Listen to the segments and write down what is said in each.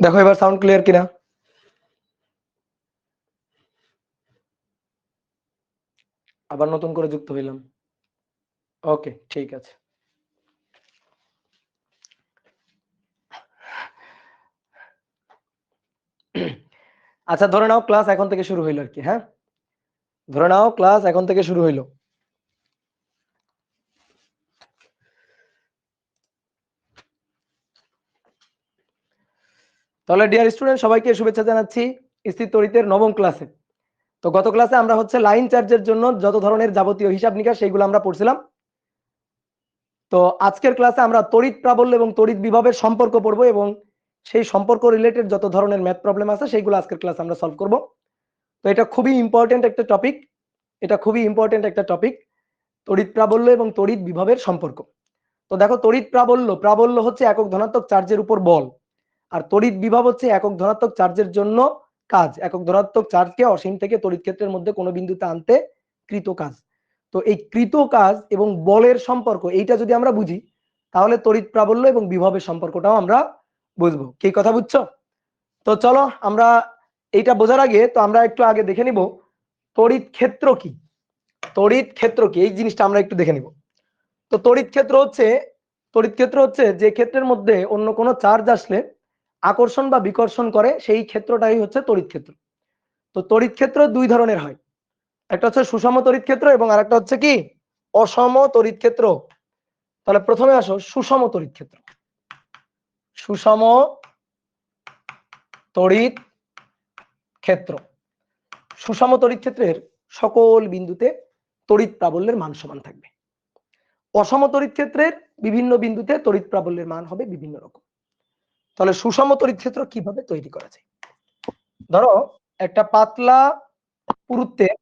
দেখো এবার sound clear কিনা। আবার নতুন করে যুক্ত হইলাম। ওকে, ঠিক আছে। আচ্ছা, ধরে নাও ক্লাস এখন থেকে শুরু হইলো আর কি। হ্যাঁ, ধরে নাও ক্লাস এখন থেকে শুরু হইলো। তাহলে ডিয়ার স্টুডেন্ট, সবাইকে শুভেচ্ছা জানাচ্ছি স্থির তড়িতের নবম ক্লাসে। তো গত ক্লাসে আমরা হচ্ছে লাইন চার্জের জন্য যত ধরনের যাবতীয় হিসাব নিকাশ সেইগুলো আমরা পড়ছিলাম। তো আজকের ক্লাসে আমরা তড়িৎ প্রাবল্য এবং তড়িৎ বিভবের সম্পর্ক পড়বো এবং সেই সম্পর্ক রিলেটেড যত ধরনের ম্যাথ প্রবলেম আছে সেইগুলো আজকের ক্লাসে আমরা সলভ করব। তো এটা খুবই ইম্পর্টেন্ট একটা টপিক, তড়িৎ প্রাবল্য এবং তড়িৎ বিভবের সম্পর্ক। তো দেখো, তড়িৎ প্রাবল্য হচ্ছে একক ধনাত্মক চার্জের উপর বল, আর তড়িৎ বিভব হচ্ছে একক ধনাত্মক চার্জের জন্য কাজ। একক ধনাত্মক চার্জকে অসীম থেকে তড়িৎ ক্ষেত্রের মধ্যে কোনো বিন্দুতে আনতে কৃত কাজ। তো এই কৃত কাজ এবং বলের সম্পর্ক এইটা যদি আমরা বুঝি, তাহলে তড়িৎ প্রাবল্য এবং বিভবের সম্পর্কটাও আমরা বুঝবো। কি কথা বুঝছো? তো চলো আমরা এইটা বোঝার আগে তো আমরা একটু আগে দেখে নিব তড়িৎ ক্ষেত্র কি। এই জিনিসটা আমরা একটু দেখে নিব। তো তড়িৎ ক্ষেত্র হচ্ছে যে ক্ষেত্রের মধ্যে অন্য কোনো চার্জ আসলে আকর্ষণ বা বিকর্ষণ করে, সেই ক্ষেত্রটাই হচ্ছে তড়িৎ ক্ষেত্র। তো তড়িৎ ক্ষেত্র দুই ধরনের হয়, একটা হচ্ছে সুষম তড়িৎ ক্ষেত্র এবং আরেকটা হচ্ছে কি অসম তড়িৎ ক্ষেত্র। তাহলে প্রথমে আসো সুষম তড়িৎ ক্ষেত্র। সুষম তড়িৎ ক্ষেত্র, সুষম তড়িৎ ক্ষেত্রের সকল বিন্দুতে তড়িৎ প্রাবল্যের মান সমান থাকবে। অসম তড়িৎ ক্ষেত্রের বিভিন্ন বিন্দুতে তড়িৎ প্রাবল্যের মান হবে বিভিন্ন রকম। তাহলে সুষম তড়িৎ ক্ষেত্র কিভাবে তৈরি করা যায়? ধরো একটা পাতলা পুরুত্বের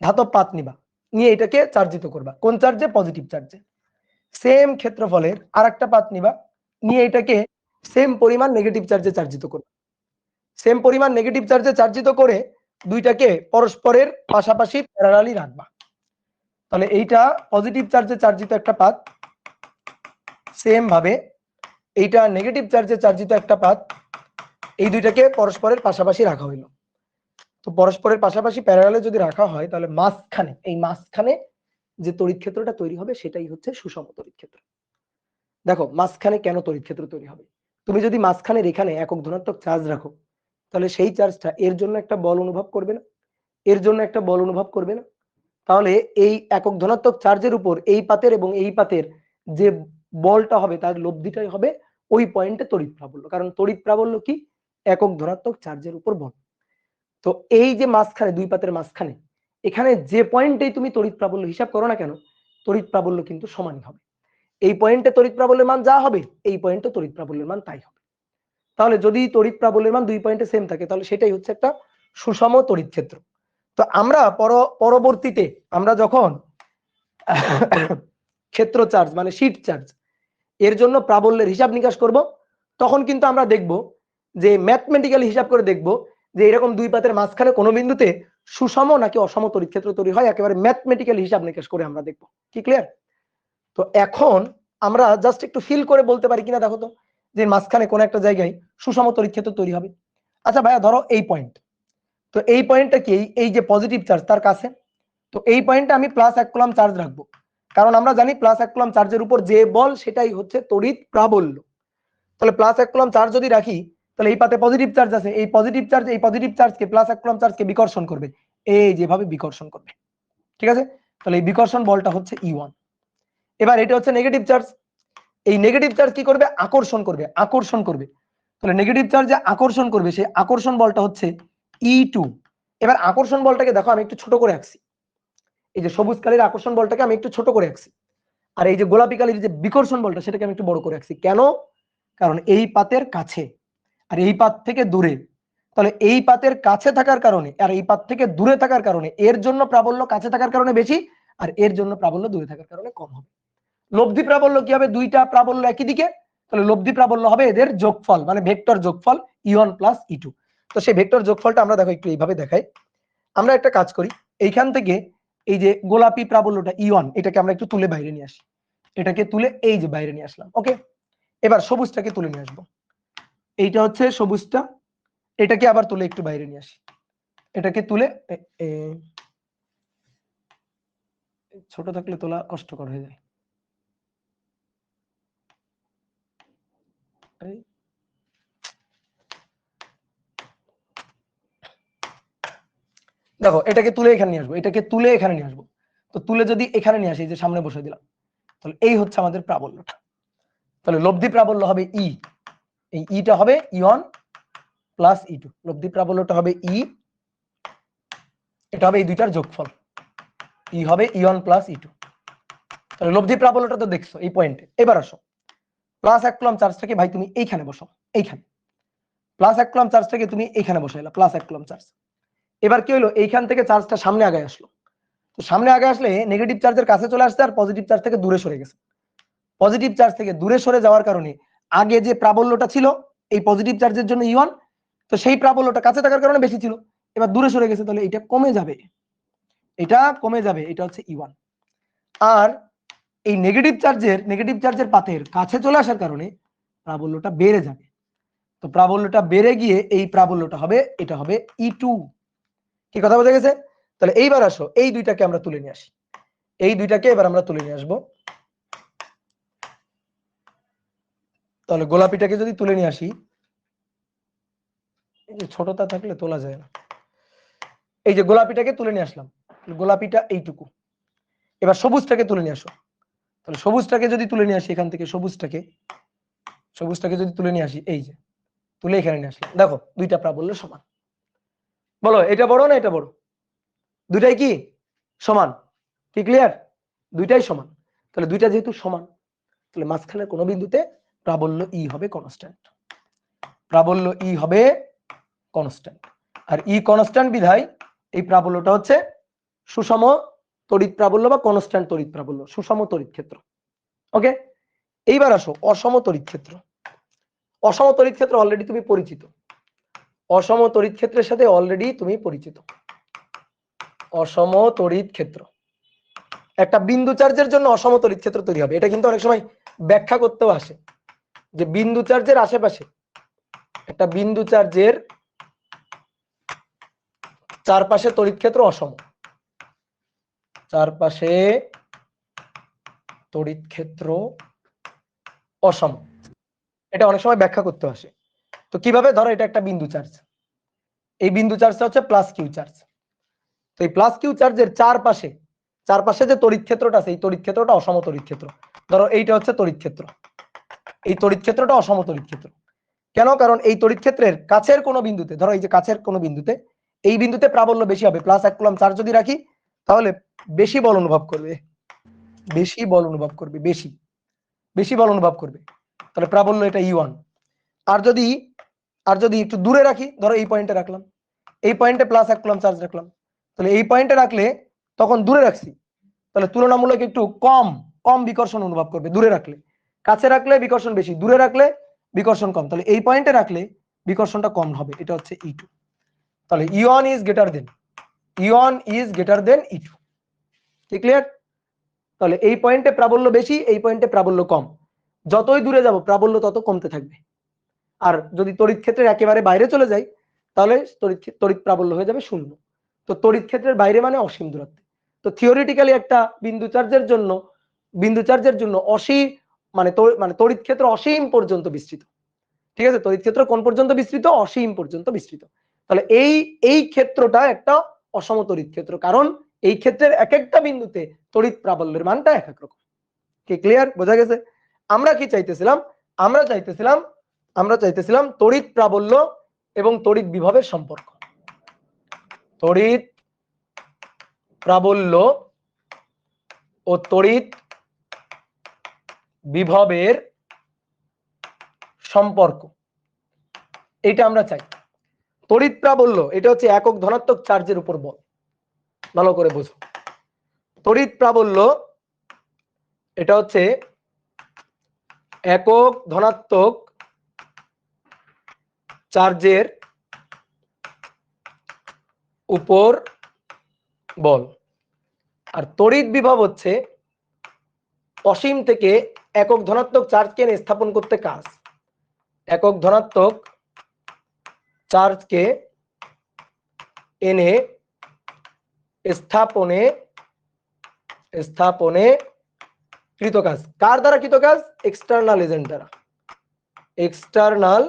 ধাতব পাত নিবা, নিয়ে এটাকে চার্জিত করবা। কোন চার্জে? পজিটিভ চার্জে। সেম ক্ষেত্রফলের আরেকটা পাত নিবা, নিয়ে এটাকে সেম পরিমাণ নেগেটিভ চার্জে চার্জিত করবা। সেম পরিমাণ নেগেটিভ চার্জে চার্জিত করে দুইটাকে পরস্পরের পাশাপাশি প্যারালালি রাখবা। তাহলে এইটা পজিটিভ চার্জে চার্জিত একটা পাত, সেম ভাবে এইটা নেগেটিভ চার্জে চার্জিত একটা পাত, এই দুইটাকে পরস্পরের পাশাপাশি রাখা হইলো। তো পরস্পরের পাশাপাশি প্যারালালে যদি রাখা হয়, তাহলে মাঝখানে যে তড়িৎ ক্ষেত্রটা তৈরি হবে সেটাই হচ্ছে সুষম তড়িৎ ক্ষেত্র। দেখো মাঝখানে কেন তড়িৎ ক্ষেত্র তৈরি হবে? তুমি যদি মাঝখানের এখানে একক ধনাত্মক চার্জ রাখো, তাহলে সেই চার্জটা এর জন্য একটা বল অনুভব করবে না, এর জন্য একটা বল অনুভব করবে না। তাহলে এই একক ধনাত্মক চার্জের উপর এই পাতের এবং এই পাতের যে বলটা হবে তার লব্ধিটাই হবে ওই পয়েন্টে তড়িৎ প্রাবল্য। কারণ তড়িৎ প্রাবল্য কি? একক ধনাত্মক চার্জের উপর বল। তো এই যে মাঝখানে, দুই পাতের মাঝখানে, এখানে যে পয়েন্টেই তুমি তড়িৎ প্রাবল্য হিসাব করো না কেন, তড়িৎ প্রাবল্য কিন্তু সমানই হবে। এই পয়েন্টে তড়িৎ প্রাবল্যের মান যা হবে, এই পয়েন্টে তড়িৎ প্রাবল্যের মান তাই হবে। তাহলে যদি তড়িৎ প্রাবল্যের মান দুই পয়েন্টে সেম থাকে, তাহলে সেটাই হচ্ছে একটা সুষম তড়িৎ ক্ষেত্র। তো আমরা পরবর্তীতে আমরা যখন ক্ষেত্র চার্জ মানে শীট চার্জ এর জন্য প্রাবল্যের হিসাব নিকাশ করব, তখন কিন্তু আমরা দেখব যে ম্যাথমেটিক্যালি হিসাব করে দেখব যে এরকম দুই পাতের মাঝখানে কোনো বিন্দুতে সুষম নাকি অসম তড়িৎ ক্ষেত্র তৈরি হয়, একেবারে ম্যাথমেটিক্যালি হিসাব নিকাশ করে আমরা দেখব। কি ক্লিয়ার? তো এখন আমরা জাস্ট একটু ফিল করে বলতে পারি কিনা দেখো তো, যে মাঝখানে কোন একটা জায়গায় সুষম তড়িৎ ক্ষেত্র তৈরি হবে। আচ্ছা ভাইয়া, ধরো এই পয়েন্ট, তো এই পয়েন্টটা কি? এই যে পজিটিভ চার্জ তার কাছে, তো এই পয়েন্টে আমি +1 কুলম্ব চার্জ রাখবো, কারণ আমরা জানি +1 কুলম্ব চার্জের উপর যে বল সেটাই হচ্ছে তড়িৎ প্রাবল্য। তাহলে +1 কুলম্ব চার্জ যদি রাখি, তাহলে এই পাতে পজিটিভ চার্জ আছে, এই পজিটিভ চার্জকে +1 কুলম্ব চার্জকে বিকর্ষণ করবে, এই যেভাবে বিকর্ষণ করবে। ঠিক আছে? তাহলে এই বিকর্ষণ বলটা হচ্ছে E1। এবার এটা হচ্ছে নেগেটিভ চার্জ, এই নেগেটিভ চার্জ কি করবে? আকর্ষণ করবে। তাহলে নেগেটিভ চার্জে আকর্ষণ করবে, সেই আকর্ষণ বলটা হচ্ছে E2। এবার আকর্ষণ বলটাকে দেখো আমি একটু ছোট করে আঁকছি, এই যে সবুজ কালির আকর্ষণ বলটাকে আমি একটু ছোট করে আঁকছি, আর এই যে গোলাপী কালির যে বিকর্ষণ বলটা সেটাকে আমি একটু বড় করে আঁকছি। কেন? কারণ এই পাতের কাছে আর এই পাত থেকে দূরে, তাহলে এই পাতের কাছে থাকার কারণে আর এই পাত থেকে দূরে থাকার কারণে এর জন্য প্রাবল্য কাছে থাকার কারণে বেশি, আর এর জন্য প্রাবল্য দূরে থাকার কারণে কম হবে। লব্ধি প্রাবল্য কি হবে? দুইটা প্রাবল্য একই দিকে, তাহলে লব্ধি প্রাবল্য হবে এদের যোগফল, মানে ভেক্টর যোগফল E1 প্লাস E2। তো সেই ভেক্টর যোগফলটা আমরা দেখো একটু এইভাবে দেখাই। আমরা একটা কাজ করি, এইখান থেকে এই যে গোলাপী প্রাবল্যটা E1 এটাকে আমরা একটু তুলে বাইরে নিয়ে আসি, এটাকে তুলে এই যে বাইরে নিয়ে আসলাম। ওকে, এবার সবুজটাকে তুলে নিয়ে আসবো, এইটা হচ্ছে সবুজটা, এটাকে আবার তুলে একটু বাইরে নিয়ে আসি, এটাকে তুলে ছোট থাকলে তোলা কষ্টকর হয়ে যায়। দেখো এটাকে তুলে এখানে নিয়ে আসবো, এটাকে তুলে এখানে নিয়ে আসবো, তো তুলে যদি এখানে নিয়ে আসি, যে সামনে বসে দিলাম, তাহলে এই হচ্ছে আমাদের প্রাবল্যটা। তাহলে লব্ধি প্রাবল্য হবে ই, এই ইটা হবে ই1 প্লাস ই2, লব্ধি প্রাবল্যটা হবে ই, এটা হবে এই দুইটার যোগফল, ই হবে ই1 প্লাস ই2। তাহলে লব্ধি প্রাবল্যটা তো দেখছো এই পয়েন্টে। এবার আসো প্লাস 1 কুলম্ব চার্জটাকে ভাই তুমি এইখানে বসাও, এইখানে প্লাস 1 কুলম্ব চার্জটাকে তুমি এইখানে বসাইলা, প্লাস 1 কুলম্ব চার্জ। এবার কি হলো, এইখান থেকে চার্জটা সামনে আগে আসলো, তো সামনে আগে আসলে নেগেটিভ চার্জের কাছে চলে আসছে আর পজিটিভ চার্জ থেকে দূরে সরে গেছে। পজিটিভ চার্জ থেকে দূরে সরে যাওয়ার কারণে আগে যে প্রাবল্যটা ছিল এই পজিটিভ চার্জের জন্য ই1, তো সেই প্রাবল্যটা কাছে থাকার কারণে বেশি ছিল, এবার দূরে সরে গেছে, তাহলে এটা কমে যাবে, এটা কমে যাবে, এটা হচ্ছে ই1। আর এই নেগেটিভ চার্জের পাতের কাছে চলে আসার কারণে প্রাবল্যটা বেড়ে যাবে, তো প্রাবল্যটা বেড়ে গিয়ে এই প্রাবল্যটা হবে, এটা হবে ই2। কি কথা বোঝা গেছে? তাহলে এইবার আসো এই দুইটাকে আমরা তুলে নিয়ে আসি, এই দুইটাকে এবার আমরা তুলে নিয়ে আসবো। তাহলে গোলাপিটাকে যদি তুলে নিয়ে আসি, এই যে ছোটটা থাকলে তোলা যায় না, এই যে গোলাপিটাকে তুলে নিয়ে আসলাম, গোলাপিটা এইটুকু। এবার সবুজটাকে তুলে নিয়ে আসো, তাহলে সবুজটাকে যদি তুলে নিয়ে আসি এখান থেকে, সবুজটাকে যদি তুলে নিয়ে আসি, এই যে তুলে এখানে নিয়ে আসলাম, দেখো দুইটা প্রাবল্য সমান। বলো এটা বড় না এটা বড়? দুইটাই কি সমান? কি ক্লিয়ার? দুইটাই সমান। তাহলে দুইটা যেহেতু সমান, তাহলে মাঝখানের কোনো বিন্দুতে প্রাবল্য ই হবে কনস্ট্যান্ট, প্রাবল্য ই হবে কনস্ট্যান্ট। আর ই কনস্ট্যান্ট বিধায় এই প্রাবল্যটা হচ্ছে সুষম তড়িৎ প্রাবল্য বা কনস্ট্যান্ট তড়িৎ প্রাবল্য, সুষম তড়িৎ ক্ষেত্র। ওকে, এইবার আসো অসম তড়িৎ ক্ষেত্র। অসম তড়িৎ ক্ষেত্র অলরেডি তুমি পরিচিত, অসম তড়িৎ ক্ষেত্রের সাথে অলরেডি তুমি পরিচিত। অসম তড়িৎ ক্ষেত্র, একটা বিন্দু চার্জের জন্য অসম তড়িৎ ক্ষেত্র তৈরি হবে, এটা কিন্তু অনেক সময় ব্যাখ্যা করতেও আসে, যে বিন্দু চার্জের আশেপাশে, একটা বিন্দু চার্জের চারপাশে তড়িৎ ক্ষেত্র অসম, চারপাশে তড়িৎ ক্ষেত্র অসম, এটা অনেক সময় ব্যাখ্যা করতে আসে। তো কিভাবে, ধরো এটা একটা বিন্দু চার্জ, এই বিন্দু চার্জটা হচ্ছে প্লাস কিউ চার্জ, তো এই প্লাস কিউ চার্জের চারপাশে যে তড়িৎ ক্ষেত্রটা আছে, এই তড়িৎ ক্ষেত্রটা অসম তড়িৎ ক্ষেত্র। ধরো এইটা হচ্ছে তড়িৎ ক্ষেত্র, এই তড়িৎ ক্ষেত্রটা অসম তড়িৎ ক্ষেত্র। কেন? কারণ এই তড়িৎ ক্ষেত্রের কাছের কোনো বিন্দুতে, ধরো এই যে কাছের কোনো বিন্দুতে, এই বিন্দুতে প্রাবল্য বেশি হবে, প্লাস 1 কুলম্ব চার্জ যদি রাখি তাহলে বেশি বল অনুভব করবে, বেশি বল অনুভব করবে, বেশি বল অনুভব করবে, তাহলে প্রাবল্য এটা ই1। আর যদি একটু দূরে রাখি, ধরো এই পয়েন্টে রাখলাম, এই পয়েন্টে প্লাস 1 কুলম্ব চার্জ রাখলাম, তাহলে এই পয়েন্টে রাখলে তখন দূরে রাখছি, তাহলে তুলনামূলক একটু কম বিকর্ষণ অনুভব করবে দূরে রাখলে, কাছে রাখলে বিকর্ষণ বেশি, দূরে রাখলে বিকর্ষণ কম, তাহলে এই পয়েন্টে রাখলে বিকর্ষণটা কম হবে, এটা হচ্ছে ই2। তাহলে ই1 ইজ গ্রেটার দেন ই2। কি ক্লিয়ার? তাহলে এই পয়েন্টে প্রাবল্য বেশি, এই পয়েন্টে প্রাবল্য কম, যতই দূরে যাব প্রাবল্য তত কমতে থাকবে। আর যদি তড়িৎ ক্ষেত্রের একেবারে বাইরে চলে যাই তাহলে তড়িৎ প্রাবল্য হয়ে যাবে 0। তো তড়িৎ ক্ষেত্রের বাইরে মানে অসীম দূরত্বে। তো থিওরিটিক্যালি একটা বিন্দু চার্জের জন্য অসীম মানে তড়িৎ ক্ষেত্র অসীম পর্যন্ত বিস্তৃত। ঠিক আছে, তড়িৎ ক্ষেত্র কোন পর্যন্ত বিস্তৃত? অসীম পর্যন্ত বিস্তৃত। তাহলে এই ক্ষেত্রটা একটা অসম তড়িৎ ক্ষেত্র, কারণ এই ক্ষেত্রের এক একটা বিন্দুতে তড়িৎ প্রাবল্যের মানটা এক এক রকম। কি ক্লিয়ার? বোঝা গেছে? আমরা কি চাইতেছিলাম? আমরা চাইতেছিলাম তড়িৎ প্রাবল্য এবং তড়িৎ বিভবের সম্পর্ক, তড়িৎ প্রাবল্য ও তড়িৎ বিভবের সম্পর্ক, এটা আমরা চাই। তড়িৎ প্রাবল্য এটা হচ্ছে একক ধনাত্মক চার্জের উপর বল, ভালো করে বোঝো। তড়িৎ প্রাবল্য এটা হচ্ছে একক ধনাত্মক চার্জের উপর বল, আর তড়িৎ বিভব হচ্ছে অসীম থেকে একক ধনাত্মক চার্জকে স্থাপন করতে কাজ, একক ধনাত্মক চার্জকে এনে স্থাপনে কৃত কাজ। কার দ্বারা কৃত কাজ? এক্সটার্নাল এজেন্ট দ্বারা। এক্সটার্নাল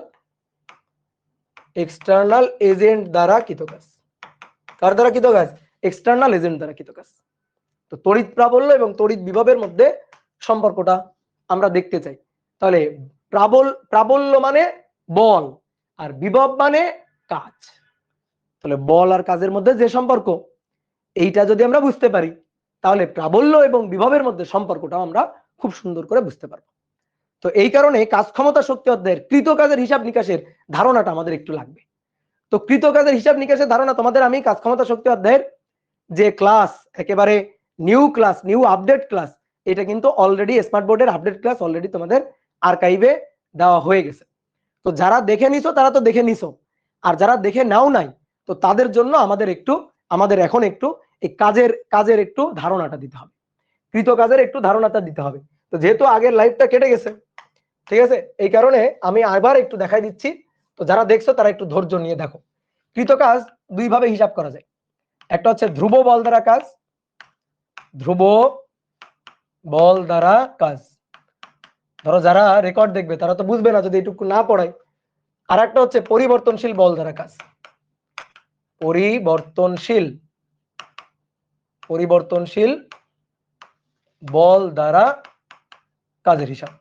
এজেন্ট দ্বারা কৃত কাজ। কার দ্বারা কৃত কাজ? এক্সটার্নাল এজেন্ট দ্বারা কৃত কাজ। তো তড়িৎ প্রাবল্য এবং তড়িৎ বিভবের মধ্যে সম্পর্কটা আমরা দেখতে চাই। তাহলে প্রাবল্য মানে বল আর বিভব মানে কাজ। তাহলে বল আর কাজের মধ্যে যে সম্পর্ক, এইটা যদি আমরা বুঝতে পারি তাহলে প্রাবল্য এবং বিভবের মধ্যে সম্পর্কটা আমরা খুব সুন্দর করে বুঝতে পারবো। তো এই কারণে কাজ ক্ষমতা শক্তি অধ্যায়ের কৃত কাজের হিসাব নিকাশের ধারণাটা আমাদের একটু লাগবে। তো কৃত কাজের হিসাব নিকাশের ধারণা তোমাদের আমি কাজ ক্ষমতা শক্তি অধ্যায়ের যে ক্লাস, একেবারে new class, new update class, এটা কিন্তু অলরেডি স্মার্ট বোর্ডের আপডেট ক্লাস অলরেডি তোমাদের আর্কাইভে দেওয়া হয়ে গেছে। তো যারা দেখে নিছো তারা তো দেখে নিছো, আর যারা দেখে নাও নাই তো তাদের জন্য আমাদের এখন একটু এই কাজের একটু ধারণাটা দিতে হবে, কৃত কাজের একটু ধারণাটা দিতে হবে। তো যেহেতু আগের লাইভটা কেটে গেছে, ঠিক আছে, এই কারণে আমি আবার একটু দেখাই দিচ্ছি। তো যারা দেখছো তারা একটু ধৈর্য নিয়ে দেখো। কৃত কাজ দুই ভাবে হিসাব করা যায়। একটা হচ্ছে ধ্রুব বল দ্বারা কাজ, ধ্রুব বল দ্বারা কাজ। ধরো যারা রেকর্ড দেখবে তারা তো বুঝবে না যদি এটুকু না পড়াই। আর একটা হচ্ছে পরিবর্তনশীল বল দ্বারা কাজ। পরিবর্তনশীল বল দ্বারা কাজের হিসাব।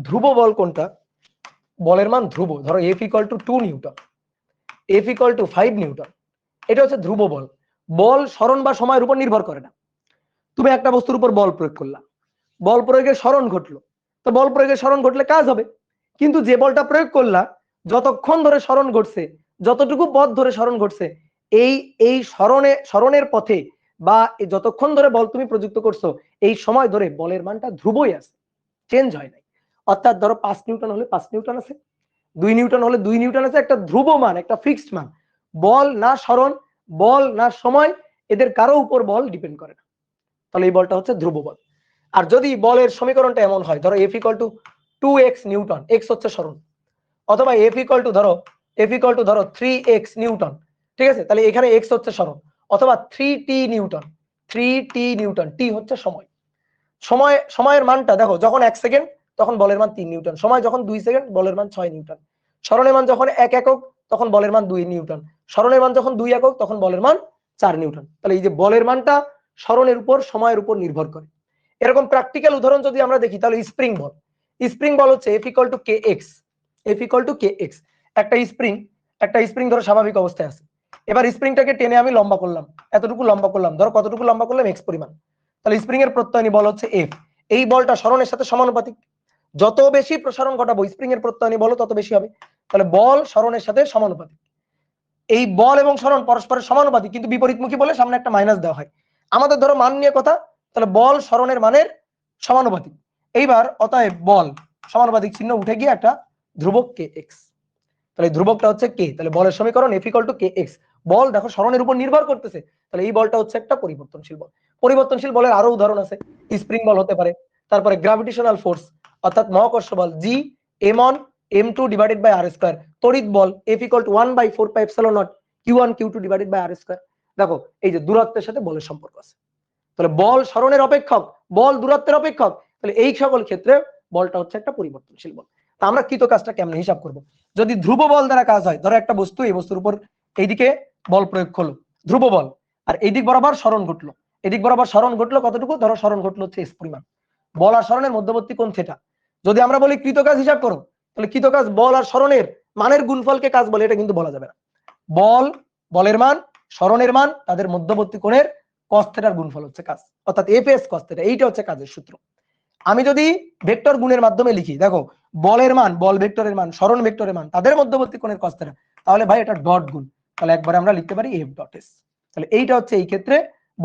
ধ্রুব বল কোনটা? বলের মান ধ্রুব। ধরো F = 2 নিউটন, F = 5 নিউটন, এটা হচ্ছে ধ্রুব বল। বল সরণ বা সময়ের উপর নির্ভর করে না। তুমি একটা বস্তুর উপর বল প্রয়োগ করলা, বল প্রয়োগের সরণ ঘটলো, তো বল প্রয়োগের সরণ ঘটলে কাজ হবে। কিন্তু যে বলটা প্রয়োগ করলা যতক্ষণ ধরে সরণ ঘটছে, যতটুকু পথ ধরে সরণ ঘটছে, এই সরণের পথে বা যতক্ষণ ধরে বল তুমি প্রযুক্ত করছো এই সময় ধরে বলের মানটা ধ্রুবই আছে, চেঞ্জ হয় নাই। অর্থাৎ ধরো 5 নিউটন হলে 5 নিউটন আছে, 2 নিউটন হলে 2 নিউটন আছে, একটা ধ্রুব মান, একটা ফিক্সড মান। বল না সরণ, বল না সময়, এদের কারো উপর বল ডিপেন্ড করে না। তাহলে এই বলটা হচ্ছে ধ্রুব বল। আর যদি বলের সমীকরণটা এমন হয়, ধরো F = 2x নিউটন, x হচ্ছে সরণ, অথবা F = ধরো 3x নিউটন, ঠিক আছে, তাহলে এখানে x হচ্ছে সরণ, অথবা 3t নিউটন, t হচ্ছে সময়। সময়ের মানটা দেখো, যখন 1 সেকেন্ড তখন বলের মান 3 নিউটন, সময় যখন 2 সেকেন্ড বলের মান 6 নিউটন, সরণের মান যখন 1 একক তখন বলের মান 2 নিউটন, সরণের মান যখন 2 একক তখন বলের মান 4 নিউটন। তাহলে এই যে বলের মানটা সরণের উপর সময়ের উপর নির্ভর করে। এরকম প্র্যাকটিক্যাল উদাহরণ যদি আমরা দেখি তাহলে স্প্রিং বল হচ্ছে F = kx, একটা স্প্রিং ধরো স্বাভাবিক অবস্থায় আছে। এবার স্প্রিংটাকে টেনে আমি লম্বা করলাম, এতটুকু লম্বা করলাম, ধরো কতটুকু লম্বা করলাম, x পরিমাণ। তাহলে স্প্রিং এর প্রত্যয়নী বল হচ্ছে F। এই বলটা সরণের সাথে সমানুপাতিক, যত বেশি প্রসারণ ঘটাবো স্প্রিং এর প্রত্যয়নী বল তত বেশি হবে। তাহলে বল সরণের সাথে সমানুপাতিক। এই বল এবং সরণ পরস্পরের সমানুপাতিক, কিন্তু বিপরীতমুখী বলে সামনে একটা মাইনাস দেওয়া হয়। আমাদের ধরো মান নিয়ে কথা, তাহলে বল সরণের মানের সমানুপাতিক। এইবার অতএব বল সমানুপাতিক চিহ্ন উঠে গিয়ে একটা ধ্রুবক kx, তাহলে ধ্রুবকটা হচ্ছে k। তাহলে বলের সমীকরণ F = kx। বল দেখো সরণের উপর নির্ভর করতেছে, তাহলে এই বলটা হচ্ছে একটা পরিবর্তনশীল বল। পরিবর্তনশীল বলের আরো উদাহরণ আছে, স্প্রিং বল হতে পারে, তারপরে গ্র্যাভিটেশনাল ফোর্স অর্থাৎ মহাকর্ষ বল G m1 m2 / r², তড়িৎ বল F = 1/4πε0 q1 q2 / r²। দেখো এই যে দূরত্বের সাথে বলের সম্পর্ক আছে, তাহলে বল সরণের অপেক্ষক, বল দূরত্বের অপেক্ষক, তাহলে এই সকল ক্ষেত্রে বলটা হচ্ছে একটা পরিবর্তনশীল বল। তা আমরা কৃত কাজটা কেমনে হিসাব করব? যদি ধ্রুব বল দ্বারা কাজ হয়, ধরো একটা বস্তু, এই বস্তুর উপর এইদিকে বল প্রয়োগ হলো ধ্রুব বল, আর এইদিক বরাবর সরণ ঘটলো, এদিক বরাবর সরণ ঘটলো কতটুকু, ধরো সরণ ঘটলো হচ্ছে s পরিমাণ। বল আর সরণের মধ্যবর্তী কোণ থিটা। যদি আমরা বলি কৃত কাজ হিসাব করো, তাহলে কৃত কাজ বল আর সরণের মানের গুণফলকে কাজ বলে, এটা কিন্তু বলা যাবে না। বলের মান, সরণের মান, তাদের মধ্যবর্তী কোণের cos θ গুণফল হচ্ছে কাজ, অর্থাৎ Fs cos θ, এইটা হচ্ছে কাজের সূত্র। আমি যদি ভেক্টর গুণের মাধ্যমে লিখি, দেখো বলের মান, বল ভেক্টরের মান, সরণ ভেক্টরের মান, তাদের মধ্যবর্তী কোণের cos θ, তাহলে ভাই এটা ডট গুণ, তাহলে একবারে আমরা লিখতে পারি F.S। তাহলে এইটা হচ্ছে এই ক্ষেত্রে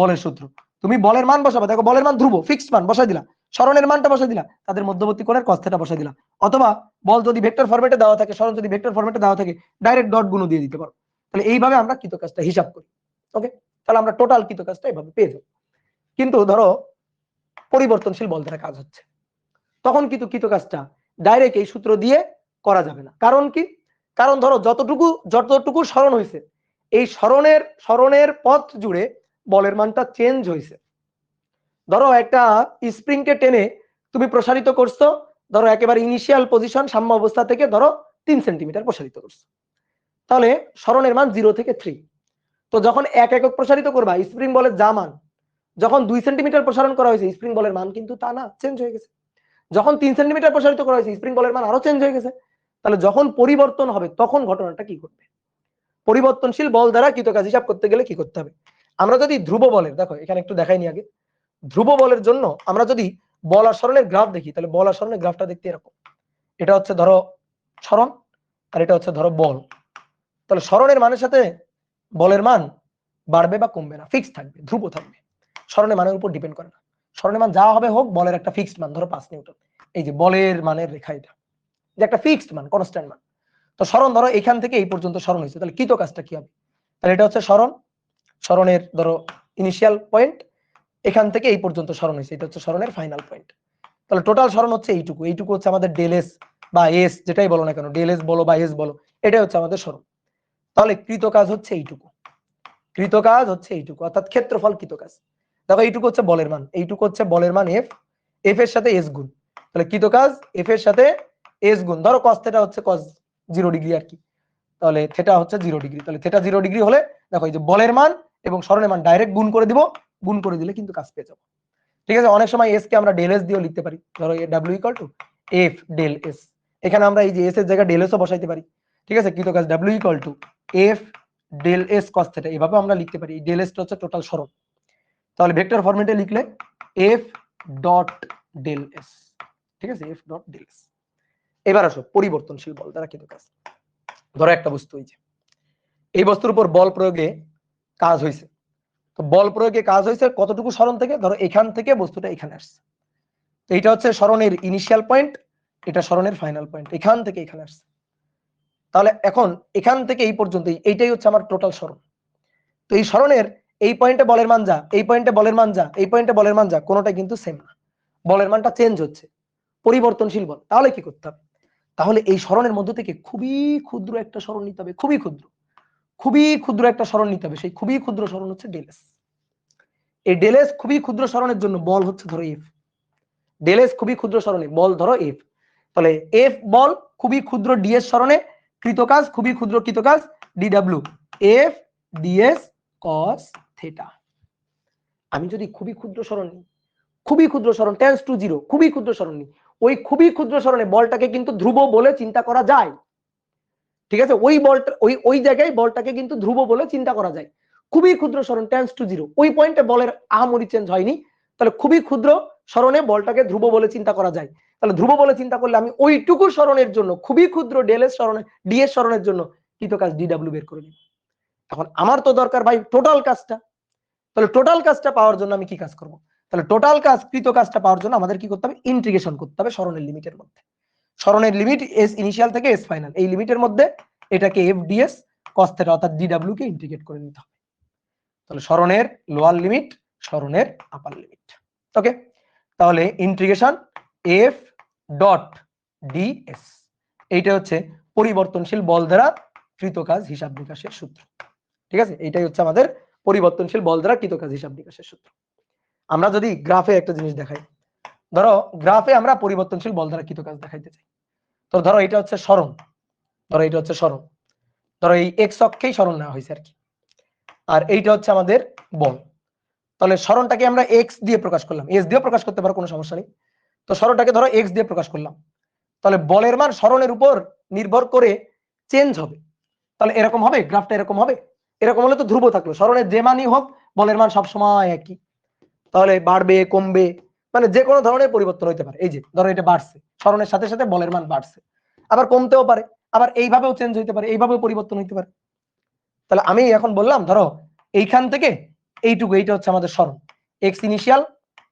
বলের সূত্র। তুমি বলের মান বসাবে, দেখো বলের মান ধ্রুব ফিক্সড মান বসাই দিলা, সরণের মানটা বসাই দিলা, তাদের মধ্যবর্তী কোণের cos θ বসাই দিলা, অথবা বল যদি ভেক্টর ফরম্যাটে দেওয়া থাকে, সরণ যদি ভেক্টর ফরম্যাটে দেওয়া থাকে, ডাইরেক্ট ডট গুণ দিয়ে দিতে পারো। তাহলে এইভাবে আমরা কৃত কাজটা হিসাব করি। ওকে, তাহলে আমরা টোটাল কৃত কাজটা এইভাবে পেয়ে যাবো। কিন্তু ধরো পরিবর্তনশীল বল দ্বারা কাজ হচ্ছে, তখন কিন্তু কৃত কাজটা ডাইরেক্ট এই সূত্র দিয়ে করা যাবে না। কারণ কি? কারণ ধরো যতটুকু সরণ হয়েছে এই সরণের পথ জুড়ে বলের মানটা চেঞ্জ হয়েছে। ধরো একটা স্প্রিংকে টেনে তুমি প্রসারিত করছো, ধরো একেবারে ইনিশিয়াল পজিশন সাম্য অবস্থা থেকে ধরো 3 সেন্টিমিটার প্রসারিত করছো, তাহলে সরণের মান 0 থেকে 3। তো যখন 1 একক প্রসারিত করবা স্প্রিং বলের যা মান, যখন 2 সেন্টিমিটার প্রসারণ করা হয়েছে স্প্রিং বলের মান কিন্তু তা না, চেঞ্জ হয়ে গেছে। যখন 3 সেন্টিমিটার প্রসারিত করা হয়েছে স্প্রিং বলের মান আরো চেঞ্জ হয়ে গেছে। তাহলে যখন পরিবর্তন হবে তখন ঘটনাটা কি ঘটবে? পরিবর্তনশীল বল দ্বারা কৃতকাজ হিসাব করতে গেলে কি করতে হবে? আমরা যদি ধ্রুব বলের, দেখো এখানে একটু দেখাইনি আগে, ধ্রুব বলের জন্য আমরা যদি বল আর সরণের গ্রাফ দেখি, তাহলে বল আর সরণের গ্রাফটা দেখতে এরকম। এটা হচ্ছে ধরো সরণ আর এটা হচ্ছে ধরো বল। তাহলে সরণের মানের সাথে বলের মান বাড়বে বা কমবে না, ফিক্স থাকবে, ধ্রুব থাকবে, সরণের মানের উপর ডিপেন্ড করে না। সরণের মান যা হবে হোক, বলের একটা ফিক্সড মান, ধরো 5 নিউটন, এই যে বলের মানের রেখা, এটা যে একটা ফিক্সড মান, কনস্ট্যান্ট মান। তো সরণ ধরো এখান থেকে এই পর্যন্ত সরণ হয়েছে, তাহলে কৃত কাজটা কি হবে? তাহলে এটা হচ্ছে সরণের ধরো ইনিশিয়াল পয়েন্ট, এখান থেকে এই পর্যন্ত সরণ হয়েছে, এটা হচ্ছে সরণের ফাইনাল পয়েন্ট। তাহলে টোটাল সরণ হচ্ছে এইটুকু হচ্ছে আমাদের ডেল এস বা এস, যেটাই বলো না কেন, ডেল এস বলো বা এস বলো, এটাই হচ্ছে আমাদের সরণ। তাহলে কৃত কাজ হচ্ছে এইটুকু, অর্থাৎ ক্ষেত্রফল কৃত কাজ। দেখো এইটুকু হচ্ছে বলের মান, এইটুকু হচ্ছে বলের মান এফ, এফ এর সাথে এস গুণ, তাহলে কৃত কাজ এফ এর সাথে এস গুণ, ধরো কস থেটা হচ্ছে কস 0 ডিগ্রি আর কি, তাহলে থেটা হচ্ছে 0 ডিগ্রি, তাহলে থেটা 0 ডিগ্রি হলে দেখো এই যে বলের মান এবং সরণের মান ডাইরেক্ট গুণ করে দিব, গুণ করে দিলে কিন্তু কাজ পেয়ে যাবো। ঠিক আছে, অনেক সময় এস কে আমরা ডেল এস দিয়েও লিখতে পারি, ধরো W equal to F del s, এখানে আমরা এই যে এস এর জায়গায় ডেল এস ও বসাইতে পারি। ঠিক আছে, কৃত কাজ W equal to F del s cos theta, এভাবে আমরা লিখতে পারি। ডেল এস টা হচ্ছে টোটাল সরণ, তাহলে ভেক্টর ফরম্যাটে লিখলে এফ ডট ডেল এস। ঠিক আছে, এফ ডট ডেল এস। এবার আসো পরিবর্তনশীল বল দ্বারা কৃত কাজ। ধরো একটা বস্তু, এই বস্তুর উপর বল প্রয়োগে কাজ হয়েছে, তো বল প্রয়োগে কাজ হয়েছে কতটুকু সরণ থেকে? ধরো এখান থেকে বস্তুটা এখানে আসছে, তো এটা হচ্ছে সরণের ইনিশিয়াল পয়েন্ট, এটা সরণের ফাইনাল পয়েন্ট, এখান থেকে এখানে আসছে। তাহলে এখন এখান থেকে এই পর্যন্ত এইটাই হচ্ছে আমার টোটাল সরণ। তো এই সরণের এই পয়েন্টে বলের মান যা, এই পয়েন্টে বলের মান যা, এই পয়েন্টে বলের মান যা, কোনোটাই কিন্তু সেম না, বলের মানটা চেঞ্জ হচ্ছে, পরিবর্তনশীল বল। তাহলে কি করতে হবে? তাহলে এই সরণের মধ্য থেকে খুবই ক্ষুদ্র একটা সরণ নিতে হবে, খুবই ক্ষুদ্র একটা সরণ নিতে হবে। সেই খুবই ক্ষুদ্র সরণ হচ্ছে ডেল এস। এই ডেল এস খুবই ক্ষুদ্র সরণের জন্য বল হচ্ছে ধরো এফ, ডেল এস খুবই ক্ষুদ্র সরণে বল ধরো এফ, তাহলে এফ বল খুবই ক্ষুদ্র ডিএস সরণে, কৃতকাজ খুবই ক্ষুদ্র কৃতকাজ ডিডব্লিউ এফ ডিএস কস থেটা। আমি যদি খুবই ক্ষুদ্র সরণ নিই, খুবই ক্ষুদ্র সরণ টেন্ডস টু 0, খুবই ক্ষুদ্র সরণ নিই, ওই খুবই ক্ষুদ্র সরণে বলটাকে কিন্তু ধ্রুব বলে চিন্তা করা যায়। ঠিক আছে, ওই বলটা ওই জায়গায় বলটাকে কিন্তু ধ্রুব বলে চিন্তা করা যায়। খুবই ক্ষুদ্র সরণ টেন্ডস টু 0, ওই পয়েন্টে বলের আহামরি চেঞ্জ হয়নি, তাহলে খুবই ক্ষুদ্র সরণে বলটাকে ধ্রুব বলে চিন্তা করা যায়। তাহলে ধ্রুব বলে চিন্তা করলে আমি ওইটুকু সরণের জন্য, খুবই ক্ষুদ্র ডেল এস সরণে ডিএস সরণের জন্য কৃতকাজ ডিডব্লিউ বের করে নিই। এখন আমার তো দরকার ভাই টোটাল কাজটা, তাহলে টোটাল কাজটা পাওয়ার জন্য আমি কি কাজ করব? তাহলে টোটাল কাজ কৃত কাজটা পাওয়ার জন্য আমাদের কি করতে হবে? ইন্টিগ্রেশন করতে হবে সরণের লিমিটের মধ্যে। সরণের লিমিট এস ইনিশিয়াল থেকে এস ফাইনাল, এই লিমিটের মধ্যে এটাকে এফ ডিএস কস থেটা অর্থাৎ ডিডব্লিউ কে ইন্টিগ্রেট করে নিতে হবে। তাহলে সরণের লোয়ার লিমিট, সরণের আপার লিমিট। ওকে, তাহলে ইন্টিগ্রেশন এফ ডট ডিএস, এইটা হচ্ছে পরিবর্তনশীল বল দ্বারা কৃত কাজ হিসাব নিকাশের সূত্র। ঠিক আছে, এইটাই হচ্ছে আমাদের পরিবর্তনশীল বল দ্বারা কৃত কাজ হিসাব নিকাশের সূত্র। আমরা যদি গ্রাফে একটা জিনিস দেখাই, ধরো গ্রাফে আমরা পরিবর্তনশীল বল দ্বারা কৃত কাজ দেখাইতে চাই, তো ধরো এটা হচ্ছে সরণ, ধরো এটা হচ্ছে সরণ, ধরো এই এক্স অক্ষেই সরণ নেওয়া হয়েছে আর কি, আর এইটা হচ্ছে আমাদের বল। তাহলে সরণটাকে আমরা এক্স দিয়ে প্রকাশ করলাম, এস দিয়ে প্রকাশ করতে পারো, কোনো সমস্যা নেই। তো সরণটাকে ধরো এক্স দিয়ে প্রকাশ করলাম, তাহলে বলের মান সরণের উপর নির্ভর করে চেঞ্জ হবে। তাহলে এরকম হবে, গ্রাফটা এরকম হবে, এরকম হলে তো ধ্রুব থাকলো, সরণের যে মানই হোক বলের মান সবসময় একই, তাহলে বাড়বে কমবে, মানে যে কোনো ধরনের পরিবর্তন হতে পারে। এই যে ধরো এটা বাড়ছে, সরণের সাথে সাথে বলের মান বাড়ছে, আবার কমতেও পারে, আবার এইভাবেও চেঞ্জ হইতে পারে, এইভাবেও পরিবর্তন হইতে পারে। তাহলে আমি এখন বললাম ধরো এইখান থেকে এইটুকু, এইটা হচ্ছে আমাদের সরণ, এক্স ইনিশিয়াল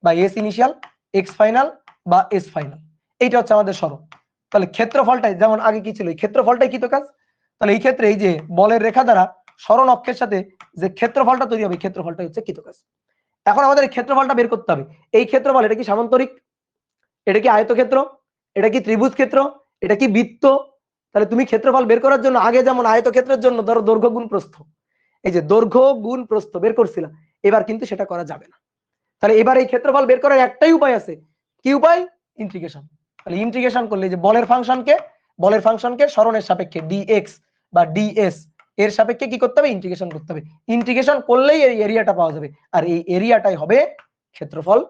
বা এস ইনিশিয়াল, এক্স ফাইনাল বা এস ফাইনাল, এইটা হচ্ছে আমাদের সরণ। তাহলে ক্ষেত্রফলটাই যেমন আগে কি ছিল, এই ক্ষেত্রফলটাই কৃত কাজ। তাহলে এই ক্ষেত্রে এই যে বলের রেখা দ্বারা সরণ অক্ষের সাথে যে ক্ষেত্রফলটা তৈরি হবে, ক্ষেত্রফলটা হচ্ছে কৃত কাজ। এখন আমাদের এই ক্ষেত্রফলটা বের করতে হবে। এই ক্ষেত্রফল এটা কি সামান্তরিক, এটা কি আয়তক্ষেত্র, এটা কি ত্রিভুজ ক্ষেত্র, এটা কি বৃত্ত, তাহলে তুমি ক্ষেত্রফল বের করার জন্য আগে যেমন আয়তক্ষেত্রের জন্য ধরো দৈর্ঘ্য গুণ প্রস্থ, এই যে দৈর্ঘ্য গুণ প্রস্থ বের করছিলাম, এবার কিন্তু সেটা করা যাবে না। তাহলে এবার এই ক্ষেত্রফল বের করার একটাই উপায় আছে, কি উপায়? ইন্টিগ্রেশন। তাহলে ইন্টিগ্রেশন করলে যে বলের ফাংশনকে সরণের সাপেক্ষে ডিএক্স বা ডিএস এর সাপেক্ষে কি করতে হবে? ইন্টিগ্রেশন করতে হবে। ইন্টিগ্রেশন করলেই এই এরিয়াটা পাওয়া যাবে, আর এই এরিয়াটাই হবে ক্ষেত্রফল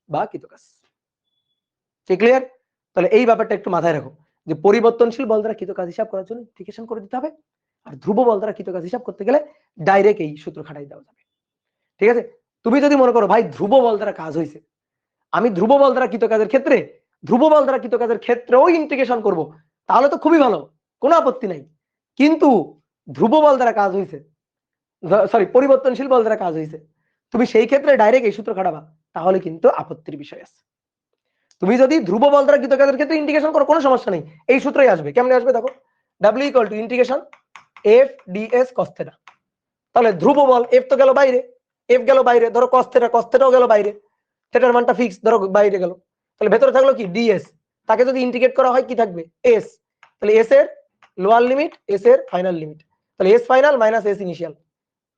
বা কৃতকাজ। ঠিক ক্লিয়ার? তাহলে এই ব্যাপারটা একটু মাথায় রাখো যে পরিবর্তনশীল বল দ্বারা কৃতকাজ হিসাব করার জন্য ইন্টিগ্রেশন করে দিতে হবে, আর ধ্রুব বল দ্বারা কৃতকাজ হিসাব করতে গেলে ডাইরেক্ট এই সূত্র খাটাই দেওয়া যাবে। ঠিক আছে? তুমি যদি মনে করো ভাই ধ্রুব বল দ্বারা কাজ হয়েছে, আমি ধ্রুব বল দ্বারা কৃতকাজের ক্ষেত্রে ধ্রুব বল দ্বারা কৃতকাজের ক্ষেত্রেও ইন্টিগ্রেশন করব, তাহলে তো খুবই ভালো, কোনো আপত্তি নাই। কিন্তু ধ্রুব বল দ্বারা কাজ হয়েছে, সরি পরিবর্তনশীল বল দ্বারা কাজ হয়েছে, তুমি সেই ক্ষেত্রে ডাইরেক্ট এই সূত্র খাটাবা, তাহলে কিন্তু আপত্তির বিষয় আছে। তুমি যদি ধ্রুব বল দ্বারা কৃতকাজের ক্ষেত্রে ইন্টিগ্রেশন করো কোনো সমস্যা নেই, এই সূত্রই আসবে। কেমনে আসবে দেখো, W = integration f ds cos θ। তাহলে ধ্রুব বল f তো গেল বাইরে, f গেল বাইরে, ধরো cos θ গেল বাইরে, থিটার মানটা ফিক্স ধরো বাইরে গেল, তাহলে ভেতরে থাকলো কি ds, তাকে যদি ইন্টিগ্রেট করা হয় কি থাকবে s, তাহলে s এর লোয়ার লিমিট s এর ফাইনাল লিমিট, তাহলে s final minus s initial,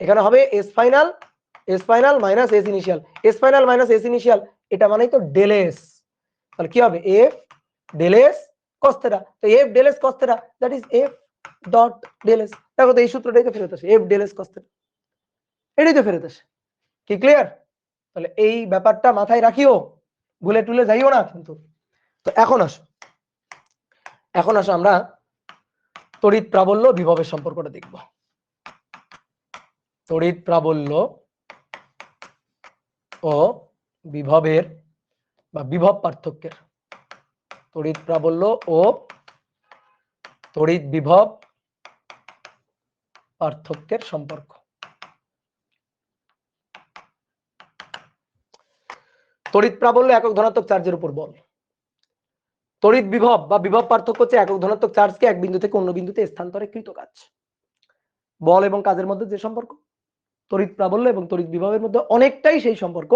এখানে হবে s final minus s initial, s final minus s initial, এটা মানেই তো ডেল s। তাহলে কি হবে f ডেল s cos θ, তো f del s cos θ that is f dot del s। দেখো তো এই সূত্রটাই তো ফেরত আসে, f ডেল s cos θ, এটাই তো ফেরত আসে। কি ক্লিয়ার? তাহলে এই ব্যাপারটা মাথায় রাখিও, ভুলে টুলে যাইও না কিন্তু। তো এখন আসো আমরা তড়িৎ প্রাবল্য বিভবের সম্পর্কটা দেখব। তড়িৎ প্রাবল্য ও বিভবের বা বিভব পার্থক্যের, তড়িৎ প্রাবল্য ও তড়িৎ বিভব পার্থক্যের সম্পর্ক। তড়িৎ প্রাবল্য একক ধনাত্মক চার্জের উপর বল, তড়িৎ বিভব বা বিভব পার্থক্য হচ্ছে একক ধনাত্মক চার্জকে এক বিন্দু থেকে অন্য বিন্দুতে স্থানান্তরে কৃত কাজ। বল এবং কাজের মধ্যে যে সম্পর্ক, তড়িৎ প্রাবল্য এবং তড়িৎ বিভবের মধ্যে অনেকটাই সেই সম্পর্ক,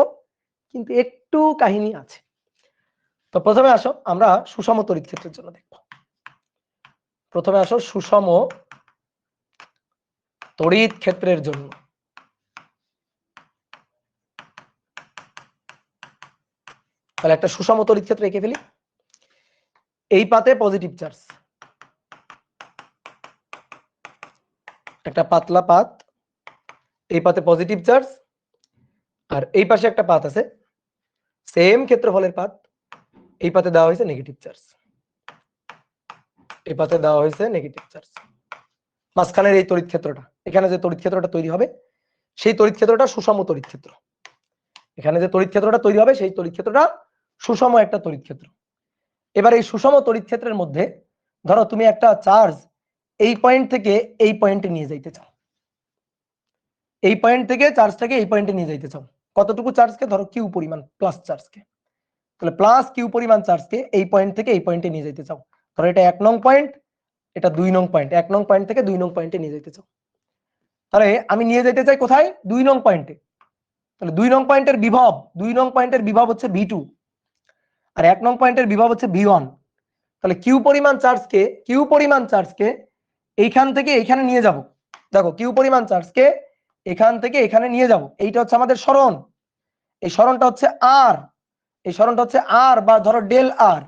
কিন্তু একটু কাহিনী আছে। তো প্রথমে আসো আমরা সুষম তড়িৎ ক্ষেত্রের জন্য দেখব। প্রথমে আসো সুষম তড়িৎ ক্ষেত্রের জন্য। তাহলে একটা সুষম তড়িৎ ক্ষেত্র এঁকে ফেলি। এই পাতে পজিটিভ চার্জ, একটা পাতলা পাত, এই পাতে পজিটিভ চার্জ, আর এই পাশে একটা পাত আছে সেম ক্ষেত্রফলের পাত, এই পাতে দেওয়া হয়েছে নেগেটিভ চার্জ, এই পাতে দেওয়া হয়েছে নেগেটিভ চার্জ। মাঝখানের এই তড়িৎ ক্ষেত্রটা, এখানে যে তড়িৎ ক্ষেত্রটা তৈরি হবে সেই তড়িৎ ক্ষেত্রটা সুষম তড়িৎ ক্ষেত্র। এখানে যে তড়িৎ ক্ষেত্রটা তৈরি হবে সেই তড়িৎ ক্ষেত্রটা সুষম একটা তড়িৎ ক্ষেত্র। এবার এই সুষম তড়িৎ ক্ষেত্রের মধ্যে ধরো তুমি একটা চার্জ এই পয়েন্ট থেকে এই পয়েন্টে নিয়ে যাইতে চাও, এই পয়েন্ট থেকে চার্জটাকে এই পয়েন্টে নিয়ে যাইতে চাও, কতটুকু চার্জকে? ধরো কিউ পরিমাণ প্লাস চার্জকে, তাহলে প্লাস কিউ পরিমাণ চার্জকে এই পয়েন্ট থেকে এই পয়েন্টে নিয়ে যাইতে চাও। ধরো এটা 1 নং পয়েন্ট, এটা 2 নং পয়েন্ট, 1 নং পয়েন্ট থেকে 2 নং পয়েন্টে নিয়ে যাইতে চাও। তাহলে আমি নিয়ে যেতে চাই কোথায়? 2 নং পয়েন্টে। তাহলে 2 নং পয়েন্টের বিভব, 2 নং পয়েন্টের বিভব হচ্ছে V2, আর 1 নং পয়েন্টের বিভব হচ্ছে V1। তাহলে কিউ পরিমাণ চার্জকে এইখান থেকে এইখানে নিয়ে যাব। দেখো কিউ পরিমাণ চার্জকে এখান থেকে এখানে নিয়ে যাব, এইটা হচ্ছে আমাদের সরণ, এই সরণটা হচ্ছে আর, এই সরণটা হচ্ছে আর বা ধরো ডেল আর,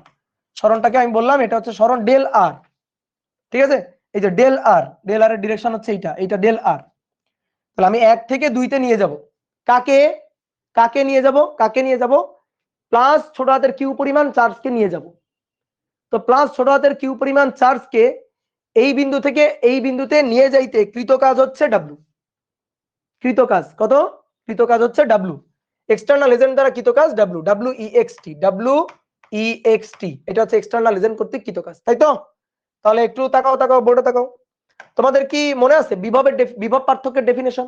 সরণটাকে আমি বললাম এটা হচ্ছে সরণ ডেল আর। ঠিক আছে? এই যে ডেল আর এর ডিরেকশন হচ্ছে এইটা ডেল আর। তাহলে আমি 1 থেকে 2 তে নিয়ে যাব, কাকে নিয়ে যাব? প্লাস ছোট হাতের কিউ পরিমাণ চার্জকে নিয়ে যাব। তো প্লাস ছোট হাতের কিউ পরিমাণ চার্জকে এই বিন্দু থেকে এই বিন্দুতে নিয়ে যাইতে কৃত কাজ হচ্ছে W। কৃত কাজ কত? কৃত কাজ হচ্ছে W, এক্সটার্নাল এজেন্ট দ্বারা কৃত কাজ WEXT, এটা হচ্ছে এক্সটার্নাল এজেন্ট কর্তৃক কৃত কাজ, তাই তো? তাহলে একটু তাকাও বোর্ডে তাকাও, তোমাদের কি মনে আছে বিভব পার্থক্যের ডেফিনেশন?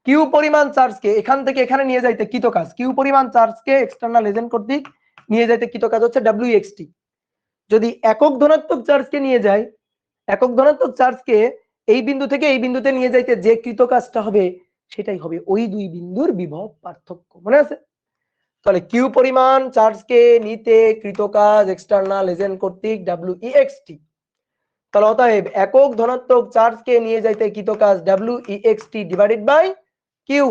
কিউ পরিমাণ চার্জকে এখান থেকে এখানে নিয়ে যাইতে কৃত কাজ, কিউ পরিমাণ চার্জকে এক্সটার্নাল এজেন্ট কর্তৃক নিয়ে যাইতে কৃত কাজ হচ্ছে WEXT। যদি একক ধনাত্মক চার্জকে নিয়ে যায়, একক ধনাত্মক চার্জকে এই বিন্দু থেকে এই বিন্দুতে নিয়ে যাইতে যে কৃত কাজটা হবে সেটাই হবে ওই দুই বিন্দুর বিভব পার্থক্য, মনে আছে? তাহলে কিউ পরিমাণ চার্জকে নিতে কৃত কাজ এক্সটার্নাল এজেন্ট কর্তৃক WEXT। তাহলে অতএব একক ধনাত্মক চার্জকে নিয়ে যাইতে কৃত কাজ WEXT ডিভাইডেড বাই কিউ।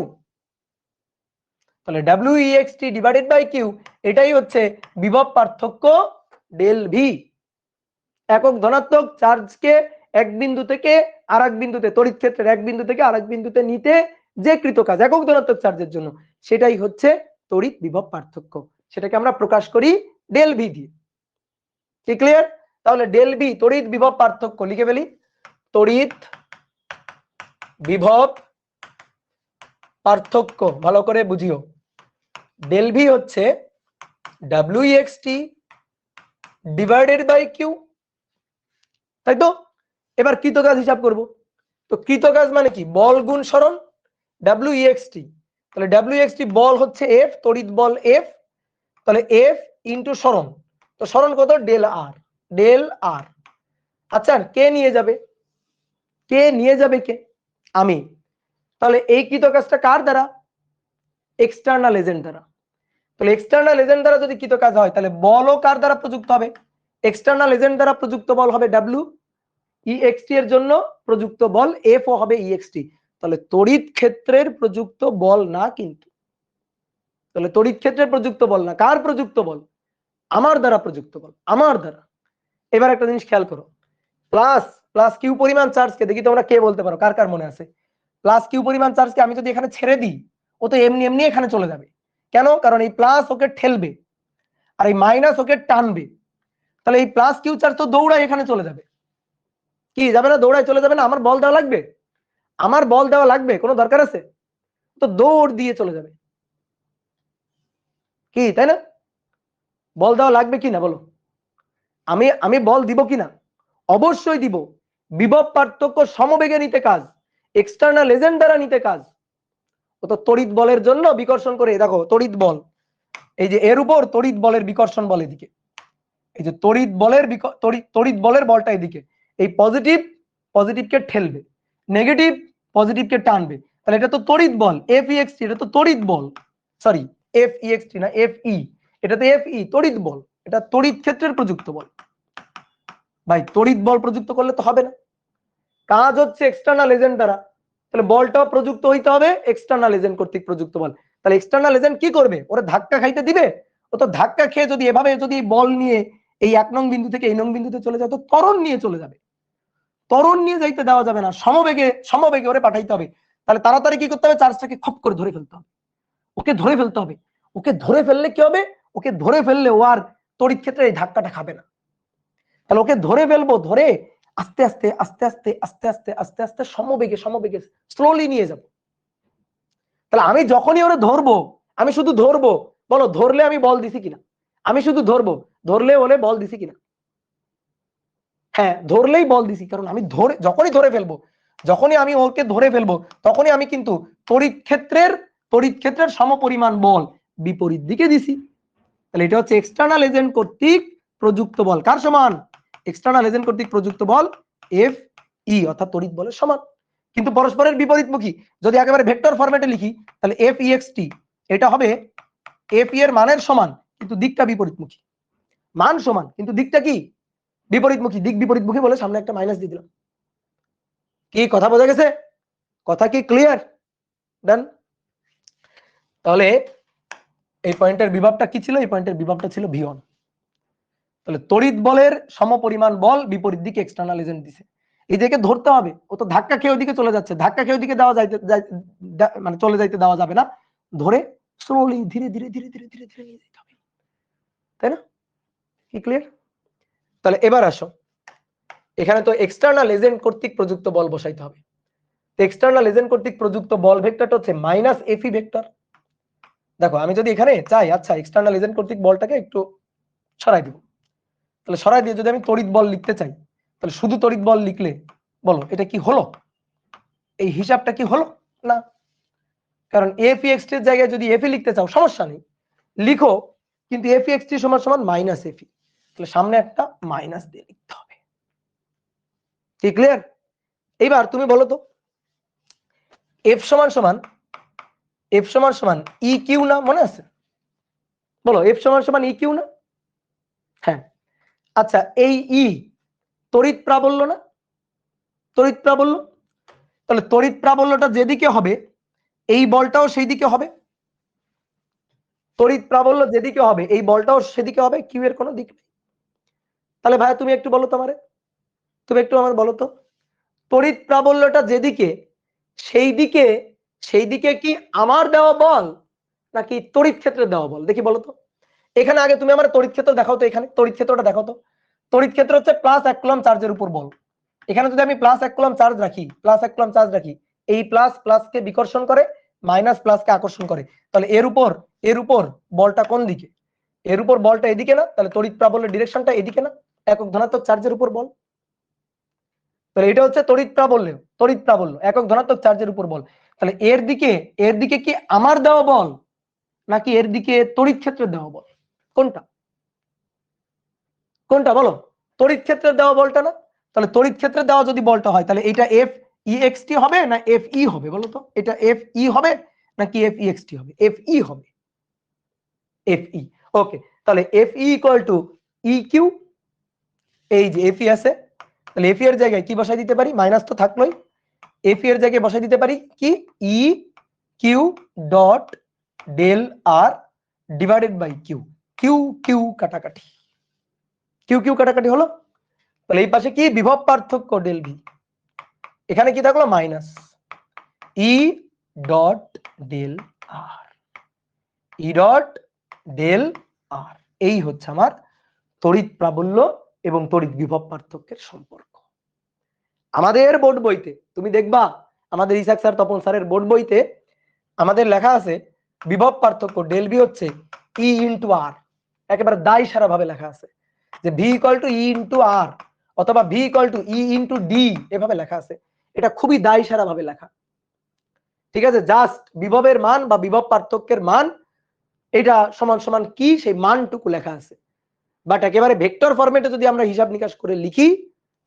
তাহলে WEXT ডিভাইডেড বাই কিউ এটাই হচ্ছে বিভব পার্থক্য ডেল ভি। একক ধনাত্মক চার্জকে এক বিন্দু থেকে আরেক বিন্দুতে, তড়িৎ ক্ষেত্রের এক বিন্দু থেকে আরেক বিন্দুতে নিতে যে কৃত কাজ একক ধনাত্মক চার্জের জন্য, সেটাই হচ্ছে তড়িৎ বিভব পার্থক্য। সেটাকে আমরা প্রকাশ করি ডেল ভি দিয়ে। কি ক্লিয়ার? তাহলে ডেল ভি তড়িৎ বিভব পার্থক্য লিখে ফেলি, তড়িৎ বিভব পার্থক্য ভালো করে বুঝিও। ডেল ভি হচ্ছে WEXT ডিভাইডেড বাই কিউ, তাই তো? এবার কৃত কাজ হিসাব করব। তো কৃত কাজ মানে কি? বল গুণ সরণ WEXT। তাহলে WEXT বল হচ্ছে F, তড়িৎ বল F, তাহলে F ইনটু সরণ। তো সরণ কত? ডেল আর, ডেল আর। আচ্ছা কে নিয়ে যাবে? কে নিয়ে যাবে? কে? আমি। তাহলে এই কৃত কাজটা কার দ্বারা? এক্সটার্নাল এজেন্ট দ্বারা। তাহলে এক্সটার্নাল এজেন্ট দ্বারা যদি কৃত কাজ হয়, তাহলে বলও কার দ্বারা প্রযুক্ত হবে? এক্সটার্নাল এজেন্ট দ্বারা প্রযুক্ত বল হবে WEXT এর জন্য প্রযুক্ত বল F ও হবে EXT। তাহলে তড়িৎ ক্ষেত্রের প্রযুক্ত বল না কিন্তু। তাহলে তড়িৎ ক্ষেত্রের প্রযুক্ত বল না, কার প্রযুক্ত বল? আমার দ্বারা প্রযুক্ত বল, আমার দ্বারা। এবার একটা জিনিস খেয়াল করো, প্লাস প্লাস কিউ পরিমাণ চার্জকে দেখি তোমরা কে বলতে পারো, কার কার মনে আছে? প্লাস কিউ পরিমাণ চার্জকে আমি যদি এখানে ছেড়ে দিই, ও তো এমনি এমনি এখানে চলে যাবে। কেন? কারণ এই প্লাস ওকে ঠেলবে আর এই মাইনাস ওকে টানবে। তাহলে এই প্লাস কিউ চার্জ তো দৌড়ায় এখানে চলে যাবে। কি যাবে না? দৌড়ায় চলে যাবে না? আমার বল দেওয়া লাগবে? আমার বল দেওয়া লাগবে? কোনো দরকার আছে? তো দৌড় দিয়ে চলে যাবে। কি তাই না? বল দেওয়া লাগবে কি না বলো? আমি বল দিব কি না? অবশ্যই দিব। বিভব পার্থক্য সমবেগে নিতে কাজ, এক্সটার্নাল এজেন্ট দ্বারা নিতে কাজ। তো তড়িৎ বলের জন্য বিকর্ষণ করে, দেখো তড়িৎ বল, এই যে এর উপর তড়িৎ বলের বিকর্ষণ বল এদিকে, এই যে তড়িৎ বলের তড়িৎ বলের বলটা এদিকে, এই পজিটিভ পজিটিভকে ঠেলবে, নেগেটিভ পজিটিভকে টানবে। তাহলে এটা তো তড়িৎ বল FEXT, এটা তো তড়িৎ বল, সরি FEXT না FE, এটা তো FE তড়িৎ বল, এটা তড়িৎ ক্ষেত্রের প্রযুক্ত বল। ভাই তড়িৎ বল প্রযুক্ত করলে তো হবে না, কাজ হচ্ছে এক্সটার্নাল এজেন্ট দ্বারা। তাহলে বলটাও প্রযুক্ত হইতে হবে এক্সটার্নাল এজেন্ট কর্তৃক প্রযুক্ত বল। তাহলে এক্সটার্নাল এজেন্ট কি করবে? ওরা ধাক্কা খাইতে দিবে? ও তো ধাক্কা খেয়ে যদি এভাবে যদি বল নিয়ে এই 1 নং বিন্দু থেকে এই নং বিন্দুতে চলে যায়, তো ত্বরণ নিয়ে চলে যাবে। ত্বরণ নিয়ে যাইতে দেওয়া যাবে না, সমবেগে ওরে পাঠাইতে হবে। তাহলে তাড়াতাড়ি কি করতে হবে? চার্জটাকে খপ করে ধরে ফেলতে হবে, ওকে ধরে ফেলতে হবে। ওকে ধরে ফেললে কি হবে? ওকে ধরে ফেললে ও আর তড়িৎ ক্ষেত্রে এই ধাক্কাটা খাবে না। তাহলে ওকে ধরে ফেলবো, ধরে আস্তে আস্তে আস্তে আস্তে আস্তে আস্তে আস্তে আস্তে সমবেগে স্লোলি নিয়ে যাব। তাহলে আমি যখনই ওরে ধরবো, আমি শুধু ধরবো, বলো ধরলে আমি বল দিছি কিনা? আমি শুধু ধরবো, ধরলে ওরে বল দিছি কিনা? হ্যাঁ ধরলেই বল দিছি, কারণ আমি যখনই ধরে ফেলবো, যখনই আমি ওকে ধরে ফেলবো, তখনই আমি কিন্তু তড়িৎ ক্ষেত্রের সমপরিমাণ বল বিপরীত দিকে দিছি। তাহলে এটা হচ্ছে এক্সটার্নাল এজেন্ট কর্তৃক প্রযুক্ত বল। কার সমান? এক্সটার্নাল এজেন্ট কর্তৃক প্রযুক্ত বল FE অর্থাৎ তড়িৎ বলের সমান, কিন্তু পরস্পরের বিপরীতমুখী। যদি একেবারে ভেক্টর ফরম্যাটে লিখি, তাহলে FEXT এটা হবে FE এর মানের সমান, কিন্তু দিকটা বিপরীতমুখী। মান সমান কিন্তু দিকটা কি? বিপরীতমুখী। দিক বিপরীতমুখী বলে সামনে একটা মাইনাস দিয়ে দিলাম। কি কথা বোঝা গেছে? কথা কি ক্লিয়ার? ডান। তাহলে এই পয়েন্টের বিভবটা কি ছিল? এই পয়েন্টের বিভবটা ছিল V1। তাহলে তড়িৎ বলের সমপরিমাণ বল বিপরীত দিকে এক্সটার্নাল এজেন্ট দিছে, এদিকে ধরতে হবে। ও তো ধাক্কা খেয়ে ওদিকে চলে যাচ্ছে, ধাক্কা খেয়ে ওদিকে দেওয়া যাইতে মানে চলে যাইতে দেওয়া যাবে না, ধরে স্লোলি ধীরে ধীরে ধীরে ধীরে ধীরে ধীরে নিয়ে যেতে হবে, তাই না? কি ক্লিয়ার? তাহলে এবার আসো, এখানে তো এক্সটার্নাল এজেন্ট কর্তৃক প্রযুক্ত বল বসাইতে হবে। তো এক্সটার্নাল এজেন্ট কর্তৃক প্রযুক্ত বল ভেক্টরটা হচ্ছে -FE ভেক্টর। দেখো আমি যদি এখানে চাই, আচ্ছা এক্সটার্নাল এজেন্ট কর্তৃক বলটাকে একটু সরাই দিব, তাহলে সরাই দিয়ে যদি আমি তড়িৎ বল লিখতে চাই, তাহলে শুধু তড়িৎ বল লিখলে বলো এটা কি হলো? এই হিসাবটা কি হলো? না, কারণ FEXT এর জায়গায় যদি FE লিখতে চাও সমস্যা নেই, লিখো, কিন্তু FEXT সমান সমান -FE, তাহলে সামনে একটা মাইনাস দিয়ে লিখতে হবে। কি ক্লিয়ার? এইবার তুমি বলো তো F সমান সমান EQ না? মনে আছে? বলো F সমান সমান EQ না? হ্যাঁ। আচ্ছা এই E তড়িৎ প্রাবল্য না, তড়িৎ প্রাবল্য। তাহলে তড়িৎ প্রাবল্যটা যেদিকে হবে এই বলটাও সেই দিকে হবে, তড়িৎ প্রাবল্য যেদিকে হবে এই বলটাও সেদিকে হবে, কিউ এর কোনো দিক নেই। তাহলে ভাই তুমি একটু বলো তো আমারে, তুমি একটু আমার বলো তো, তড়িৎ প্রাবল্যটা যেদিকে সেই দিকে কি আমার দেওয়া বল নাকি তড়িৎ ক্ষেত্রে দেওয়া বল, দেখি বলো তো। এখানে আগে তুমি আমার তড়িৎ ক্ষেত্র দেখাও তো, এখানে তড়িৎ ক্ষেত্রটা দেখাও তো। তড়িৎ ক্ষেত্র হচ্ছে +1 কুলম্ব চার্জের উপর বল। এখানে যদি আমি +1 কুলম্ব চার্জ রাখি, +1 কুলম্ব চার্জ রাখি, এই প্লাস প্লাসকে বিকর্ষণ করে, মাইনাস প্লাসকে আকর্ষণ করে, তাহলে এর উপর বলটা কোন দিকে? এর উপর বলটা এদিকে না? তাহলে তড়িৎ প্রাবল্যের ডিরেকশনটা এদিকে না? একক ধনাত্মক চার্জের উপর বল, তাহলে এটা হচ্ছে তড়িৎ প্রাবল্য একক ধনাত্মক চার্জের উপর বল। তাহলে এর দিকে কি আমার দেওয়া বল নাকি এর দিকে তড়িৎ ক্ষেত্রের দেওয়া বল, কোনটা কোনটা বলো? তড়িৎ ক্ষেত্রের দেওয়া বলটা না? তাহলে তড়িৎ ক্ষেত্রে দেওয়া যদি বলটা হয় তাহলে এটা এফ ইএক্সটি হবে না এফ ই হবে বলো তো? এটা এফ ই হবে নাকি এফ ইএক্সটি হবে? এফ ই হবে, এফ ই। ওকে, তাহলে F E equal to E q, এই যে এফ ই আছে, তাহলে এফ ই এর জায়গায় কি বসাই দিতে পারি? মাইনাস তো থাকলোই, এফ ই এর জায়গায় বসাই দিতে পারি কি? E q dot del r divided by q, q q কাটাকাটি, কিউ কিউ কাটাকাটি হলো। তাহলে এই পাশে কি বিভব পার্থক্য ডেল ভি, এখানে কি থাকলো? Minus E dot del R, E dot del আর। এই হচ্ছে আমার তড়িৎ প্রাবল্য এবং তড়িৎ বিভব পার্থক্যের সম্পর্ক। আমাদের বোর্ড বইতে তুমি দেখবা, আমাদের ইসাক স্যার তপন স্যারের বোর্ড বইতে আমাদের লেখা আছে বিভব পার্থক্য ডেল ভি হচ্ছে ই ইন্টু আর, একেবারে দায় সারা ভাবে লেখা আছে যে V equal to E into R অথবা V equal to E into D, এভাবে লেখা আছে। এটা খুবই দায় সারা ভাবে লেখা, ঠিক আছে? জাস্ট বিভবের মান বা বিভব পার্থক্যের মান এটা সমান সমান কি সেই মানটুকু লেখা আছে। বাট একেবারে ভেক্টর ফরম্যাটে যদি আমরা হিসাব নিকাশ করে লিখি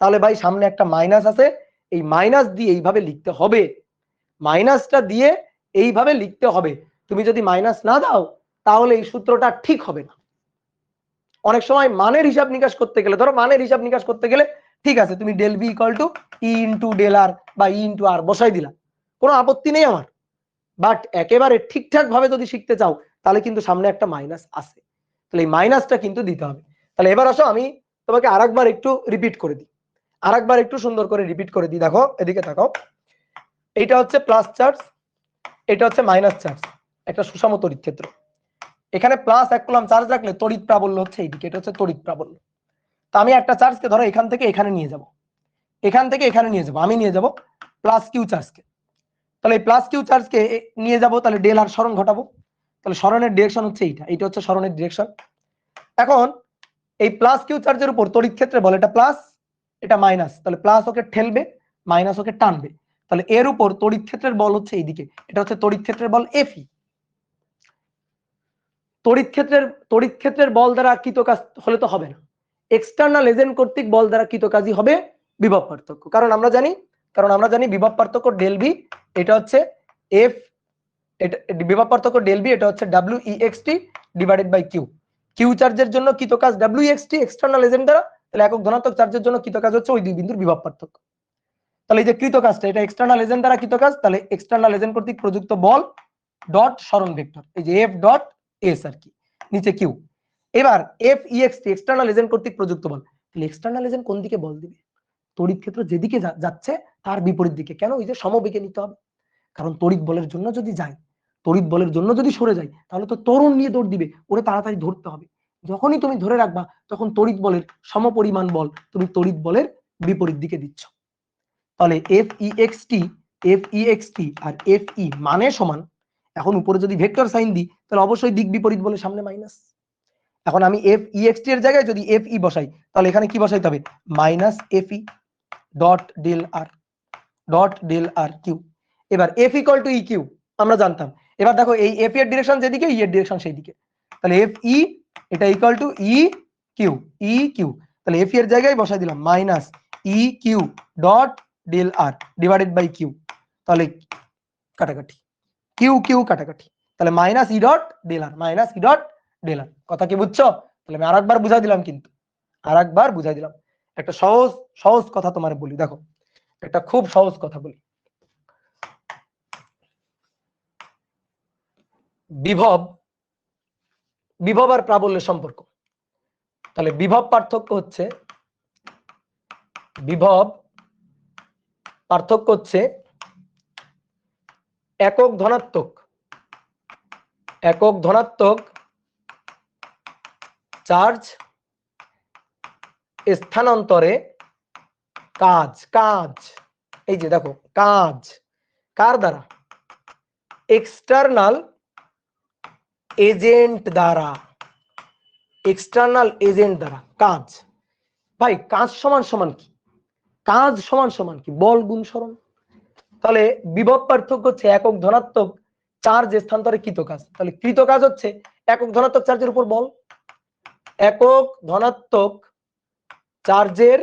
তাহলে ভাই সামনে একটা মাইনাস আছে, এই মাইনাস দিয়ে এইভাবে লিখতে হবে, মাইনাসটা দিয়ে এইভাবে লিখতে হবে। তুমি যদি মাইনাস না দাও তাহলে এই সূত্রটা ঠিক হবে না। অনেক সময় মানের হিসাব নিকাশ করতে গেলে, ধরো মানের হিসাব নিকাশ করতে গেলে ঠিক আছে তুমি del V equal to E into del R বা ই ইন্টু আর বসাই দিলা, কোনো আপত্তি নেই আমার। বাট একেবারে ঠিকঠাক ভাবে যদি শিখতে চাও তাহলে কিন্তু সামনে একটা মাইনাস আছে, তাহলে এই মাইনাসটা কিন্তু দিতে হবে। তাহলে এবার আসো আমি তোমাকে আরেকবার একটু রিপিট করে দিই, আরেকবার একটু সুন্দর করে রিপিট করে দিই। দেখো এদিকে তাকাও, এইটা হচ্ছে প্লাস চার্জ, এটা হচ্ছে মাইনাস চার্জ, একটা সুষম তড়িৎ ক্ষেত্র। এখানে +1 কুলম্ব চার্জ রাখলে তড়িৎ প্রাবল্য হচ্ছে এইদিকে, এটা হচ্ছে তড়িৎ প্রাবল্য। তা আমি একটা চার্জকে ধরো এখান থেকে এখানে নিয়ে যাব, এখান থেকে এখানে নিয়ে যাব, আমি নিয়ে যাব প্লাস কিউ চার্জকে। তাহলে এই প্লাস কিউ চার্জকে নিয়ে যাব, তাহলে ডেল আর সরণ ঘটাবো, তাহলে সরণের ডিরেকশন হচ্ছে এইটা, এটা হচ্ছে সরণের ডিরেকশন। এখন এই প্লাস কিউ চার্জের উপর তড়িৎ ক্ষেত্রে বল এটা প্লাস এটা মাইনাস, তাহলে প্লাস ওকে ঠেলবে মাইনাস ওকে টানবে, তাহলে এর উপর তড়িৎ ক্ষেত্রের বল হচ্ছে এইদিকে, এটা হচ্ছে তড়িৎ ক্ষেত্রের বল এফই। তড়িৎ ক্ষেত্রের বল দ্বারা কৃত কাজ হলে তো হবে না, এক্সটার্নাল এজেন্ট কর্তৃক বল দ্বারা কৃত কাজই হবে বিভব পার্থক্য। কারণ আমরা জানি বিভব পার্থক্য ডেল ভি এটা হচ্ছে এফ, এটা বিভব পার্থক্য ডেল ভি এটা হচ্ছে W E X T divided by q. Q চার্জের জন্য কৃত কাজ W X T external agent দ্বারা, তাহলে একক ধনাত্মক চার্জের জন্য কৃত কাজ হচ্ছে ওই দুই বিন্দুর বিভব পার্থক্য। তাহলে এই যে কৃত কাজটা এটা এক্সটার্নাল এজেন্ট দ্বারা কৃত কাজ, তাহলে এক্সটার্নাল এজেন্ট কর্তৃক প্রযুক্ত বল ডট সরণ ভেক্টর, এই যে এফ ডট এস আর কি, নিচে কিউ। এবার এফ ইএক্সটি এক্সটার্নাল এজেন্ট কর্তৃক প্রযুক্ত বল, তাহলে এক্সটার্নাল এজেন্ট কোন দিকে বল দিবে? তড়িৎ ক্ষেত্র যেদিকে যাচ্ছে তার বিপরীত দিকে। কেন? ওই যে সমবেগে নিতে হবে, কারণ তড়িৎ বলের জন্য যদি যাই, তড়িৎ বলের জন্য যদি সরে যাই তাহলে তো ত্বরণ নিয়ে দৌড় দিবে, ওরে তাড়াতাড়ি ধরতে হবে। যখনই তুমি ধরে রাখবা তখন তড়িৎ বলের সমপরিমাণ বল তুমি তড়িৎ বলের বিপরীত দিকে দিচ্ছ। তাহলে এফ ইএক্সটি আর এফ ই মানে সমান, এখন উপরে যদি ভেক্টর সাইন দিই তাহলে অবশ্যই দিক বিপরীত বলে সামনে মাইনাস। এখন আমি এফ ইএক্সটি এর জায়গায় যদি এফ ই বসাই তাহলে এখানে কি বসাইতে হবে? Minus F E dot del R Q. এবার F equal to E Q আমরা জানতাম, এবার দেখো এই এফ এর ডিরেকশন যেদিকে ই এর ডিরেকশন সেই দিকে, তাহলে এফ ই এটা ইকুয়াল টু ই কিউ, তাহলে এফ এর জায়গায় বসাই দিলাম minus E q dot del r divided by q, তাহলে কাটাকাটি কিউ কিউ কাটাকাটি, তাহলে minus E dot del r, minus E dot del r. কথা কি বুঝছো? তাহলে আমি আরেকবার বুঝাই দিলাম, কিন্তু আরেকবার বুঝাই দিলাম। একটা সহজ সহজ কথা তোমার বলি, দেখো একটা খুব সহজ কথা বলি। বিভব বিভব আর প্রাবল্যের সম্পর্ক। তাহলে বিভব পার্থক্য হচ্ছে একক ধনাত্মক চার্জ স্থানান্তরে কাজ এই যে দেখো কাজ কার দ্বারা? এক্সটার্নাল এজেন্ট দ্বারা কাজ। ভাই কাজ সমান সমান কি? কাজ সমান সমান কি? বল গুণ সরণ। তাহলে বিভব পার্থক্য হচ্ছে একক ধনাত্মক চার্জ স্থানান্তরে কৃত কাজ। তাহলে কৃত কাজ হচ্ছে একক ধনাত্মক চার্জের উপর বল, একক ধনাত্মক চার্জের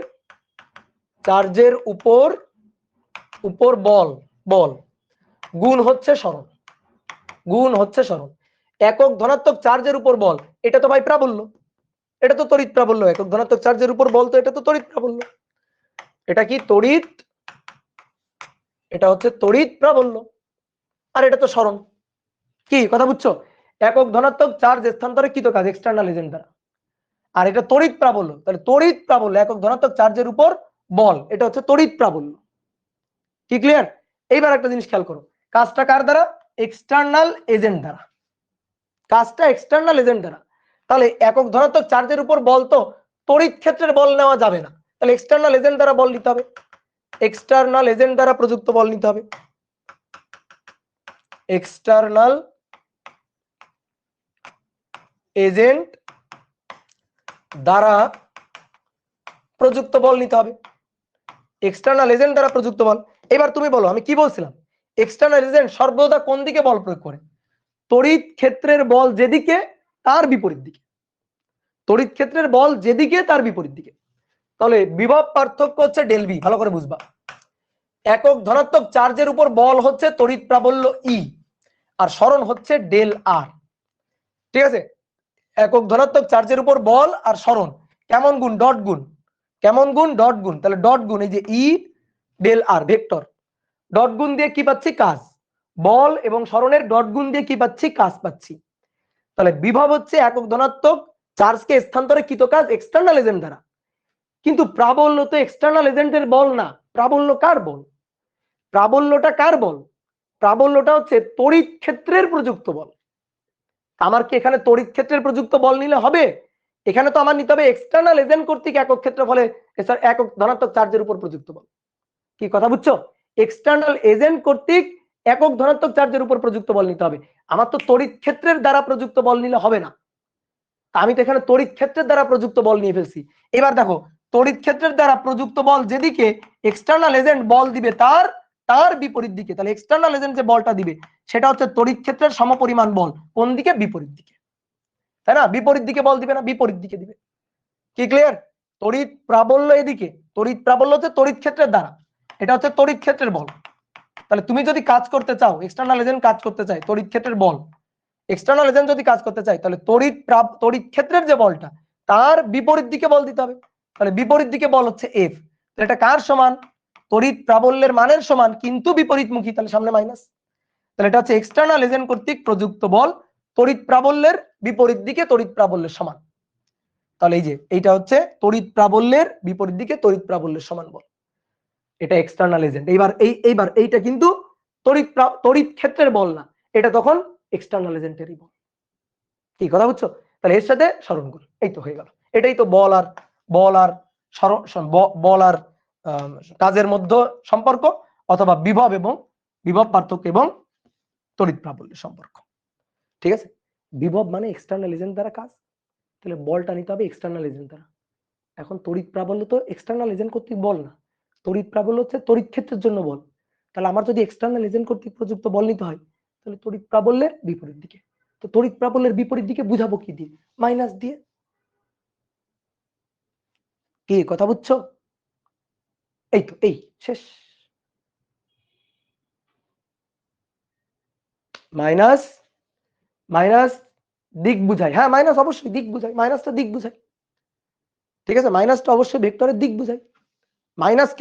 উপর বল গুণ হচ্ছে সরণ। একক ধনাত্মক চার্জের উপর বল, এটা তো ভাই প্রাবল্য, এটা তো তড়িৎ প্রাবল্য। একক ধনাত্মক চার্জের উপর বল, তো এটা তো তড়িৎ প্রাবল্য। এটা কি তড়িৎ? এটা হচ্ছে তড়িৎ প্রাবল্য। আর এটা তো সরণ। কি কথা বুঝছো? একক ধনাত্মক চার্জ স্থানান্তরে কৃত কাজ এক্সটার্নাল এজেন্ট দ্বারা। আর এটা তড়িৎ প্রাবল্য। তাহলে তড়িৎ প্রাবল্য একক ধনাত্মক চার্জের উপর বল, এটা হচ্ছে তড়িৎ প্রাবল্য। কি ক্লিয়ার? এইবার একটা জিনিস খেয়াল করো, কাজটা কার দ্বারা? এক্সটার্নাল এজেন্ট দ্বারা। কাজটা এক্সটার্নাল এজেন্ট দ্বারা। তাহলে একক ধনাত্মক চার্জের উপর বল, তো তড়িৎ ক্ষেত্রের বল নেওয়া যাবে না। তাহলে এক্সটার্নাল এজেন্ট দ্বারা বল নিতে হবে, এক্সটার্নাল এজেন্ট দ্বারা প্রযুক্ত বল নিতে হবে। এক্সটার্নাল এজেন্ট দ্বারা প্রযুক্ত বল নিতে হবে। এক্সটার্নাল এজেন্ট দ্বারা প্রযুক্ত বল। এবার তুমি বলো, আমি কি বলছিলাম? এক্সটার্নাল এজেন্ট সর্বদা কোন দিকে বল প্রয়োগ করে? তড়িৎ ক্ষেত্রের বল যেদিকে তার বিপরীত দিকে। তড়িৎ ক্ষেত্রের বল যেদিকে তার বিপরীত দিকে। তাহলে বিভব পার্থক্য হচ্ছে ডেল বি, ভালো করে বুঝবা। একক ধনাত্মক চার্জের উপর বল হচ্ছে তড়িৎ প্রাবল্য ই, আর সরণ হচ্ছে ডেল আর। ঠিক আছে? একক ধনাত্মক চার্জের উপর বল আর সরণ কেমন গুণ? ডট গুণ। কেমন গুণ? ডট গুণ। তাহলে ডট গুণ, এই যে ই ডেল আর ভেক্টর, ডট গুণ দিয়ে কি পাচ্ছি? কাজ। বল এবং সরণের ডট গুণ দিয়ে কি পাচ্ছি? কাজ পাচ্ছি। তাহলে বিভব হচ্ছে একক ধনাত্মক চার্জকে স্থানান্তরে কৃত কাজ এক্সটার্নাল এজেন্ট দ্বারা। কিন্তু প্রাবল্য তো এক্সটার্নাল এজেন্টের বল না, প্রাবল্য কার বল? প্রাবল্যটা কার বল? প্রাবল্যটা হচ্ছে তড়িৎ ক্ষেত্রের প্রযুক্ত বল। আমার কি এখানে তড়িৎ ক্ষেত্রের প্রযুক্ত বল নিলে হবে? এখানে তো আমার নিতে হবে এক্সটার্নাল এজেন্ট কর্তৃক একক ক্ষেত্র ফলে একক ধনাত্মক চার্জের উপর প্রযুক্ত বল। কি কথা বুঝছো? এক্সটার্নাল এজেন্ট কর্তৃক একক ধনাত্মক চার্জের উপর প্রযুক্ত বল নিতে হবে। আমার তো তড়িৎ ক্ষেত্রের দ্বারা প্রযুক্ত বল নিলে হবে না। আমি তো এখানে তড়িৎ ক্ষেত্রের দ্বারা প্রযুক্ত বল নিয়ে ফেলছি। এবার দেখো, তড়িৎ ক্ষেত্রের দ্বারা প্রযুক্ত বল যেদিকে এক্সটার্নাল এজেন্ট বল দিবে তার বিপরীত দিকে। তাহলে এক্সটার্নাল এজেন্ট যে বলটা দিবে সেটা হচ্ছে তড়িৎ ক্ষেত্রের সমপরিমাণ বল। কোন দিকে? বিপরীত দিকে, তাই না? বিপরীত দিকে বল দিবে না, বিপরীত দিকে দিবে। কি ক্লিয়ার? তড়িৎ প্রাবল্য এদিকে, তড়িৎ প্রাবল্য হচ্ছে তড়িৎ ক্ষেত্রের দ্বারা, এটা হচ্ছে তড়িৎ ক্ষেত্রের বল। তাহলে তুমি যদি কাজ করতে চাও, এক্সটার্নাল এজেন্ট কাজ করতে চাই, তড়িৎ ক্ষেত্রের বল, এক্সটার্নাল এজেন্ট যদি কাজ করতে চাই, তাহলে তড়িৎ ক্ষেত্রের যে বলটা তার বিপরীত দিকে বল দিতে হবে। তাহলে বিপরীত দিকে বল হচ্ছে এফ। এটা কার সমান? তড়িৎ প্রাবল্যের মানের সমান, কিন্তু বিপরীতমুখী, তাহলে সামনে মাইনাস। তাহলে এটা হচ্ছে এক্সটার্নাল এজেন্ট কর্তৃক প্রযুক্ত বল তড়িৎ প্রাবল্যের বিপরীত দিকে তড়িৎ প্রাবল্যের সমান। তাহলে এই যে এইটা হচ্ছে তড়িৎ প্রাবল্যের বিপরীত দিকে তড়িৎ প্রাবল্যের সমান বল, এটা এক্সটার্নাল এজেন্ট। এইবার এইটা কিন্তু তড়িৎ ক্ষেত্রের বল না, এটা তখন এক্সটার্নাল এজেন্টেরই বল। কি কথা বুঝছো? তাহলে এর সাথে সরণ গুণ, এই তো হয়ে গেল। এটাই তো বল আর কাজের মধ্যে সম্পর্ক, অথবা বিভব পার্থক্য এবং তড়িৎ প্রাবল্যের সম্পর্ক। ঠিক আছে? বিভব মানে এক্সটার্নাল এজেন্ট দ্বারা কাজ, তাহলে বলটা নিতে হবে এক্সটার্নাল এজেন্ট দ্বারা। এখন তড়িৎ প্রাবল্য তো এক্সটার্নাল এজেন্ট কর্তৃক বল না, তড়িৎ প্রাবল্য হচ্ছে তড়িৎ ক্ষেত্রের জন্য বল। তাহলে আমার যদি এক্সটার্নাল এজেন্ট কর্তৃক প্রযুক্ত বল নিতে হয়, তাহলে তড়িৎ প্রাবল্যের বিপরীত দিকে। তো তড়িৎ প্রাবল্যের বিপরীত দিকে বুঝাবো কি দিয়ে? মাইনাস দিয়ে। কি কথা বুঝছো? এই তো, এই শেষ। মাইনাস মাইনাস দিক বুঝায়, হ্যাঁ মাইনাস অবশ্যই দিক বুঝায়, মাইনাসটা দিক বুঝায়। ঠিক আছে, মাইনাসটা অবশ্যই ভেক্টরের দিক বোঝায়। মাইনাস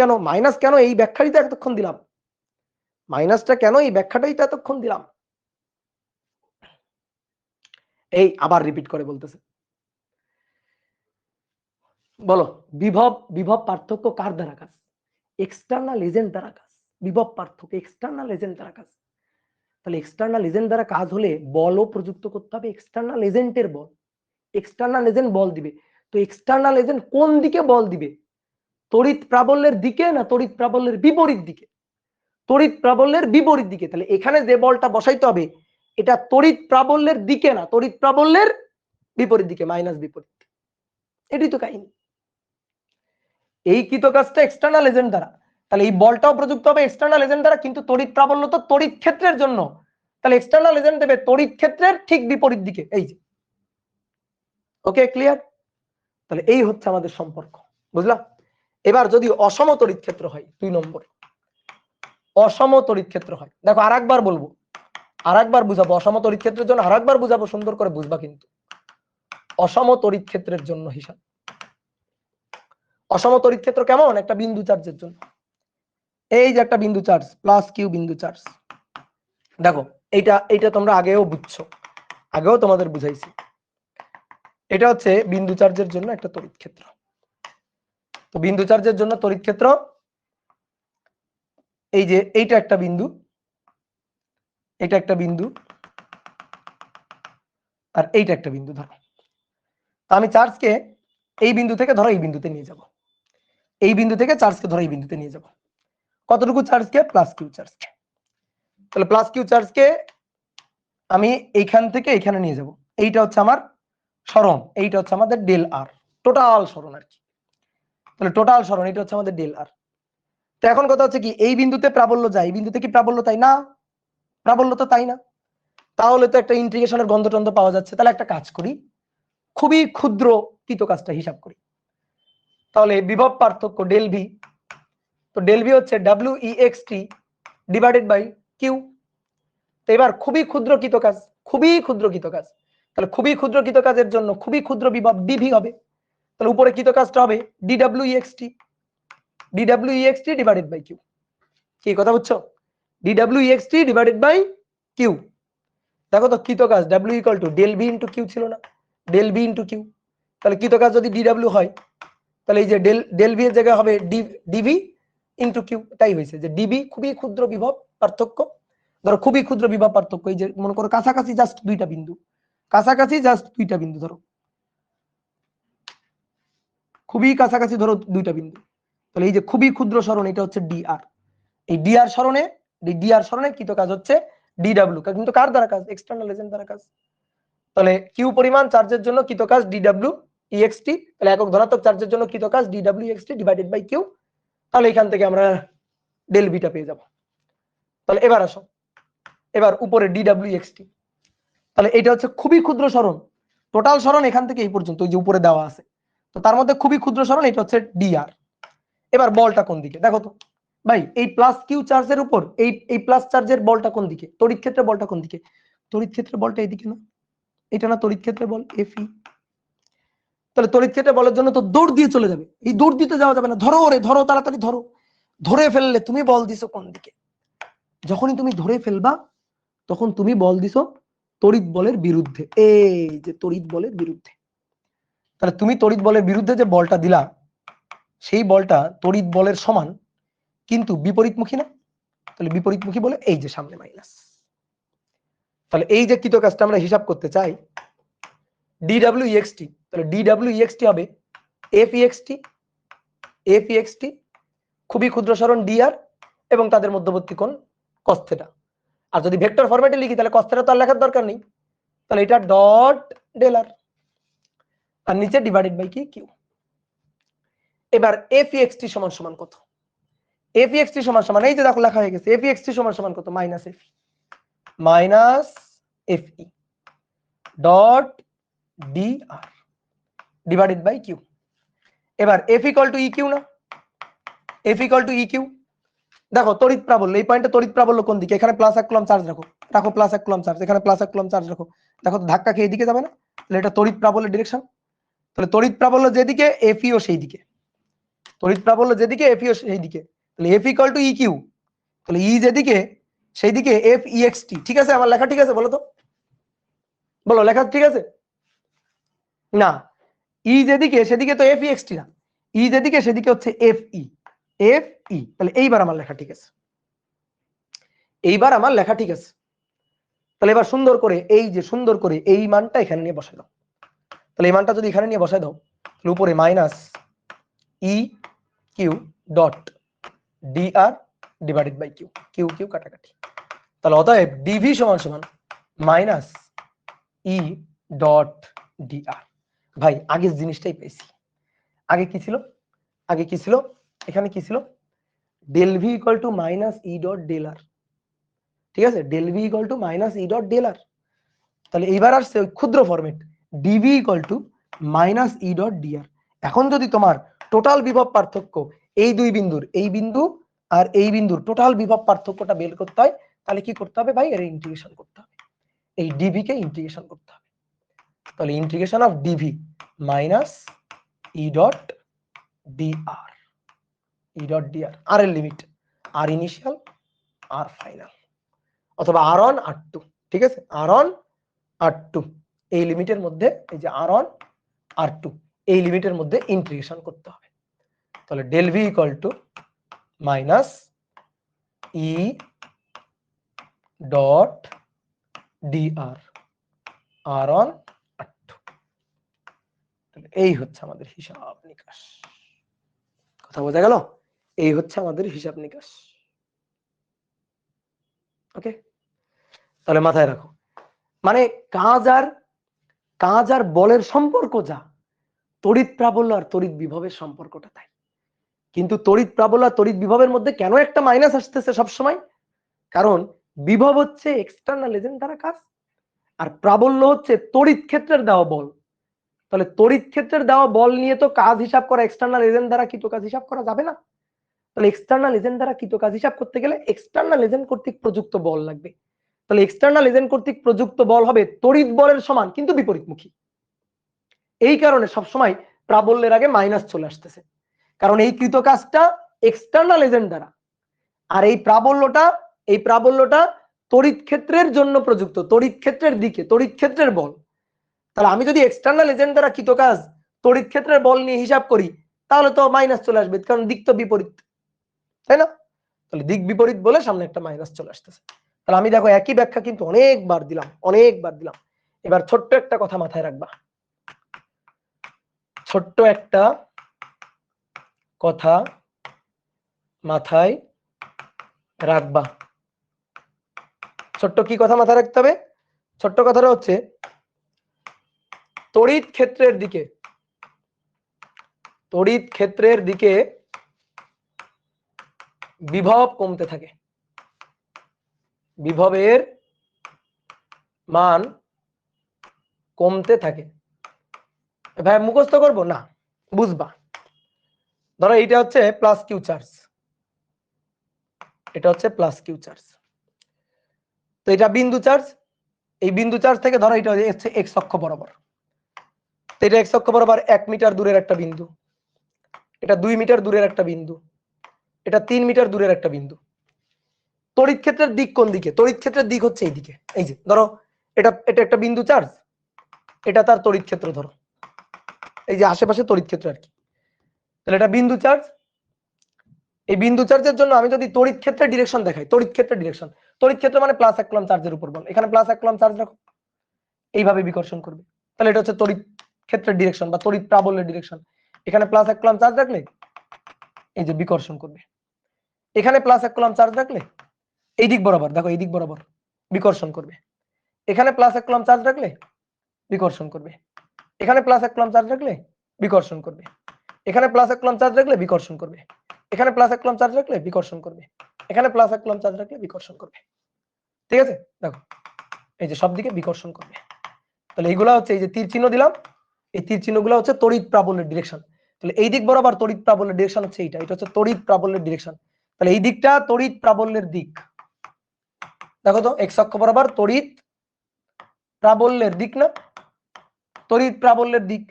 কেন এই ব্যাখ্যাটাই তো এতক্ষণ দিলাম, মাইনাসটা কেন এই ব্যাখ্যাটাই তো এতক্ষণ দিলাম। এই আবার রিপিট করে বলতেছে, বলো বিভব পার্থক্য কার দ্বারা কাজ? এক্সটার্নাল এজেন্ট দ্বারা কাজ। বিভব পার্থক্য এক্সটার্নাল এজেন্ট দ্বারা কাজ। তাহলে এক্সটার্নাল এজেন্ট দ্বারা কাজ হলে বলও প্রযুক্ত করতে হবে এক্সটার্নাল এজেন্টের বল। এক্সটার্নাল এজেন্ট বল দিবে, তো এক্সটার্নাল এজেন্ট কোন দিকে বল দিবে? তড়িৎ প্রাবল্যের দিকে না তড়িৎ প্রাবল্যের বিপরীত দিকে? তড়িৎ প্রাবল্যের বিপরীত দিকে। তাহলে এখানে যে বলটা বসাইতে হবে এটা তড়িৎ প্রাবল্যের দিকে না, তড়িৎ প্রাবল্যের বিপরীত দিকে, মাইনাস বিপরীত। এটাই তো কাহিনী। এই কৃত কাজটা এক্সটার্নাল এজেন্ট দ্বারা, তাহলে এই বলটাও প্রযুক্ত হবে এক্সটার্নাল এজেন্ট দ্বারা, কিন্তু তড়িৎ প্রাবল্য তো তড়িৎ ক্ষেত্রের জন্য, তাহলে এক্সটার্নাল এজেন্ট দেবে তড়িৎ ক্ষেত্রের ঠিক বিপরীত দিকে। এই যে, ওকে ক্লিয়ার? তাহলে এই হচ্ছে আমাদের সম্পর্ক, বুঝলাম? এবার যদি অসম তড়িৎ ক্ষেত্র হয়, 2 নম্বর অসম তড়িৎ ক্ষেত্র হয়, দেখো আরেকবার বলবো, আরেকবার বুঝাবো, অসম তড়িৎ ক্ষেত্রের জন্য আরেকবার বুঝাবো, সুন্দর করে বুঝবা কিন্তু। অসম তড়িৎ ক্ষেত্রের জন্য হিসাব, অসম তড়িৎ ক্ষেত্র কেমন? একটা বিন্দু চার্জের জন্য, এই যে একটা বিন্দু চার্জ প্লাস কিউ বিন্দু চার্জ, দেখো এইটা তোমরা আগেও বুঝছো, আগেও তোমাদের বুঝাইছি। এটা হচ্ছে বিন্দু চার্জের জন্য একটা তড়িৎ ক্ষেত্র। তো বিন্দু চার্জের জন্য তড়িৎ ক্ষেত্র, এই যে এইটা একটা বিন্দু, এটা একটা বিন্দু, আর এইটা একটা বিন্দু ধরো। তো আমি চার্জকে এই বিন্দু থেকে ধরো এই বিন্দুতে নিয়ে যাব, এই বিন্দু থেকে চার্জকে ধরো এই বিন্দুতে নিয়ে যাব। কতটুকু চার্জকে? Plus Q চার্জকে। তাহলে প্লাস কিউ চার্জকে আমি এইখান থেকে এইখানে নিয়ে যাব, এইটা হচ্ছে আমার সরণ, এইটা হচ্ছে আমাদের ডেল আর, টোটাল সরণ আর কি। তাহলে টোটাল সরণ এটা হচ্ছে আমাদের ডেল আর। তো এখন কথা হচ্ছে কি, এই বিন্দুতে প্রাবল্য যায়, এই বিন্দুতে কি প্রাবল্য তাই না? প্রাবল্য তো তাই না, তাহলে তো একটা ইন্টিগ্রেশনের গন্ধ টন্ধ পাওয়া যাচ্ছে। তাহলে একটা কাজ করি, খুবই ক্ষুদ্র কৃত কাজটা হিসাব করি। তাহলে বিভব পার্থক্য ডেল ভি, তো ডেল ভি হচ্ছে WEXT ডিভাইডেড বাই কিউ। তো এবার খুবই ক্ষুদ্র কৃত কাজ, খুবই ক্ষুদ্র কৃত কাজ, তাহলে খুবই ক্ষুদ্র কৃত কাজের জন্য খুবই ক্ষুদ্র বিভব ডিভি হবে। তাহলে উপরে কৃত কাজটা হবে DWEXT ডিভাইডেড বাই কিউ। কি কথা বুঝছো? DWEXT divided by q. দেখো তো কৃত কাজ W equal to del V into q ছিল না, ডেল ভি ইন্টু কিউ। তাহলে কৃত কাজ যদি DW হয়, তাহলে এই যে ডেল ভি এর জায়গায় হবে ডিভি ইন্টু কিউ। তাই হয়েছে যে ডিবি খুবই ক্ষুদ্র বিভব পার্থক্য, ধরো খুবই ক্ষুদ্র বিভব পার্থক্য, এই যে মনে করো কাছাকাছি জাস্ট দুইটা বিন্দু, কাছাকাছি জাস্ট দুইটা বিন্দু, ধরো খুবই কাছাকাছি ধরো দুইটা বিন্দু। তাহলে এই যে খুবই ক্ষুদ্র সরণ এটা হচ্ছে ডিআর, এই ডিআর সরণে কৃত কাজ হচ্ছে ডিডব্লিউ, কিন্তু কার দ্বারা কাজ? এক্সটার্নাল এজেন্ট দ্বারা কাজ। তাহলে কিউ পরিমাণ চার্জের জন্য কৃত কাজ DWEXT, তাহলে একক ধনাত্মক চার্জের জন্য কৃত কাজ DWEXT ডিভাইডেড বাই কিউ। তাহলে এখান থেকে আমরা ডেল ভিটা পেয়ে যাব। তাহলে এবার আসো, এবার উপরে DWEXT, তাহলে এটা হচ্ছে খুবই ক্ষুদ্র সরণ, টোটাল সরণ এখান থেকে এই পর্যন্ত ওই যে উপরে দেওয়া আছে, তো তার মধ্যে খুবই ক্ষুদ্র সরণ এটা হচ্ছে ডিআর। এবার বলটা কোন দিকে দেখো তো ভাই, এই প্লাস কিউ চার্জের উপর এই প্লাস চার্জের বলটা কোন দিকে? তড়িৎ ক্ষেত্রে বলটা কোন দিকে? তড়িৎ ক্ষেত্রে বলটা এইদিকে না, এটা না তড়িৎ ক্ষেত্রে বল এফই। তাহলে তড়িৎ ক্ষেত্রে বলের জন্য তো দৌড় দিয়ে চলে যাবে, এই দৌড় দিতে যাওয়া যাবে না, ধরো ওরে ধরো, তাড়াতাড়ি ধরো। ধরে ফেললে তুমি বল দিছো কোন দিকে? যখনই তুমি ধরে ফেলবা তখন তুমি বল দিছো তড়িৎ বলের বিরুদ্ধে, এই যে তড়িৎ বলের বিরুদ্ধে। তাহলে তুমি তড়িৎ বলের বিরুদ্ধে যে বলটা দিলা সেই বলটা তড়িৎ বলের সমান কিন্তু বিপরীতমুখী না, তাহলে বিপরীতমুখী বলে এই যে সামনে মাইনাস। তাহলে এই যে কৃত কাজটা আমরা হিসাব করতে চাই DWEXT, তাহলে DWEXT হবে FEXT খুবই ক্ষুদ্র সরণ ডিআর এবং তাদের মধ্যবর্তী কোণ cos θ। আর যদি ভেক্টর ফরম্যাটে লিখি তাহলে cos θ তো আর লেখার দরকার নেই, তাহলে এটা ডট ডেল আর, আর নিচে ডিভাইডেড বাই কি কিউ। এবার FEXT সমান সমান কত? FEXT সমান সমান এই যে দেখো লেখা হয়ে গেছে, FEXT সমান সমান কত? Minus FE dot dr divided by q. এবার F ইকুয়াল টু ইকিউ না, F ইকুয়াল টু ইকিউ। দেখো তড়িৎ প্রাবল্য, এই পয়েন্টে তড়িৎ প্রাবল্য কোন দিকে? এখানে প্লাস 1 কুলম্ব চার্জ রাখো প্লাস 1 কুলম্ব চার্জ, এখানে প্লাস 1 কুলম্ব চার্জ রাখো, দেখো তো ধাক্কা খেয়ে এদিকে যাবে না? তাহলে এটা তড়িৎ প্রাবল্যের ডিরেকশন। তাহলে তড়িৎ প্রাবল্য যেদিকে এফইও সেই দিকে, তড়িৎ প্রাবল্য যেদিকে এফইও সেই দিকে, তাহলে F equal to E q, তাহলে ই যেদিকে সেই দিকে এফ ই এক্স টি। ঠিক আছে, আমার লেখা ঠিক আছে? বলো তো, বলো লেখা ঠিক আছে? না, ই যেদিকে সেদিকে তো এফ ই এক্স টি না, ই যেদিকে সেদিকে হচ্ছে এফ ই, এফ ই। তাহলে এইবার আমার লেখা ঠিক আছে, এইবার আমার লেখা ঠিক আছে। তাহলে এবার সুন্দর করে এই যে সুন্দর করে এই মানটা এখানে নিয়ে বসাই দাও। তাহলে এই মানটা যদি এখানে নিয়ে বসাই দাও, তাহলে উপরে minus E q dot dr divided by q, q q কাটাকাটি। তাহলে অতএব ডিভি সমান সমান মাইনাস ই ডট ডিআর। ভাই আগের জিনিসটাই পেয়েছি। আগে কি ছিল? আগে কি ছিল? এখানে কি ছিল? Del V equal to minus E dot del R. ঠিক আছে, del V equal to minus E dot del R. তাহলে এইবার আসছে ওই ক্ষুদ্র format dV equal to minus E dot dR. এখন যদি তোমার টোটাল বিভব পার্থক্য এই দুই বিন্দুর, এই বিন্দু আর এই বিন্দুর টোটাল বিভব পার্থক্যটা বের করতে হয়, তাহলে কি করতে হবে ভাই? এর ইন্টিগ্রেশন করতে হবে, এই ডিভি কে ইন্টিগ্রেশন করতে হবে। তাহলে integration of dV minus E dot dR, E dot DR, R এর limit R initial R final, অথবা আর অন আর টু। ঠিক আছে, আর অন আর টু, এই লিমিটের মধ্যে, এই যে আর অন আর টু, এই লিমিটের মধ্যে ইন্টিগ্রেশন করতে হবে। তাহলে del V equal to minus E dot DR R on R two. এই হচ্ছে আমাদের হিসাব নিকাশ। কথা বোঝা গেল? এই হচ্ছে আমাদের হিসাব নিকাশ। ওকে, তাহলে মাথায় রাখো, মানে কাজ আর বলের সম্পর্ক যা, তড়িৎ প্রাবল্য আর তড়িৎ বিভবের সম্পর্কটা তাই। কিন্তু তড়িৎ প্রাবল্য আর তড়িৎ বিভবের মধ্যে কেন একটা মাইনাস আসতেছে সবসময়? কারণ বিভব হচ্ছে এক্সটার্নাল এজেন্ট দ্বারা কাজ, আর প্রাবল্য হচ্ছে তড়িৎ ক্ষেত্রের দেওয়া বল। তাহলে তড়িৎ ক্ষেত্রের দেওয়া বল নিয়ে তো কাজ হিসাব করা এক্সটার্নাল এজেন্ট দ্বারা কৃত কাজ হিসাব করা যাবে না। তাহলে এক্সটার্নাল এজেন্ট দ্বারা কৃত কাজ হিসাব করতে গেলে এক্সটার্নাল এজেন্ট কর্তৃক প্রযুক্ত বল লাগবে। তাহলে এক্সটার্নাল এজেন্ট কর্তৃক প্রযুক্ত বল হবে তড়িৎ বলের সমান কিন্তু বিপরীতমুখী। এই কারণে সবসময় প্রাবল্যের আগে মাইনাস চলে আসতেছে, কারণ এই কৃত কাজটা এক্সটার্নাল এজেন্ট দ্বারা, আর এই প্রাবল্যটা তড়িৎ ক্ষেত্রের জন্য প্রযুক্ত, তড়িৎ ক্ষেত্রের দিকে, তড়িৎ ক্ষেত্রের বল। তাহলে আমি যদি এক্সটার্নাল এজেন্ট দ্বারা কৃত কাজ তড়িৎ ক্ষেত্রের বল নিয়ে হিসাব করি, তাহলে তো মাইনাস চলে আসবে, কারণ দিক তো বিপরীত, তাই না? তাহলে দিক বিপরীত বলে সামনে একটা মাইনাস চলে আসতেছে। তাহলে আমি দেখো একই ব্যাখ্যা কিন্তু অনেকবার দিলাম। এবার ছোট্ট একটা কথা মাথায় রাখবা, ছোট্ট একটা কথা মাথায় রাখবা। ছোট্ট কি কথা মাথায় রাখতে হবে? ছোট্ট কথাটা হচ্ছে তড়িৎ ক্ষেত্রের দিকে বিভব কমতে থাকে, বিভবের মান কমতে থাকে। ভাই মুখস্থ করবো না, বুঝবা। ধরো এইটা হচ্ছে প্লাস কিউ চার্জ, এটা হচ্ছে প্লাস কিউ চার্জ, তো এটা বিন্দু চার্জ। এই বিন্দু চার্জ থেকে ধরো এটা হচ্ছে এক্স অক্ষ বরাবর, তো এটা এক্স অক্ষ বরাবর 1 মিটার দূরের একটা বিন্দু, এটা 2 মিটার দূরের একটা বিন্দু, এটা 3 মিটার দূরের একটা বিন্দু। তড়িৎ ক্ষেত্রের দিক কোন দিকে? তড়িৎ ক্ষেত্রের দিক হচ্ছে এইদিকে। এই যে ধরো এটা একটা বিন্দু চার্জ, এটা তার তড়িৎ ক্ষেত্র, ধরো এই যে আশেপাশে তড়িৎ ক্ষেত্র আর কি। তাহলে এটা বিন্দু চার্জ, এই বিন্দু চার্জের জন্য আমি যদি তড়িৎ ক্ষেত্রের ডিরেকশন দেখাই, তড়িৎ ক্ষেত্র মানে প্লাস 1 কুলম্ব চার্জের উপর বল, এখানে প্লাস 1 কুলম্ব চার্জ রাখো, এইভাবে বিকর্ষণ করবে। তাহলে এটা হচ্ছে তড়িৎ ক্ষেত্রের ডিরেকশন বা তড়িৎ প্রাবল্যের ডিরেকশন। এখানে প্লাস 1 কুলম্ব চার্জ রাখলে এই যে বিকর্ষণ করবে, এখানে প্লাস 1 কুলম্ব চার্জ রাখলে এই দিক বরাবর, দেখো এই দিক বরাবর বিকর্ষণ করবে। এখানে প্লাস 1 কুলম্ব চার্জ রাখলে বিকর্ষণ করবে, এখানে প্লাস 1 কুলম্ব চার্জ রাখলে বিকর্ষণ করবে, এখানে প্লাস 1 কুলম্ব চার্জ রাখলে বিকর্ষণ করবে, এখানে প্লাস 1 কুলম্ব চার্জ রাখলে বিকর্ষণ করবে, এখানে প্লাস 1 কুলম্ব চার্জ রাখলে বিকর্ষণ করবে। ঠিক আছে, দেখো এই যে সব দিকে বিকর্ষণ করবে। তাহলে এইগুলা হচ্ছে, এই যে তীর চিহ্ন দিলাম, এই তীর চিহ্নগুলো হচ্ছে তড়িৎ প্রাবল্যের ডিরেকশন। তাহলে এই দিক বরাবর তড়িৎ প্রাবল্যের ডিরেকশন হচ্ছে এইটা, এটা হচ্ছে তড়িৎ প্রাবল্যের ডিরেকশন। তাহলে এই দিকটা তড়িৎ প্রাবল্যের দিক, দেখো তো এক্স অক্ষ বরাবর তড়িৎ প্রাবল্যের দিক না, তড়িৎ প্রাবল্যের দিক।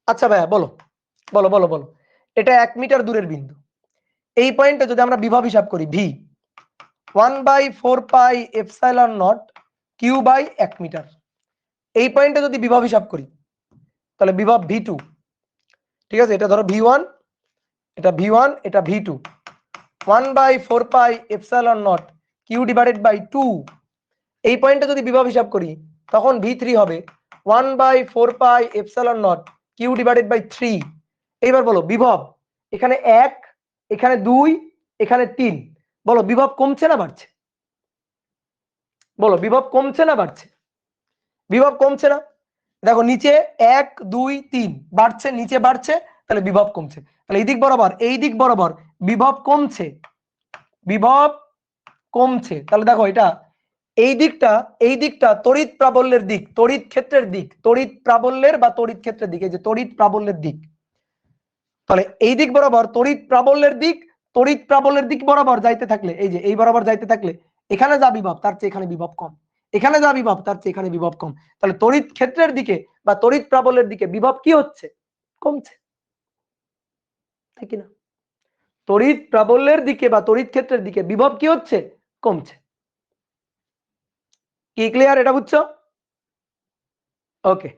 আচ্ছা ভাইয়া বলো বলো বলো বলো, এটা 1 মিটার দূরের বিন্দু, এই পয়েন্টে যদি আমরা বিভব হিসাব করি ভি 1/4πε0 কিউ বাই 1 মিটার, এই পয়েন্টে যদি বিভব হিসাব করি তাহলে বিভব ভি টু, ঠিক আছে, এটা ধরো ভি1, এটা ভি1, এটা ভি2, 1/4πε0 কিউ ডিভাইডেড বাই 2, এই পয়েন্টে যদি বিভব হিসাব করি তখন ভি3 হবে 1/4πε0 কিউ ডিভাইডেড বাই 3। এইবার বলো বিভব এখানে 1, এখানে 2, এখানে 3, বলো বিভব কমছে না বাড়ছে? বলো বিভব কমছে না বাড়ছে? বিভব কমছে না, দেখো নিচে 1 2 3 বাড়ছে, নিচে বাড়ছে, তাহলে বিভব কমছে। তাহলে এই দিক বরাবর এই দিক বরাবর বিভব কমছে, বিভব কমছে। তাহলে দেখো এটা এই দিকটা তড়িৎ প্রাবল্যের দিক, তড়িৎ ক্ষেত্রের দিক, তড়িৎ প্রাবল্যের বা তড়িৎ ক্ষেত্রের দিক, এই যে তড়িৎ প্রাবল্যের দিক, তাহলে এই দিক বরাবর তড়িৎ প্রাবল্যের দিক, তড়িৎ প্রাবল্যের দিক বরাবর যাইতে থাকলে, এই যে এই বরাবর যাইতে থাকলে এখানে যা বিভব তার চেয়ে এখানে বিভব কম, এখানে যা বিভব তার চেয়ে এখানে বিভব কম, তাহলে তড়িৎ ক্ষেত্রের দিকে বা তড়িৎ প্রাবল্যের দিকে বিভব কি হচ্ছে? কমছে, ঠিক না? তড়িৎ প্রাবল্যের দিকে বা তড়িৎ ক্ষেত্রের দিকে বিভব কি হচ্ছে? কমছে। কি ক্লিয়ার? এটা বুঝছো? ওকে,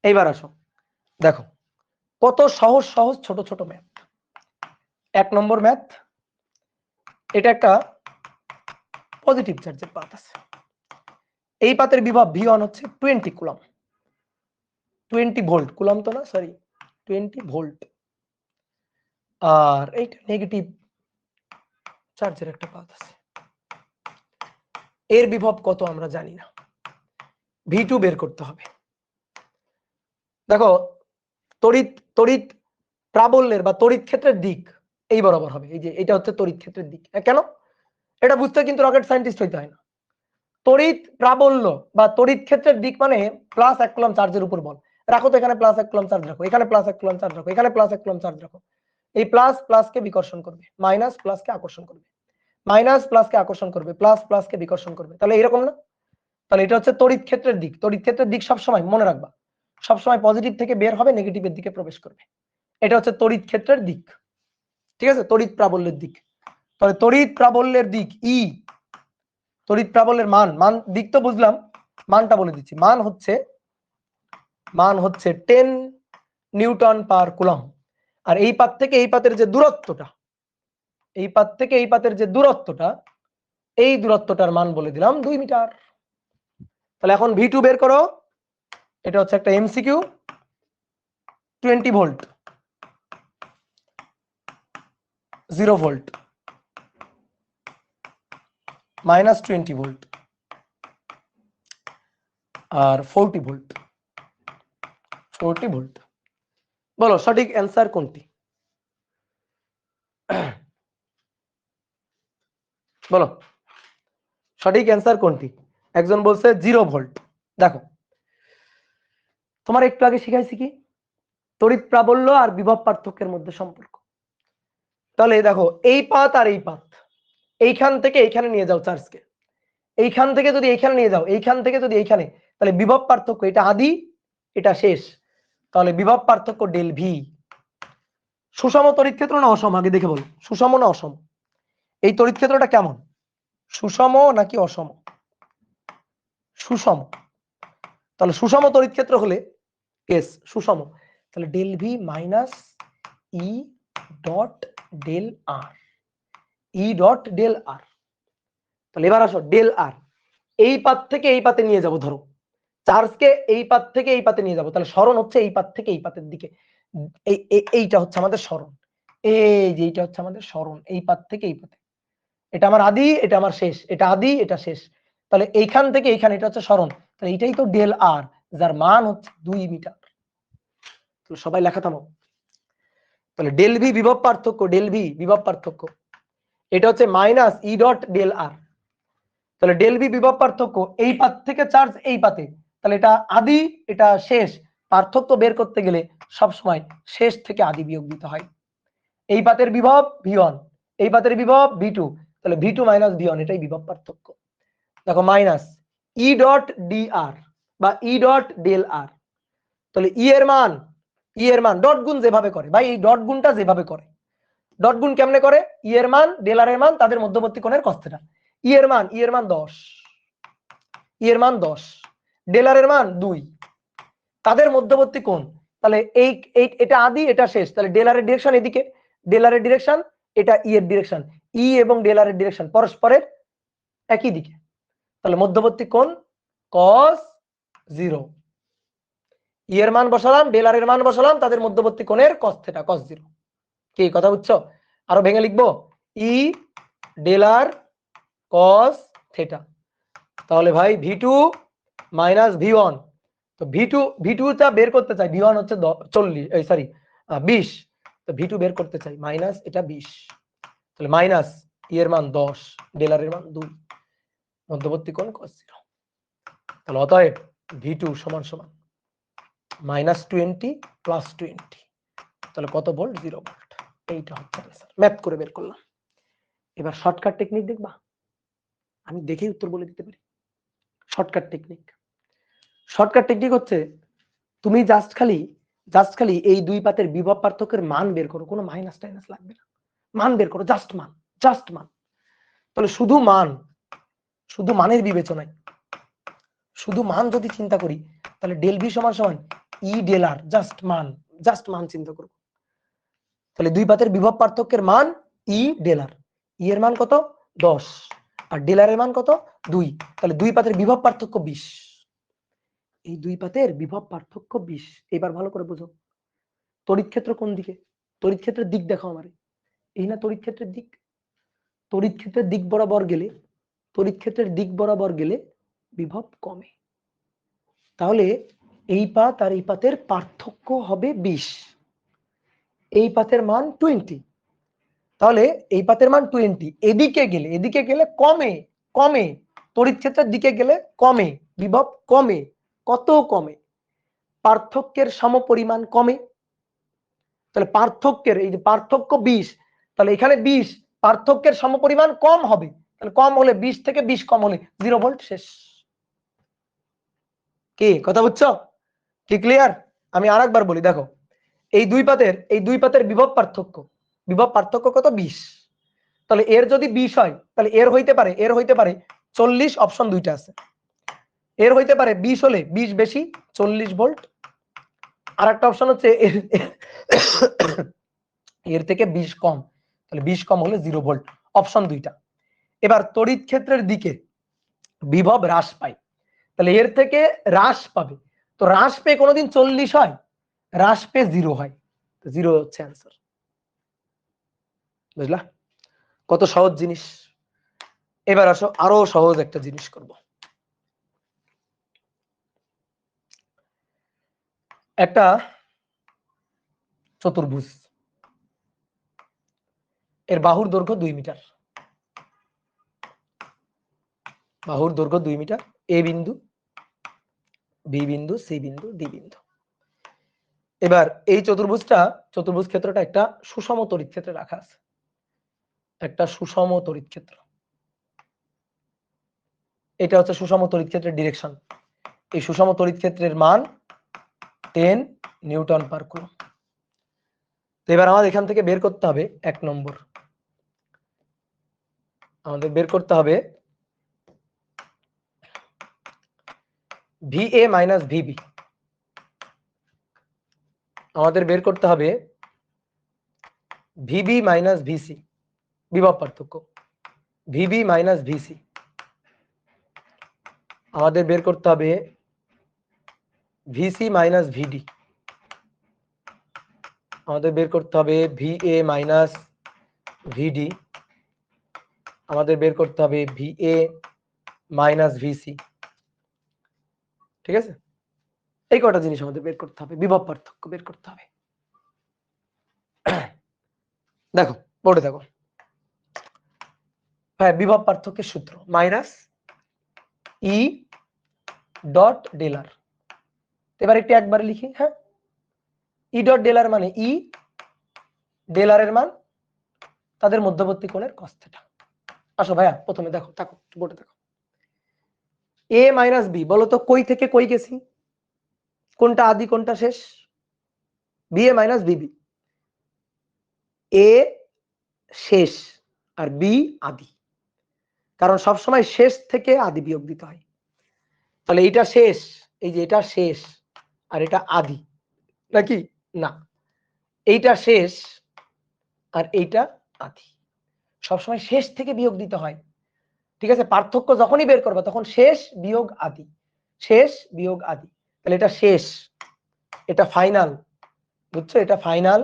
এইবার আসো দেখো কত সহজ সহজ ছোট ছোট ম্যাথ। 1 নম্বর ম্যাথ, এটা একটা পজিটিভ চার্জের পাত আছে, এই পাতের বিভব V1 হচ্ছে 20 কুলম, 20 ভোল্ট, কুলম তো না সরি 20 ভোল্ট, আর এইটা নেগেটিভ চার্জের একটা পাত আছে, এর বিভব কত আমরা জানি না, V2 বের করতে হবে। দেখো তড়িৎ তড়িৎ প্রাবল্যের বা তড়িৎ ক্ষেত্রের দিক এই বরাবর হবে, এই যে এটা হচ্ছে তড়িৎ ক্ষেত্রের দিক। কেন? এটা বুঝতে কিন্তু রকেট সায়েন্টিস্ট হইতে হয় না। তড়িৎ প্রাবল্য বা তড়িৎ ক্ষেত্রের দিক মানে +1 কুলম চার্জের উপর বল রাখো, তো এখানে +1 কুলম চার্জ রাখো, এখানে +1 কুলম চার্জ রাখো, এখানে +1 কুলম চার্জ রাখো, এই প্লাস প্লাসকে বিকর্ষণ করবে, মাইনাস প্লাসকে আকর্ষণ করবে, মাইনাস প্লাসকে আকর্ষণ করবে, প্লাস প্লাসকে বিকর্ষণ করবে, তাহলে এরকম না? তাহলে এটা হচ্ছে তড়িৎ ক্ষেত্রের দিক। তড়িৎ ক্ষেত্রের দিক সবসময় মনে রাখবা, সবসময় পজিটিভ থেকে বের হবে, নেগেটিভের দিকে প্রবেশ করবে, এটা হচ্ছে তড়িৎ ক্ষেত্রের দিক, ঠিক আছে, তড়িৎ প্রাবল্যের দিক। তাহলে তড়িৎ প্রাবল্যের দিক ই, তড়িৎ প্রাবল্যের মান, মান দিক তো বুঝলাম, মানটা বলে দিচ্ছি, মান হচ্ছে 10 নিউটন পার কুলম। আর এই পাত থেকে এই পাতের যে দূরত্বটা, এই পাত থেকে এই পাতের যে দূরত্বটা, এই দূরত্বটার মান বলে দিলাম 2 মিটার। তাহলে এখন V2 বের করো, এটা হচ্ছে একটা এমসিকিউ, 20 ভোল্ট, 0 ভোল্ট, -20 ভোল্ট, আর 40 ভোল্ট, 40 ভোল্ট, বলো সঠিক অ্যান্সার কোনটি? বলো সঠিক অ্যান্সার কোনটি? একজন বলছে 0 ভোল্ট। দেখো তোমার একটু আগে শিখাইছি কি তড়িৎ প্রাবল্য আর বিভব পার্থক্যের মধ্যে সম্পর্ক। তাহলে দেখো এই পাত আর এই পাত, এইখান থেকে এইখানে নিয়ে যাও চার্জকে, এইখান থেকে যদি এইখানে নিয়ে যাও, এইখান থেকে যদি এইখানে, তাহলে বিভব পার্থক্য, এটা আদি এটা শেষ, তাহলে বিভব পার্থক্য ডেল ভি। সুষম তড়িৎ ক্ষেত্র না অসম? আগে দেখে বল, সুষম না অসম? এই তড়িৎ ক্ষেত্রটা কেমন, সুষম নাকি অসম? সুষম। তাহলে সুষম তড়িৎ ক্ষেত্র হলে এস সুষম, তাহলে del V minus E dot del R, E dot del R. তাহলে এবার আসো ডেল আর, এই পাত থেকে এই পাতে নিয়ে যাব, ধরো চার্জকে এই পাত থেকে এই পাতে নিয়ে যাব, তাহলে সরণ হচ্ছে এই পাত থেকে এই পাতের দিকে, এইটা হচ্ছে আমাদের সরণ, এই যে এইটা হচ্ছে আমাদের সরণ, এই পাত থেকে এই পাতে, এটা আমার আদি এটা আমার শেষ, এটা আদি এটা শেষ, তাহলে এইখান থেকে এইখানে এটা হচ্ছে সরণ, তাহলে এটাই তো ডেল আর, যার মান হচ্ছে 2 মিটার। সবাই লেখা থামো। তাহলে ডেল ভি বিভব পার্থক্য, ডেল ভি বিভব পার্থক্য, এটা হচ্ছে minus E dot del R. তাহলে ডেল ভি বিভব পার্থক্য, এই পাত থেকে চার্জ এই পাতে, তাহলে এটা আদি এটা শেষ, পার্থক্য বের করতে গেলে সবসময় শেষ থেকে আদি বিয়োগ দিতে হয়। এই পাতের বিভব V1, এই পাতের বিভব V2, তাহলে V2 মাইনাস V1, এটাই বিভব পার্থক্য। দেখো মাইনাস ই ডট ডি আর বা ই ডট ডেল আর, তাহলে ই এর মান ডট গুণ যেভাবে করে ভাই, এই ডট গুণটা যেভাবে করে, ডট গুণ কেমনে করে, ই এর মান ডেল আর এর মান তাদের মধ্যবর্তী কোণের cos θ। ই এর মান 10, ই এর মান 10, ডেল আর এর মান 2, তাদের মধ্যবর্তী কোণ, তাহলে এই এটা আদি এটা শেষ, তাহলে ডেল আর এর ডিরেকশন এদিকে, ডেল আর এর ডিরেকশন এটা ই এর ডিরেকশন, ই এবং ডেল আর এর ডিরেকশন পরস্পরের একই দিকে, তাহলে মধ্যবর্তী কোণ cos 0। ই এর মান বসালাম, ডেল আর এর মান বসালাম, তাদের মধ্যবর্তী কোণের cos θ, cos 0। কি কথা বুঝছো? আরো ভেঙে লিখবো, ই ডেল আর cos θ। তাহলে ভাই v2 মাইনাস v1, তো v2 টা বের করতে চাই, v1 হচ্ছে 40, সরি 20, তো v2 বের করতে চাই মাইনাস এটা 20, তাহলে মাইনাস ই এর মান 10, ডেল আর এর মান 2, মধ্যবর্তী কোণ cos 0। তাহলে অতএব v2 সমান সমান -20 প্লাস 20, তাহলে কত ভোল্ট? 0 ভোল্ট। এইটা হচ্ছে आंसर, ম্যাথ করে বের করলাম। এবার শর্টকাট টেকনিক দেখবা, আমি দেখেই উত্তর বলে দিতে পারি। শর্টকাট টেকনিক হচ্ছে তুমি জাস্ট খালি এই দুই পাতের বিভব পার্থক্যের মান বের করো, কোনো মাইনাস টাইনাস লাগবে না, মান বের করো, জাস্ট মান। তাহলে শুধু মানের বিবেচনায়, শুধু মান যদি চিন্তা করি, তাহলে ডেল ভি সমান সমান ই ডেল আর, জাস্ট মান চিন্তা করব। তাহলে দুই পাতের বিভব পার্থক্যের মান ই ডেল আর, ই এর মান কত 10 আর ডেল আর এর মান কত 2, তাহলে দুই পাতের বিভব পার্থক্য 20। এই দুই পাতের বিভব পার্থক্য 20। এবার ভালো করে বুঝো, তড়িৎ ক্ষেত্র কোন দিকে, তড়িৎ ক্ষেত্রের দিক দেখাও আমারে, এই না তড়িৎ ক্ষেত্রের দিক, তড়িৎ ক্ষেত্রের দিক বরাবর গেলে বিভব কমে, তাহলে এই পাত আর এই পাতের পার্থক্য হবে 20, এই পাতের মান 20, তাহলে এই পাতের মান 20, এদিকে গেলে কমে, তড়িৎ ক্ষেত্রের দিকে গেলে কমে, বিভব কমে, কত কমে, পার্থক্যের সমপরিমাণ কমে। তাহলে পার্থক্যের এই যে পার্থক্য 20, তাহলে এখানে 20 পার্থক্যের সমপরিমাণ কম হবে, তাহলে কম হলে 20 থেকে 20 কম হলে 0 ভোল্ট, শেষ। কি কথা বুঝছো? কি ক্লিয়ার? আমি আরেকবার বলি, দেখো এই দুই পাতের বিভব পার্থক্য কত 20, তাহলে এর যদি 20 হয়, তাহলে এর হইতে পারে 40, অপশন দুইটা আছে, এর হইতে পারে 20 হলে 20 বেশি 40 ভোল্ট, আর একটা অপশন হচ্ছে এর থেকে 20 কম, তাহলে 20 কম হলে 0 ভোল্ট, অপশন দুইটা। এবার তড়িৎ ক্ষেত্রের দিকে বিভব হ্রাস পায়, তাহলে এর থেকে হ্রাস পাবে, তো হ্রাস পেয়ে কোনোদিন 40 হয়, হ্রাস পেয়ে 0 হয়, 0 হচ্ছে অ্যান্সার। বুঝলা কত সহজ জিনিস? এবার আসো আরো সহজ একটা জিনিস করব। একটা চতুর্ভুজ, এর বাহুর দৈর্ঘ্য 2 মিটার, বাহুর দৈর্ঘ্য 2 মিটার, এ বিন্দু, বি বিন্দু, সি বিন্দু, ডি বিন্দু। এবার এই চতুর্ভুজ ক্ষেত্রটা একটা সুষম তড়িৎ ক্ষেত্রে রাখা আছে, একটা সুষম তড়িৎ ক্ষেত্র, এটা হচ্ছে সুষম তড়িৎ ক্ষেত্রের ডিরেকশন। এই সুষম তড়িৎ ক্ষেত্রের মান 10 নিউটন পার কুলম্ব। তো এবার আমাদের এখান থেকে বের করতে হবে, 1 নম্বর আমাদের বের করতে হবে VA মাইনাস VB, আমাদের বের করতে হবে VB মাইনাস VC, বিভব পার্থক্য VB মাইনাস VC, আমাদের বের করতে হবে VC মাইনাস VD, আমাদের বের করতে হবে VA মাইনাস VD, আমাদের বের করতে হবে VA মাইনাস VC। ঠিক আছে, এই কটা জিনিস আমাদের বের করতে হবে, বিভব পার্থক্য বের করতে হবে। দেখো বোর্ডে দেখো, হ্যাঁ বিভব পার্থক্যের সূত্র মাইনাস ই ডট ডেল আর। এবার একটু একবার লিখি, হ্যাঁ ই ডট ডেল আর মানে ই, ডেল আর এর মান তাদের মধ্যবর্তী কোণের cos θ। আসো ভাইয়া প্রথমে দেখো, বোর্ডে দেখো, এ মাইনাস বি, বলো তো কই থেকে কই গেছি, কোনটা আদি কোনটা শেষ? বিএ মাইনাস বিবি, এ শেষ আর বি আদি, কারণ সবসময় শেষ থেকে আদি বিয়োগ দিতে হয়। তাহলে এটা শেষ, এই যে এটা শেষ আর এটা আদি নাকি না, এইটা শেষ আর এইটা আদি, সবসময় শেষ থেকে বিয়োগ দিতে হয়। ঠিক আছে, পার্থক্য যখনই বের করবে তখন শেষ বিয়োগ আদি, শেষ বিয়োগ আদি। তাহলে এটা শেষ, এটা ফাইনাল, বুঝছো, এটা ফাইনাল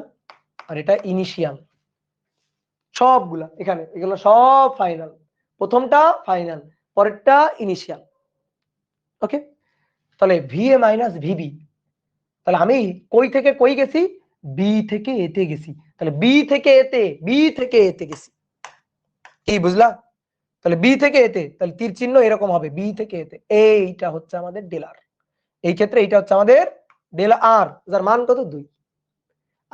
আর এটা ইনিশিয়াল, সবগুলা এখানে এগুলো সব ফাইনাল, প্রথমটা ফাইনাল, পরেরটা ইনিশিয়াল। ওকে, তাহলে ভিএ মাইনাস ভিবি, তাহলে আমি কই থেকে কই গেছি? বি থেকে এতে গেছি, তাহলে বি থেকে এতে, বি থেকে এতে গেছি, কি বুঝলা? তাহলে বি থেকে এতে, তাহলে তীর চিহ্ন এরকম হবে, বি থেকে এতে, এইটা হচ্ছে আমাদের ডেলার। এই ক্ষেত্রে এইটা হচ্ছে আমাদের ডেলার, যার মান কত 2,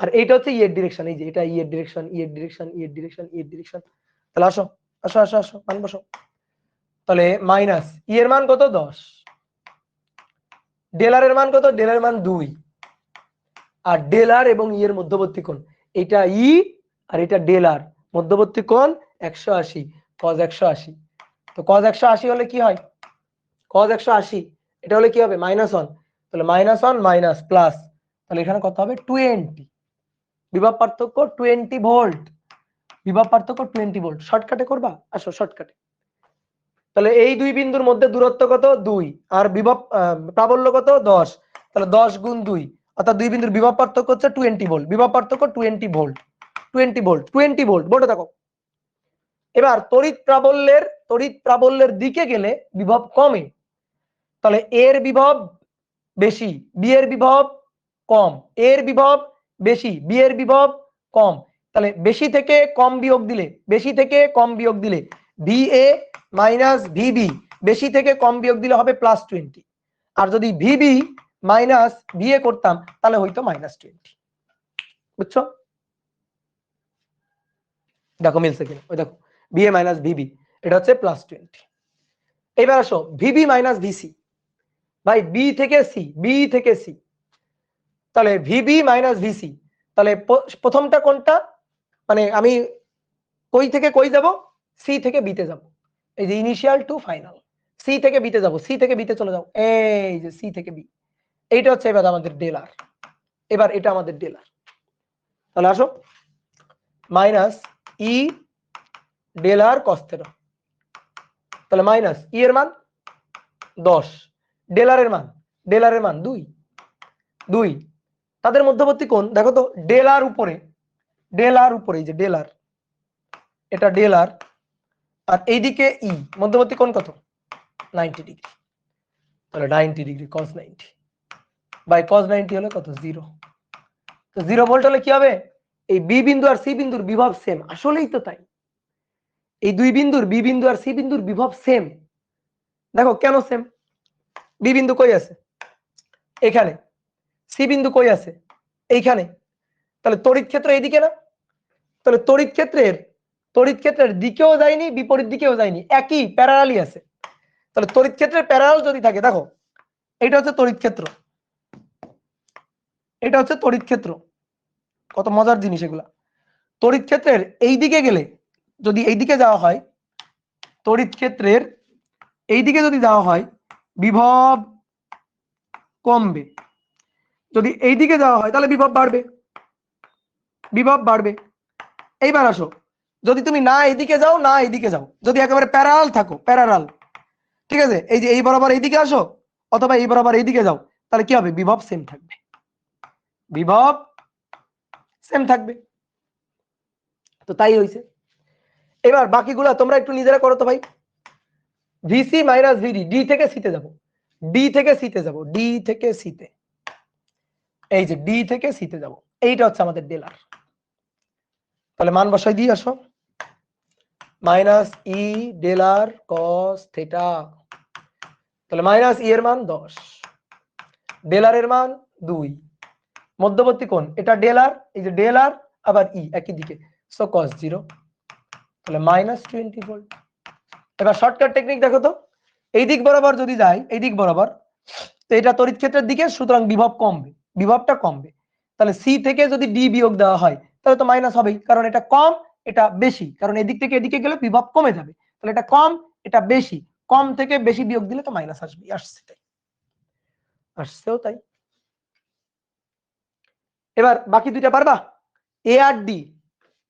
আর এইটা হচ্ছে ইয়ের ডিরেকশন, এই যে এটা ইয়ের ডিরেকশন, ইয়ের ডিরেকশন, ইয়ের ডিরেকশন, ইয়ের ডিরেকশন। তাহলে আসো আসো আসো আসো, মান বসো। তাহলে মাইনাস ই এর মান কত 10, ডেলারের মান কত? ডেলারের মান 2, আর ডেলার এবং ই এর মধ্যবর্তী কোণ, এটা ই আর এটা ডেলার, মধ্যবর্তী কোণ 180, cos 180। তো cos 180 হলে কি হয়? cos 180 এটা হলে কি হবে? -1, তাহলে -1 মাইনাস প্লাস, তাহলে এখানে কত হবে? 20, বিভব পার্থক্য 20 ভোল্ট, বিভব পার্থক্য 20 ভোল্ট। শর্টকাটে করবা, আসো শর্টকাটে। তাহলে এই দুই বিন্দুর মধ্যে দূরত্ব কত? 2, আর বিভব প্রাবল্য কত? 10, তাহলে 10 গুণ 2, অর্থাৎ দুই বিন্দুর বিভব পার্থক্য হচ্ছে 20 ভোল্ট, বিভব পার্থক্য 20 ভোল্ট, 20 ভোল্ট, 20 ভোল্ট, বোর্ডে দেখো। এবার তড়িৎ প্রাবল্যের দিকে গেলে বিভব কমে, তাহলে এর বিভব বেশি, বি এর বিভব কম, এর বিভব বেশি, বি এর বিভব কম, তাহলে বেশি থেকে কম বিয়োগ দিলে, বেশি থেকে কম বিয়োগ দিলে ভি এ মাইনাস ভিবি, বেশি থেকে কম বিয়োগ দিলে হবে +20, আর যদি ভিবি মাইনাস ভিএ করতাম তাহলে হইতো -20। বুঝছো? দেখো মিলছে কিনা, ওই দেখো ভিএ মাইনাস ভিবি, এটা হচ্ছে +20। এবার আসো ভিবি মাইনাস ভিসি, ভাই বি থেকে সি, বি থেকে সি, তাহলে ভিবি মাইনাস ভিসি, তাহলে প্রথমটা কোনটা? মানে আমি কই থেকে কই যাব? সি থেকে বিতে যাব, এই যে ইনিশিয়াল টু ফাইনাল, সি থেকে বিতে যাব, সি থেকে বিতে চলে যাও, এই যে সি থেকে বি, এইটা হচ্ছে এবার আমাদের ডেলার। এবার এটা আমাদের ডেলার, তাহলে আসো মাইনাস ই ডেলার কস থিটা, তাহলে মাইনাস ই এর মান 10, ডেলারের মান 2, তাদের মধ্যবর্তী কোণ দেখো তো, ডেলার উপরে, এই যে ডেলার, এটা ডেলার, আর এইদিকে ই, মধ্যবর্তী কোণ কত? 90 ডিগ্রি, তাহলে 90 ডিগ্রি cos 90 বাই cos 90 হলে কত? 0। তো 0 ভোল্ট হলে কি হবে? এই বি বিন্দু আর সি বিন্দুর বিভব সেম, আসলেই তো তাই, এই দুই বিন্দুর বি বিন্দু আর সি বিন্দুর বিভব সেম। দেখো কেন সেম? বি বিন্দু কই আছে? এখানে। সি বিন্দু কই আছে? এইখানে। তাহলে তড়িৎ ক্ষেত্র এইদিকে না, তাহলে তড়িৎ ক্ষেত্রের দিকেও যায়নি, বিপরীত দিকেও যায়নি, একই প্যারালালই আছে। তাহলে তড়িৎ ক্ষেত্রের প্যারালাল যদি থাকে, দেখো এটা হচ্ছে তড়িৎ ক্ষেত্র, এটা হচ্ছে তড়িৎ ক্ষেত্র, কত মজার জিনিস এগুলা। তড়িৎ ক্ষেত্রের এই দিকে গেলে, যদি এই দিকে যাওয়া হয়, তড়িৎ ক্ষেত্রের এই দিকে যদি যাওয়া হয় বিভব কমবে, যদি এই দিকে যাওয়া হয় তাহলে বিভব বাড়বে। এইবার আসো, যদি তুমি না এইদিকে যাও না এইদিকে যাও, যদি একেবারে প্যারালাল থাকো, প্যারালাল, ঠিক আছে, এই যে এই বরাবর এইদিকে আসো অথবা এই বরাবর এইদিকে যাও, তাহলে কি হবে? বিভব সেম থাকবে, বিভব সেম থাকবে। তো তাই হইছে। এবার বাকিগুলা তোমরা একটু নিজেরা করো তো ভাই। ভিসি মাইনাস ভিডি, ডি থেকে সিতে যাব, ডি থেকে সিতে যাব, ডি থেকে সিতে, এই যে ডি থেকে সিতে যাব, এইটা হচ্ছে আমাদের ডেলার। তাহলে মান বসাই দিয়ে আসো, মাইনাস ই ডেলার কস থিটা, তাহলে মাইনাস ই এর মান 10, ডেলারের মান 2, মধ্যবর্তী কোণ এটা ডেলার, এই যে ডেলার আবার ই একই দিকে, সো cos 0, তাহলে -20 ভোল্ট। এবার শর্টকাট টেকনিক দেখো তো, এই দিক বরাবর যদি যাই, এই দিক বরাবর, তো এটা তড়িৎ ক্ষেত্রের দিকে, সুতরাং বিভব কমবে, বিভবটা কমবে। তাহলে সি থেকে যদি ডি বিয়োগ দেওয়া হয় তাহলে তো মাইনাস হবেই, কারণ এটা কম এটা বেশি, কারণ এদিক থেকে এদিকে গেলে বিভব কমে যাবে। তাহলে এটা কম এটা বেশি, কম থেকে বেশি বিয়োগ দিলে তো মাইনাস আসবে, আসছে তাই, আসছেও তাই। এবার বাকি দুইটা পারবা, এ আর ডি,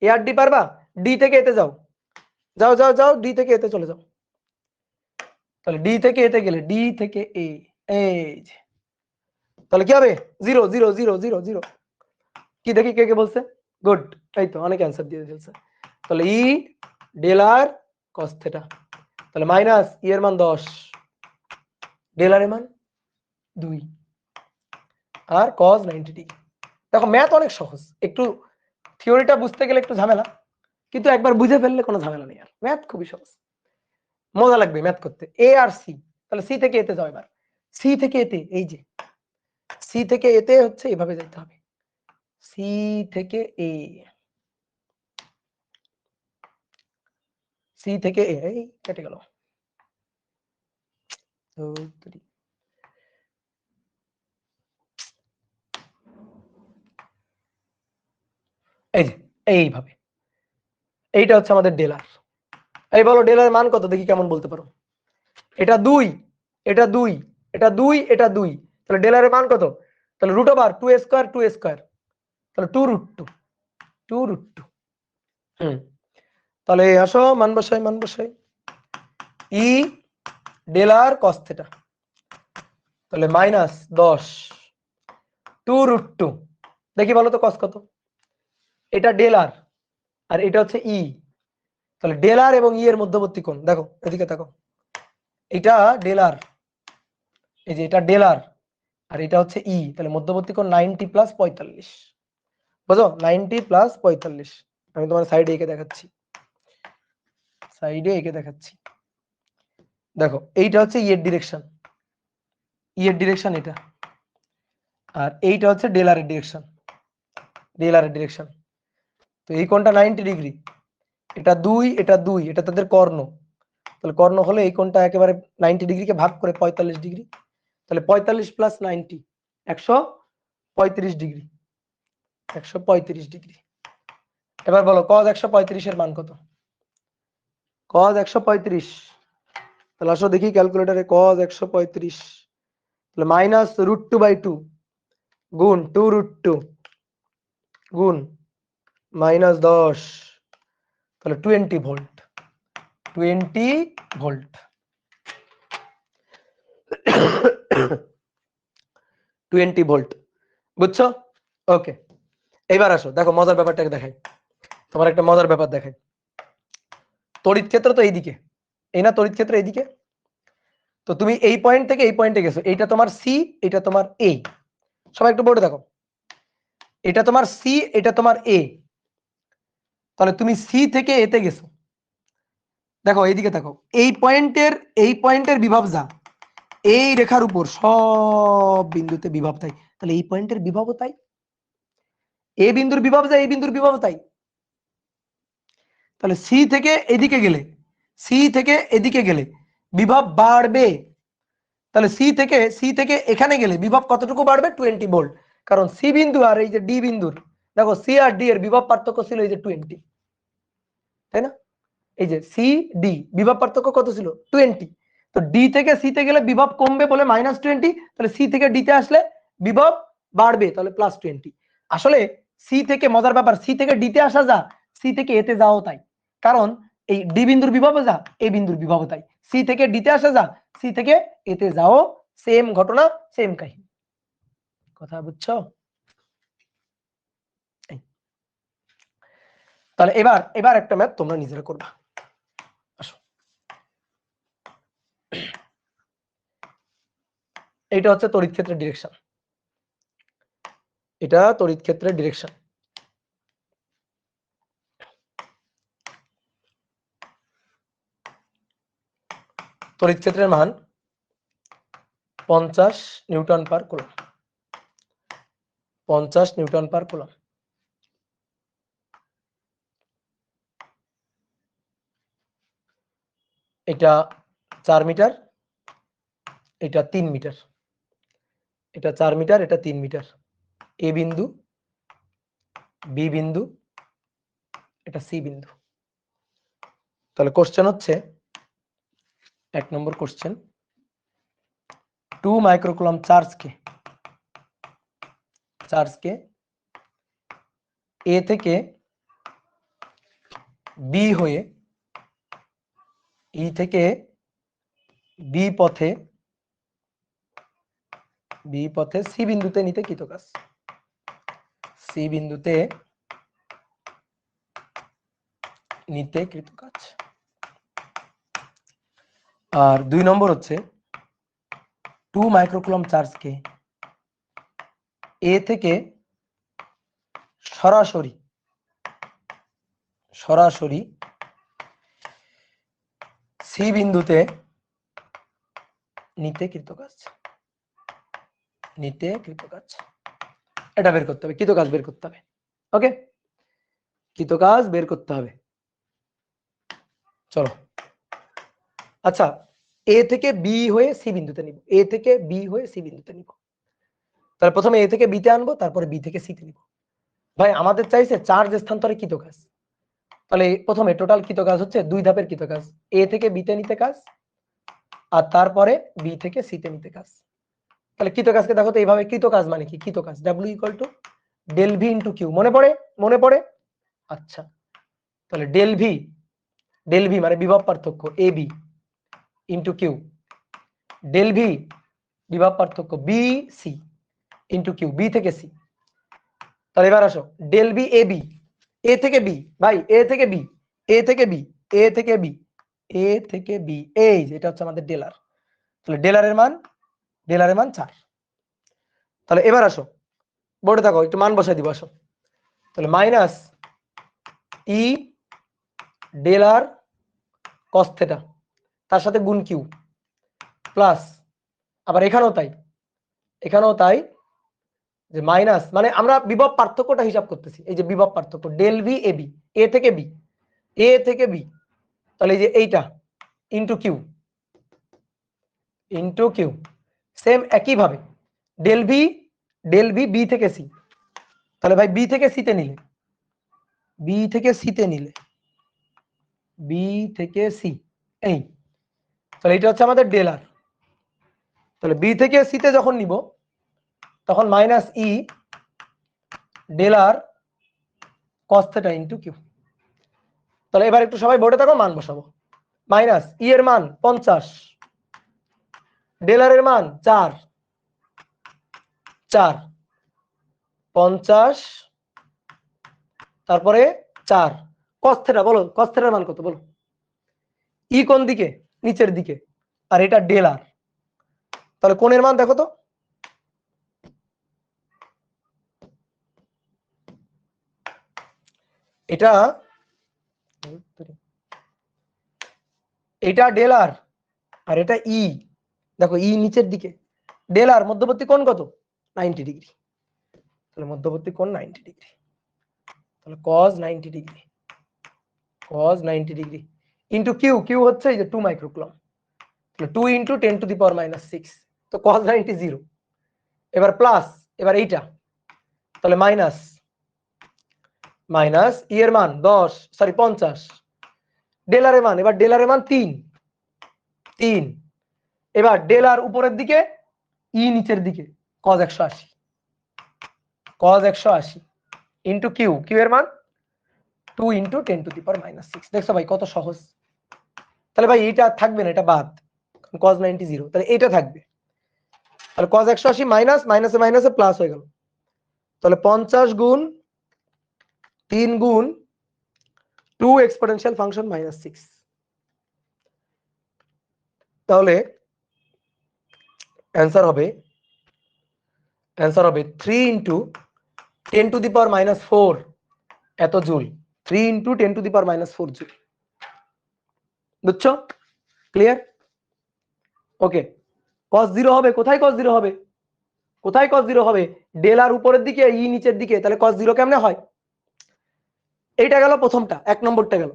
এ আর ডি পারবা? ডি থেকে এতে যাও, যাও যাও যাও, ডি থেকে এতে চলে যাও। তাহলে ডি থেকে এতে গেলে ডি থেকে এ, এই যে তাহলে কি হবে 0 0 0 0 0। কি দেখি কে কে বলছে, গুড, এই তো অনেক অ্যান্সার দিয়ে ফেলছে। তাহলে ই ডেল আর কস থিটা, তাহলে মাইনাস ই এর মান 10, ডেল আর এর মান 2 আর cos 90 ডিগ্রি। দেখো ম্যাথ অনেক সহজ, একটু থিওরিটা বুঝতে গেলে একটু ঝামেলা, কিন্তু একবার বুঝে ফেললে কোনো ঝামেলা নেই, আর ম্যাথ খুবই সহজ, মজা লাগবে ম্যাথ করতে। এ আর সি, তাহলে সি থেকে এতে যাও, এবার সি থেকে এতে, এই যে সি থেকে এতে হচ্ছে এভাবে যেতে হবে, সি থেকে এ, সি থেকে এ, এই কেটে গেল, এই যে এইভাবে, এইটা হচ্ছে আমাদের ডেলার। এই বলো ডেলার মান কত দেখি, কেমন বলতে পারো? এটা 2, এটা 2, এটা 2, এটা 2, তাহলে ডেলারের মান কত? তাহলে রুট ওভার 2 স্কয়ার 2 স্কয়ার, তাহলে 2 রুট 2, 2 রুট 2। তাহলে আসো মান বসাই, মান বসাই, ই ডেলার কস থিটা, তাহলে মাইনাস 10 2 রুট 2, দেখি বলো তো কস কত? এটা ডেলার আর এটা হচ্ছে ই, তাহলে ডেলার এবং ই এর মধ্যবর্তী কোণ, দেখো এদিকে দেখো, এটা ডেলার, এই যে এটা ডেলার আর এটা হচ্ছে ই, তাহলে মধ্যবর্তী কোণ 90 প্লাস 45, বুঝো 90 প্লাস 45। আমি তোমার সাইডে এঁকে দেখাচ্ছি, সাইডে এঁকে দেখাচ্ছি, দেখো এইটা হচ্ছে ই এর ডিরেকশন, ই এর ডিরেকশন এটা, আর এইটা হচ্ছে ডেলারের ডিরেকশন, ডেলারের ডিরেকশন। তো এই কোণটা 90 ডিগ্রি, এটা 2 এটা 2, এটা তাদের কর্ণ, তাহলে কর্ণ হলে এই কোণটা একেবারে 90 ডিগ্রিকে ভাগ করে 45 ডিগ্রি, তাহলে 45 প্লাস 90 135 ডিগ্রি, 135 ডিগ্রি। এবার বলো cos 135 এর মান কত? cos 135, তাহলে আসো দেখি ক্যালকুলেটরে, cos 135 তাহলে মাইনাস রুট 2/2 গুণ 2 রুট 2 গুণ মাইনাস 10, তাহলে 20 ভোল্ট, 20 ভোল্ট। 20 ভোল্ট, বুঝছো? ওকে, এবার আসো দেখো মজার ব্যাপারটাকে দেখাই, তোমার একটা মজার ব্যাপার দেখাই। তড়িৎ ক্ষেত্র তো এইদিকে, এই না তড়িৎ ক্ষেত্র এইদিকে, তো তুমি এই পয়েন্ট থেকে এই পয়েন্টে গেছো, এইটা তোমার সি এটা তোমার এ, সবাই একটু বোর্ডে দেখো, এটা তোমার সি এটা তোমার এ, তাহলে তুমি সি থেকে এতে গেছো, দেখো এইদিকে দেখো, এই পয়েন্টের বিভব যা, এই রেখার উপর সব বিন্দুতে বিভব তাই, তাহলে এই পয়েন্টের বিভবও তাই, এ বিন্দুর বিভব যা এই বিন্দুর বিভব তাই। তাহলে সি থেকে এদিকে গেলে, সি থেকে এদিকে গেলে বিভব বাড়বে, তাহলে সি থেকে এখানে গেলে বিভব কতটুকু বাড়বে? 20 ভোল্ট, কারণ সি বিন্দু আর এই যে ডি বিন্দুর, দেখো সি আর ডি এর বিভব পার্থক্য ছিল এই যে 20, তাই না? এই যে সি ডি বিভব পার্থক্য কত ছিল? 20। তো ডি থেকে সি তে গেলে বিভব কমবে বলে -20, তাহলে সি থেকে ডি তে আসলে বিভব বাড়বে, তাহলে +20। আসলে সি থেকে, মজার ব্যাপার, সি থেকে ডি তে আসা যা, সি থেকে এতে যাও তাই, কারণ এই ডি বিন্দুর বিভব যা এ বিন্দুর বিভব তাই, সি থেকে ডি তে আসা যা সি থেকে এতে যাও, সেম ঘটনা সেম কাহিনী, কথা বুঝছো? তাহলে এবার একটা ম্যাথ তোমরা নিজেরা করবা, আসো। এটা হচ্ছে তড়িৎ ক্ষেত্রের ডিরেকশন, এটা তড়িৎ ক্ষেত্রের ডিরেকশন। তড়িৎ ক্ষেত্রের মান 50 নিউটন পার কুলম, 50 নিউটন পার কুলম। এটা 4 মিটার, এটা 3 মিটার, এটা 4 মিটার, এটা 3 মিটার। এ বিন্দু, বি বিন্দু, এটা সি বিন্দু। তাহলে কোশ্চেন হচ্ছে 1 নম্বর কোশ্চেন, 2 মাইক্রোকুলম চার্জকে এ থেকে বি হয়ে ই থেকে বি পথে সি বিন্দুতে নিতে কৃত কাজ। সি বিন্দুতে নিতে কৃত কাজ। আর 2 নম্বর হচ্ছে 2 মাইক্রোকুলম চার্জকে এ থেকে সরাসরি সি বিন্দুতে নিতে কৃত কাজ। এটা বের করতে হবে, কৃত কাজ বের করতে হবে। ওকে, কৃত কাজ বের করতে হবে। চলো, আচ্ছা, এ থেকে বি হয়ে সি বিন্দুতে নিব, তাহলে প্রথমে এ থেকে বিতে আনবো, তারপরে বি থেকে সিতে নিব। ভাই আমাদের চাইছে চার্জ স্থানান্তরে কৃত কাজ, তাহলে প্রথমে টোটাল কৃত কাজ হচ্ছে 2 ধাপের কৃত কাজ, এ থেকে বিতে নিতে কাজ আর তারপরে বি থেকে সিতে নিতে কাজ। তাহলে কৃত কাজকে দেখো তো এইভাবে, কৃত কাজ মানে কি? কৃত কাজ W = del V into Q. মনে পড়ে? আচ্ছা, তাহলে ডেল ভি মানে বিভব পার্থক্য A B into Q, del V বিভব পার্থক্য B C into Q, B থেকে সি। তাহলে এবার আসো, del B A B, A থেকে বি, ভাই এ থেকে বি, এই যে এটা হচ্ছে আমাদের ডেলার। তাহলে ডেলারের মান 4। তাহলে এবার আসো, বোর্ডে থাকো, একটু মান বসাই দিব। আসো, তাহলে মাইনাস ই ডেলার কস থিটা, তার সাথে গুণ কিউ, প্লাস আবার এখানেও তাই যে মাইনাস, মানে আমরা বিভব পার্থক্যটা হিসাব করতেছি। এই যে বিভব পার্থক্য del V A B, A থেকে বি, তাহলে এই যে এইটা ইন্টু কিউ, সেম একই ভাবে ডেল ভি বি থেকে সি। তাহলে ভাই বি থেকে সিতে নিলে এই, তাহলে এটা হচ্ছে আমাদের ডেলার। তাহলে বি থেকে সিতে যখন নিব তখন minus E ডেলার cos theta into Q. তাহলে এবার একটু সবাই বোর্ডে থাকো, মান বসাবো। মাইনাস ই এর মান 50, ডেলারের মান 4, 50, তারপরে 4 কস থিটা। বলো কস থিটার মান কত? বলো। ই কোন দিকে? নিচের দিকে, আর এটা ডেলার। তাহলে কোণের মান দেখো তো, এটা ডেলার আর এটা ই। দেখো ই নিচের দিকে, ডেলার মধ্যবর্তী কোণ কত? 90 ডিগ্রি। তাহলে মধ্যবর্তী কোণ 90 ডিগ্রি, তাহলে cos 90 ডিগ্রি ইন্টু কিউ হচ্ছে এই যে 2 মাইক্রোকুলম, তাহলে 2 × 10⁻⁶, তো cos 90 0। এবার প্লাস, এবার এইটা, তাহলে মাইনাস ই এর মান 50, ডেলারের মান, এবার ডেলারের মান 3। এবার ডেলার উপরের দিকে, ই নিচের দিকে, cos 180 ইন্টু কিউ এর মান 2 × 10⁻⁶। দেখছো ভাই কত সহজ। তাহলে ভাই এটা থাকবে না, এটা বাদ, cos 90 0, তাহলে এটা থাকবে। তাহলে cos 180 মাইনাস মাইনাসে প্লাস হয়ে গেল। তাহলে 50 গুণ 3 গুণ 2 এক্সপোনেনশিয়াল ফাংশন -6। তাহলে অ্যান্সার হবে 3 × 10⁻⁴ এত জুল, 3 × 10⁻⁴ জুল। বুঝছো? ক্লিয়ার? ওকে, cos 0 হবে কোথায়? cos 0 হবে ডেলার উপরের দিকে, ই নিচের দিকে, তাহলে cos 0 কেমনে হয়? এইটা গেল প্রথমটা, 1 নম্বরটা গেল।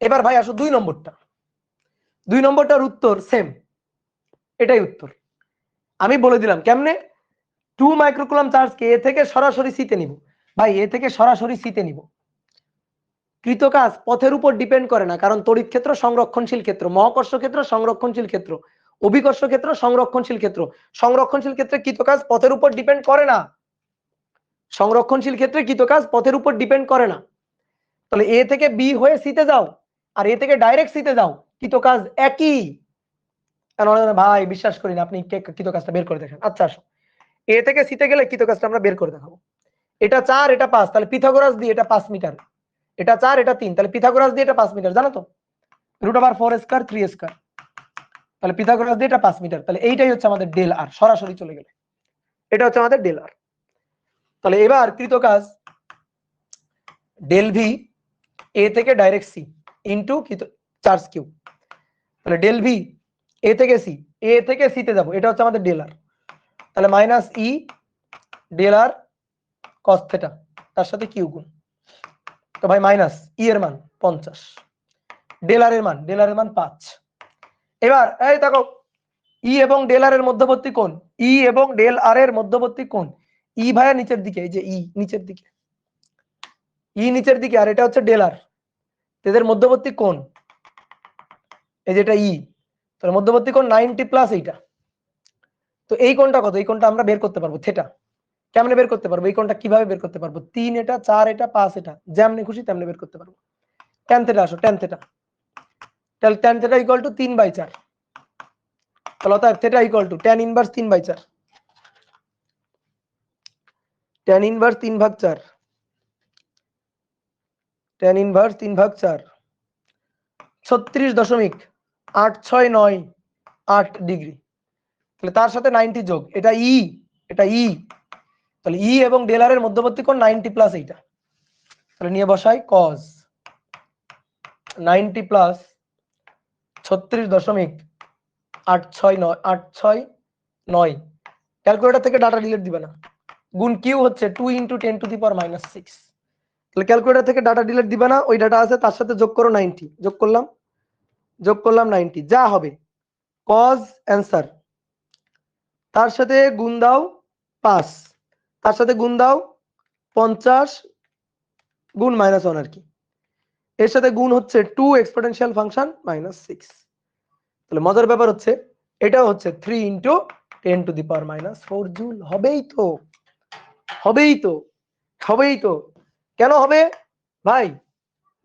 এবার ভাই আসো 2 নম্বরটা। 2 নম্বরটার উত্তর সেম, এটাই উত্তর। আমি বলে দিলাম কেমনে, 2 মাইক্রোকুলম চার্জকে এ থেকে সরাসরি সিতে নিব। ভাই এ থেকে সরাসরি সিতে নিব। কৃতকাজ পথের উপর ডিপেন্ড করে না, কারণ তড়িৎ ক্ষেত্র সংরক্ষণশীল ক্ষেত্র, মহাকর্ষ ক্ষেত্র সংরক্ষণশীল ক্ষেত্র, অভিকর্ষ ক্ষেত্র সংরক্ষণশীল ক্ষেত্র। সংরক্ষণশীল ক্ষেত্রে কৃতকাজ পথের উপর ডিপেন্ড করে না। সংরক্ষণশীল ক্ষেত্রে কৃতকাজ পথের উপর ডিপেন্ড করে না। তাহলে এ থেকে বি হয়ে সিতে যাও আর এ থেকে ডাইরেক্ট সিতে যাও, কৃতকাজ একই। ভাই বিশ্বাস করি না, আপনি কৃতকাজটা বের করে দেখেন। আচ্ছা আসো, এ থেকে সিতে গেলে কৃতকাজটা আমরা বের করে দেখাবো। এটা 4 এটা 5, তাহলে পিথাগোরাস দিয়ে এটা 5 মিটার, এটা 4 এটা 3, তাহলে পিথাগোরাস দিয়ে এটা 5 মিটার, জানো তো √4 স্কয়ার 3 স্কয়ার, তাহলে পিথাগোরাস দিয়ে এটা 5 মিটার। তাহলে এইটাই হচ্ছে আমাদের ডেল আর, সরাসরি চলে গেলে এটা হচ্ছে আমাদের ডেল আর। তাহলে এবার কৃতকাজ ডেল ভি এ থেকে direct C into charge q. তাহলে ডেল ভি এ থেকে সি, এ থেকে সি তে যাব, এটা হচ্ছে আমাদের ডেল আর। তাহলে মাইনাস ই ডেল আর কস থিটা, তার সাথে কিউ গুণ। তো ভাই মাইনাস ই এর মান 50, ডেল আর এর মান 5। এবার এই দেখো ই এবং ডেল আর এর মধ্যবর্তী কোণ, ই এবং ডেল আর এর মধ্যবর্তী কোণ ই ভাইয়া নিচের দিকে, এই যে ই নিচের দিকে, ই নিচের দিকে, আর এটা হচ্ছে ডেল আর, এদের মধ্যবর্তী কোণ এই যেটা ই, তাহলে মধ্যবর্তী কোণ 90 প্লাস এইটা। তো এই কোণটা কত? এই কোণটা আমরা বের করতে পারবো থিটা। কেমনে বের করতে পারবো এই কোণটা? কিভাবে বের করতে পারবো? 3 এটা 4 এটা 5 এটা, যেমনি খুশি তেমনি বের করতে পারবো। tan থিটা আসো, tan থিটা, তাহলে tan থিটা ইকুয়াল টু 3/4, তাহলে অতএব theta equal to tan inverse 3/4, tan inverse 3/4, tan inverse 3/4 36.8698 degree. তাহলে তার সাথে 90 যোগ, এটা ই, এটা ই, তাহলে ই এবং ডেল আর এর মধ্যবর্তী কোণ 90 প্লাস এইটা, তাহলে নিয়ে বসাই cos 90 প্লাস 36.869869। ক্যালকুলেটর থেকে ডাটা ডিলিট দিবে না, গুণ কিউ হচ্ছে 2 × 10⁻⁶। তাহলে ক্যালকুলেটর থেকে ডাটা ডিলিট দিবে না, ওই ডাটা আছে তার সাথে যোগ করো 90, যোগ করলাম 90, যা হবে cos অ্যান্সার, তার সাথে গুণ দাও 5, তার সাথে গুণ দাও 50 গুণ -1 আর কি, এর সাথে গুণ হচ্ছে 2 এক্সপোনেনশিয়াল ফাংশন -6। তাহলে মজার ব্যাপার হচ্ছে এটা হচ্ছে 3 × 10⁻⁴ জুল। হবেই তো, হবেই তো, হবেই তো। কেন হবে ভাই?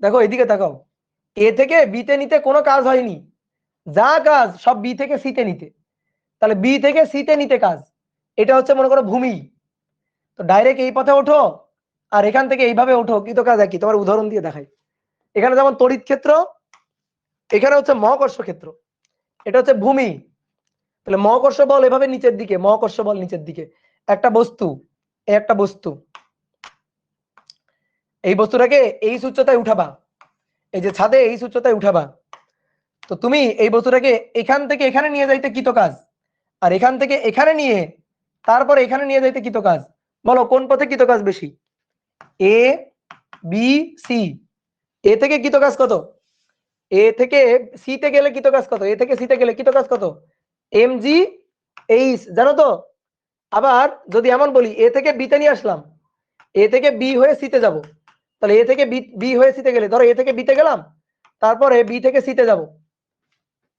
দেখো এদিকে তাকাও, এ থেকে বিতে নিতে কোনো কাজ হয়নি, যা কাজ সব বি থেকে সিতে নিতে। তাহলে বি থেকে সিতে নিতে কাজ, এটা হচ্ছে মনে করো ভূমি। তো ডাইরেক্ট এই পথে ওঠো আর এখান থেকে এইভাবে ওঠো, কি তো কাজ একই। তোমার উদাহরণ দিয়ে দেখাই, এখানে যেমন তড়িৎ ক্ষেত্র, এখানে হচ্ছে মহাকর্ষ ক্ষেত্র, এটা হচ্ছে ভূমি। তাহলে মহাকর্ষ বল এভাবে নিচের দিকে, মহাকর্ষ বল নিচের দিকে। একটা বস্তু, একটা বস্তু, এই বস্তুটাকে এই উচ্চতায় উঠাবা, এই যে ছাদে এই উচ্চতায় উঠাবা। তো তুমি এই বস্তুটাকে এখান থেকে এখানে নিয়ে যাইতে কৃত কাজ, আর এখান থেকে এখানে নিয়ে তারপরে এখানে নিয়ে যাইতে কৃত কাজ। বলো কোন পথে কৃত কাজ বেশি? এ বি সি, এ থেকে কৃত কাজ কত? এ থেকে সি তে গেলে কৃত কাজ কত? এ থেকে সি তে গেলে কৃত কাজ কত? mg h, জানো তো? আবার যদি এমন বলি এ থেকে বি তে নিয়ে আসলাম, এ থেকে বি হয়ে সি তে যাব, তাহলে এ থেকে বি হয়ে সি তে গেলে, ধরো এ থেকে বি তে গেলাম, তারপরে বি থেকে সি তে যাব,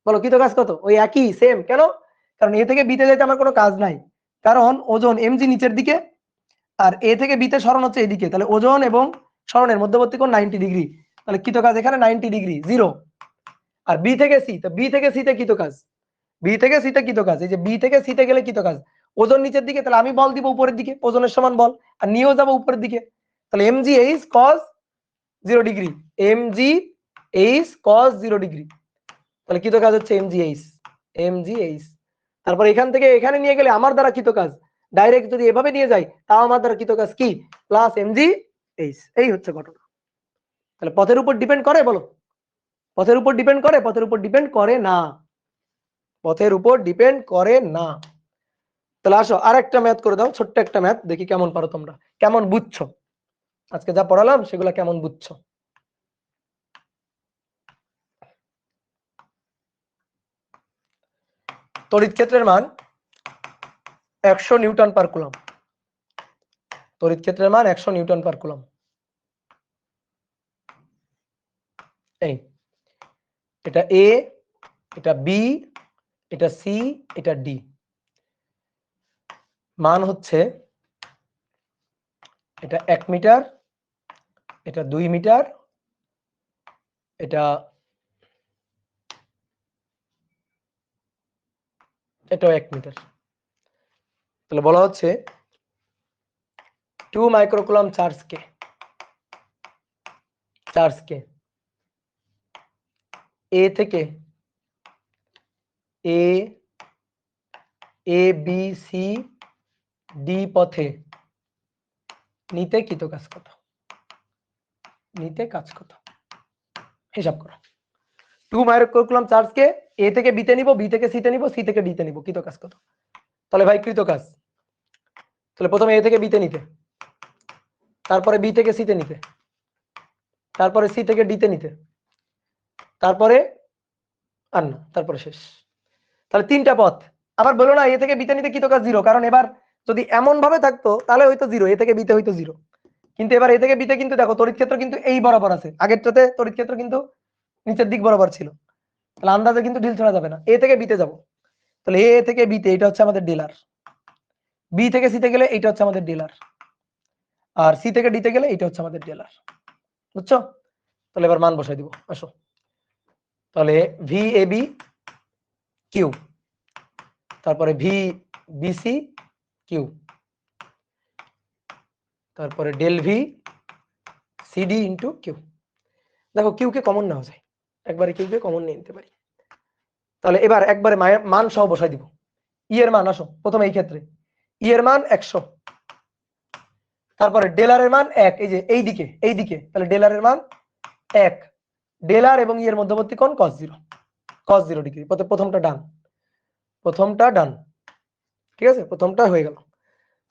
বলো কৃত কাজ কত? ওই একই, সেম। কেন? কারণ এ থেকে বি তে যেতে আমার কোনো কাজ নাই, কারণ ওজন mg নিচের দিকে আর এ থেকে বি তে সরণ হচ্ছে এদিকে, তাহলে ওজন এবং সরণের মধ্যবর্তী কোণ 90 ডিগ্রি, তাহলে কৃত কাজ এখানে 90 ডিগ্রি, 0। আর বি থেকে সি, তো বি থেকে সি তে কৃত কাজ, বি থেকে সি তে কৃত কাজ, এই যে বি থেকে সি তে গেলে কৃত কাজ, ওজন নিচের দিকে, তাহলে আমি বল দিব উপরের দিকে, ওজনের সমান বল, আর নিয়েও যাবো উপরের দিকে, তাহলে mg h cos 0 degree, mg h cos 0 degree, তাহলে কৃত কাজ হচ্ছে mg h। তারপর এখান থেকে এখানে নিয়ে গেলে আমার দ্বারা কৃত কাজ, ডাইরেক্ট যদি এভাবে নিয়ে যাই তাও আমার দ্বারা কৃত কাজ কি? Plus mg h। এই হচ্ছে ঘটনা। তাহলে পথের উপর ডিপেন্ড করে? বলো, পথের উপর ডিপেন্ড করে? পথের উপর ডিপেন্ড করে না, পথের উপর ডিপেন্ড করে না। তাহলে আসো আরেকটা ম্যাথ করে দাও, ছোট্ট একটা ম্যাথ, দেখি কেমন পারো তোমরা, কেমন বুঝছো আজকে যা পড়ালাম সেগুলা, কেমন বুঝছো। তড়িৎ ক্ষেত্রের মান 100 নিউটন পার কুলম, তড়িৎ ক্ষেত্রের মান 100 নিউটন পার কুলম। এই এটা এ, এটা বি, এটা সি, এটা ডি। মান হচ্ছে এটা 1 মিটার, এটা 2 মিটার, এটাও 1 মিটার। তাহলে বলা হচ্ছে 2 মাইক্রোকুলম চার্জকে এ থেকে এ বি সি ডি পথে নিতে কৃত কাজ কত? নিতে কাজ কত হিসাব করো। 2 মাইক্রোকুলম চার্জকে এ থেকে বিতে নিব, বি থেকে সিতে নিব, সি থেকে ডিতে নিব, কৃত কাজ কত? তাহলে ভাই কৃত কাজ, তাহলে প্রথমে এ থেকে বিতে নিতে, তারপরে বি থেকে সিতে নিতে, তারপরে সি থেকে ডিতে নিতে, তারপরে আর না, তারপরে শেষ। তাহলে 3টা পথ। আবার বলো না এ থেকে বিতে নিতে কৃত কাজ 0, কারণ এবার যদি এমন ভাবে থাকতো তাহলে হয়তো 0, এ থেকে বিতে হয়তো 0, কিন্তু এবার এ থেকে বিতে কিন্তু দেখো তড়িৎ ক্ষেত্র কিন্তু এই বরাবর আছে, আগেরটাতে তড়িৎ ক্ষেত্র কিন্তু নিচের দিক বরাবর ছিল, তাহলে আন্দাজে কিন্তু ঢিল ছোড়া যাবে না। এ থেকে বিতে যাব, তাহলে এ থেকে বিতে এটা হচ্ছে আমাদের ডিলার, বি থেকে সিতে গেলে এটা হচ্ছে আমাদের ডিলার, আর সি থেকে ডিতে গেলে এটা হচ্ছে আমাদের ডিলার। বুঝছো? তাহলে এবার মান বসাই দিব, আসো। তাহলে ভি এ বি কিউ, তারপরে ভি বিসি কিউ, তারপরে del V CD into q. দেখো কিউ কে কমন নেওয়া যায়, একবারে কিউ কে কমন নিয়ে নিতে পারি। তাহলে এবার একবারে মান সহ বসাই দিব। ই এর মান, আসো প্রথমে এই ক্ষেত্রে ই এর মান 100, তারপরে ডেলারের মান 1, এই যে এই দিকে, তাহলে ডেলারের মান 1, ডেলার এবং ই এর মধ্যবর্তী কোণ cos 0 ডিগ্রি। প্রথমটা ডান, ঠিক আছে, প্রথমটা হয়ে গেল।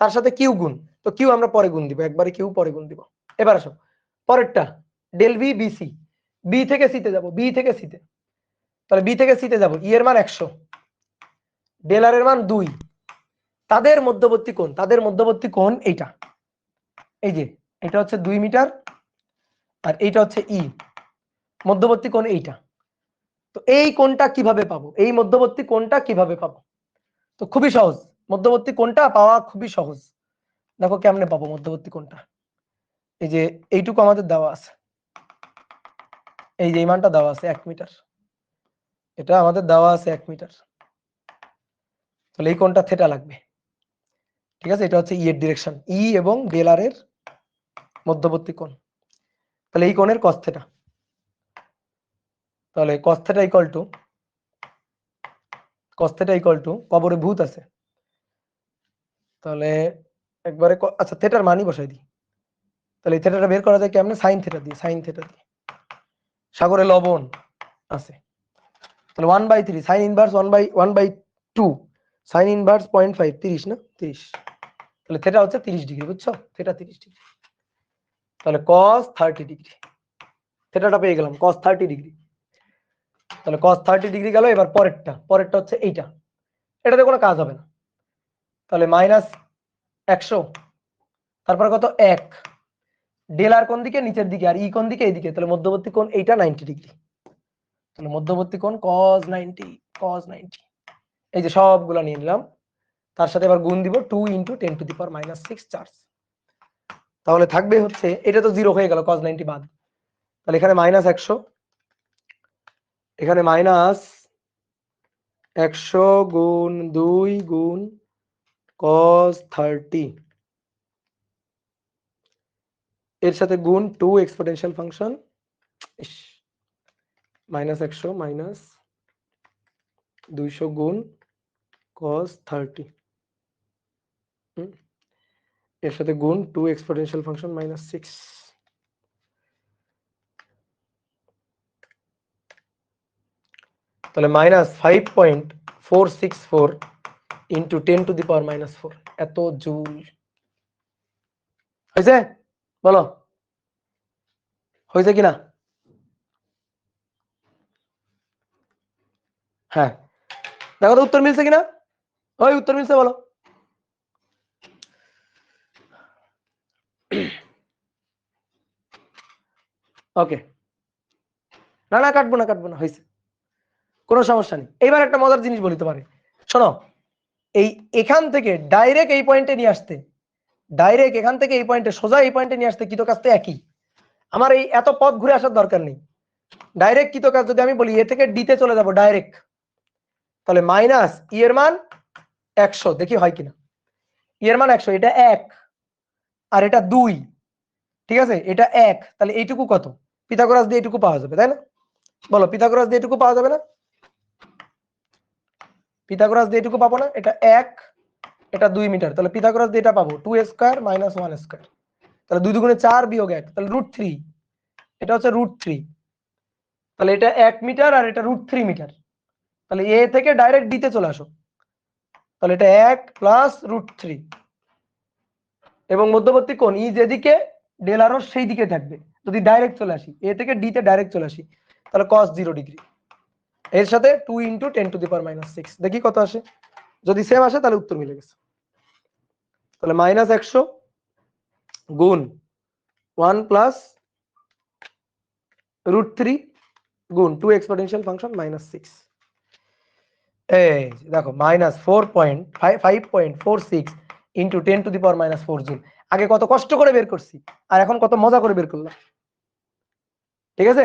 তার সাথে কিউ গুণ, তো কিউ আমরা পরে গুণ দিব, একবারে কিউ পরে গুণ দিব। এবার আসো পরেরটা, ডেল ভি বিসি, বি থেকে সিতে যাব, বি থেকে সিতে, তাহলে বি থেকে সিতে যাব, ই এর মান 100, ডেলার এর মান 2, তাদের মধ্যবর্তী কোণ এইটা, এই যে এটা হচ্ছে 2 মিটার আর এইটা হচ্ছে ই, মধ্যবর্তী কোণ এইটা। তো এই কোণটা কিভাবে পাবো, এই মধ্যবর্তী কোণটা কিভাবে পাবো? তো খুবই সহজ, মধ্যবর্তী কোণটা পাওয়া খুবই সহজ। দেখো কেমনে পাবো মধ্যবর্তী কোণটা। এই যে এইটুকু আমাদের দেওয়া আছে, এই যে এই মানটা দেওয়া আছে 1 মিটার, এটা আমাদের দেওয়া আছে 1 মিটার, তাহলে এই কোণটা থেটা লাগবে। ঠিক আছে, এটা হচ্ছে ই এর ডিরেকশন, ই এবং ডেলার এর মধ্যবর্তী কোণ, তাহলে এই কোণের cos থেটা। তাহলে cos থেটা ইকুয়াল টু কবরে ভূত আছে, তাহলে একবারে আচ্ছা থেটার মানই বসাই দিই। তাহলে এই থেটাটা বের করা যায় কেমনে? সাইন থেটা দিয়ে, সাগরে লবণ আছে, তাহলে 1/3 সাইন ইনভার্স 1/2 সাইন ইনভার্স 0.5, 30 না 30, তাহলে থেটা হচ্ছে 30 ডিগ্রি। বুঝছো? থেটা 30 ডিগ্রি, তাহলে cos 30 ডিগ্রি, থেটাটা পেয়ে গেলাম cos 30 ডিগ্রি। তাহলে cos 30 ডিগ্রি গেল। এবার পরেরটা হচ্ছে এইটা, এটাতে কোনো কাজ হবে না, তাহলে -100, তারপরে কত 1, ডেলার কোন দিকে? নিচের দিকে, আর ই কোন দিকে? এইদিকে, তাহলে মধ্যবর্তী কোণ এইটা 90 ডিগ্রি, তাহলে মধ্যবর্তী কোণ cos 90, এই যে সবগুলো নিয়ে নিলাম, তার সাথে এবার গুণ দিব 2 × 10⁻⁶ চার্জ, তাহলে থাকবে হচ্ছে, এটা তো 0 হয়ে গেল, cos 90 বাদ, তাহলে এখানে -100, এখানে -100 গুণ 2 গুণ cos 30, এর সাথে গুণ 2 এক্সপোনেনশিয়াল ফাংশন, -100 -200 গুণ cos 30, এর সাথে গুণ 2 এক্সপোনেনশিয়াল ফাংশন -6, তাহলে -5.464 × 10⁻⁴ এত জুল হয়েছে। বলো হয়েছে কিনা? হ্যাঁ, দেখো তো উত্তর মিলছে কিনা, ওই উত্তর মিলছে বলো। ওকে, না না কাটবো না হয়েছে, কোনো সমস্যা নেই। এইবার একটা মজার জিনিস বলি তোমারে, শোনো, এই এখান থেকে ডাইরেক্ট এই পয়েন্টে নিয়ে আসতে, ডাইরেক্ট এখান থেকে এই পয়েন্টে সোজা এই পয়েন্টে নিয়ে আসতে কৃত কাজ তো একই, আমার এই এত পথ ঘুরে আসার দরকার নেই। ডাইরেক্ট কৃত কাজ যদি আমি বলি এ থেকে ডি তে চলে যাব ডাইরেক্ট, তাহলে মাইনাস ই এর মান 100, দেখি হয় কিনা। ই এর মান 100, এটা 1 আর এটা 2, ঠিক আছে, এটা 1, তাহলে এইটুকু কত? পিথাগোরাস দিয়ে এইটুকু পাওয়া যাবে, তাই না? বলো, পিথাগোরাস দিয়ে এইটুকু পাওয়া যাবে না? পিথাগোরাস দিয়ে এইটুকু পাবো না? এটা 1, এটা 2 মিটার, তাহলে পিথাগোরাস দিয়ে এটা পাবো 2 স্কয়ার মাইনাস 1 স্কয়ার, তাহলে 2 দুগুণে 4 বিয়োগ 1, তাহলে √3, এটা হচ্ছে √3, তাহলে এটা 1 মিটার আর এটা √3 মিটার, তাহলে এ থেকে ডাইরেক্ট ডি তে চলে আসো, তাহলে এটা 1 প্লাস √3, এবং মধ্যবর্তী কোণ ই যেদিকে ডেল আর সেই দিকে থাকবে। যদি ডাইরেক্ট চলে আসি এ থেকে ডি তে ডাইরেক্ট চলে আসি, তাহলে cos 0 ডিগ্রি, এর সাথে 2 × 10⁻⁶, দেখি কত আসে। যদি সেম আসে তাহলে উত্তর মিলে গেছে। তাহলে -100 গুণ 1 প্লাস √3 গুণ 2 এক্সপোনেনশিয়াল ফাংশন -6, এই দেখো -5.46 × 10⁻⁴ জুল। আগে কত কষ্ট করে বের করছি আর এখন কত মজা করে বের করলাম, ঠিক আছে,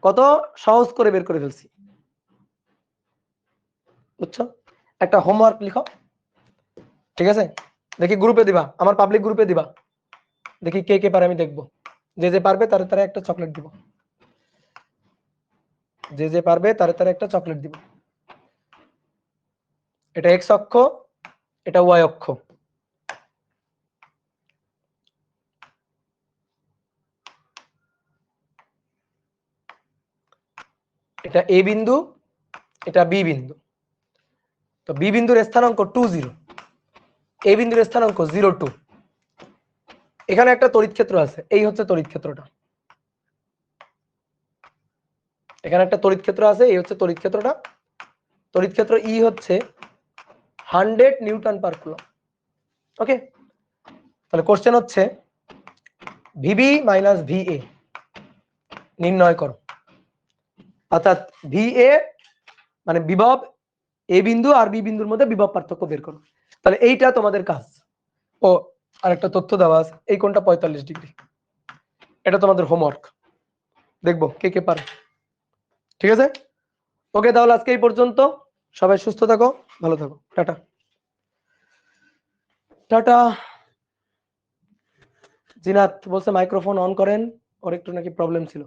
কত সহজ করে বের করে ফেলছি, বুঝছো? একটা হোমওয়ার্ক লিখো, ঠিক আছে, দেখি গ্রুপে দিবা, আমার পাবলিক গ্রুপে দিবা, দেখি কে কে পারে আমি দেখবো। যে যে পারবে তারে তারে একটা চকলেট দিব, যে যে পারবে তারে তারে একটা চকলেট দিব। এটা এক্স অক্ষ, এটা ওয়াই অক্ষ, এটা এ বিন্দু, এটা বি বিন্দু। তো বি বিন্দুর স্থানাঙ্ক 20, এ বিন্দুর স্থানাঙ্ক 02। এখানে একটা তড়িৎ ক্ষেত্র আছে, এই হচ্ছে তড়িৎ ক্ষেত্রটা, এখানে একটা তড়িৎ ক্ষেত্র আছে, এই হচ্ছে তড়িৎ ক্ষেত্রটা। তড়িৎ ক্ষেত্র ই হচ্ছে 100 নিউটন পার কুলম। ওকে, তাহলে কোশ্চেন হচ্ছে ভিবি মাইনাস ভিএ নির্ণয় করো, অর্থাৎ ভিএ মানে বিভব এ বিন্দু আর বি বিন্দুর মধ্যে বিভব পার্থক্য বের করো। তাহলে এইটা তোমাদের কাজ। ও আরেকটা তথ্য দেওয়া আছে, এই কোণটা 45 ডিগ্রি, এটা তোমাদের হোমওয়ার্ক, দেখবো কে কে পারে, ঠিক আছে? ওকে, তাহলে আজকে এই পর্যন্ত, সবাই সুস্থ থাকো, ভালো থাকো, টাটা টাটা। জিনাত বলছে মাইক্রোফোন অন করেন, ওর একটু নাকি প্রবলেম ছিল,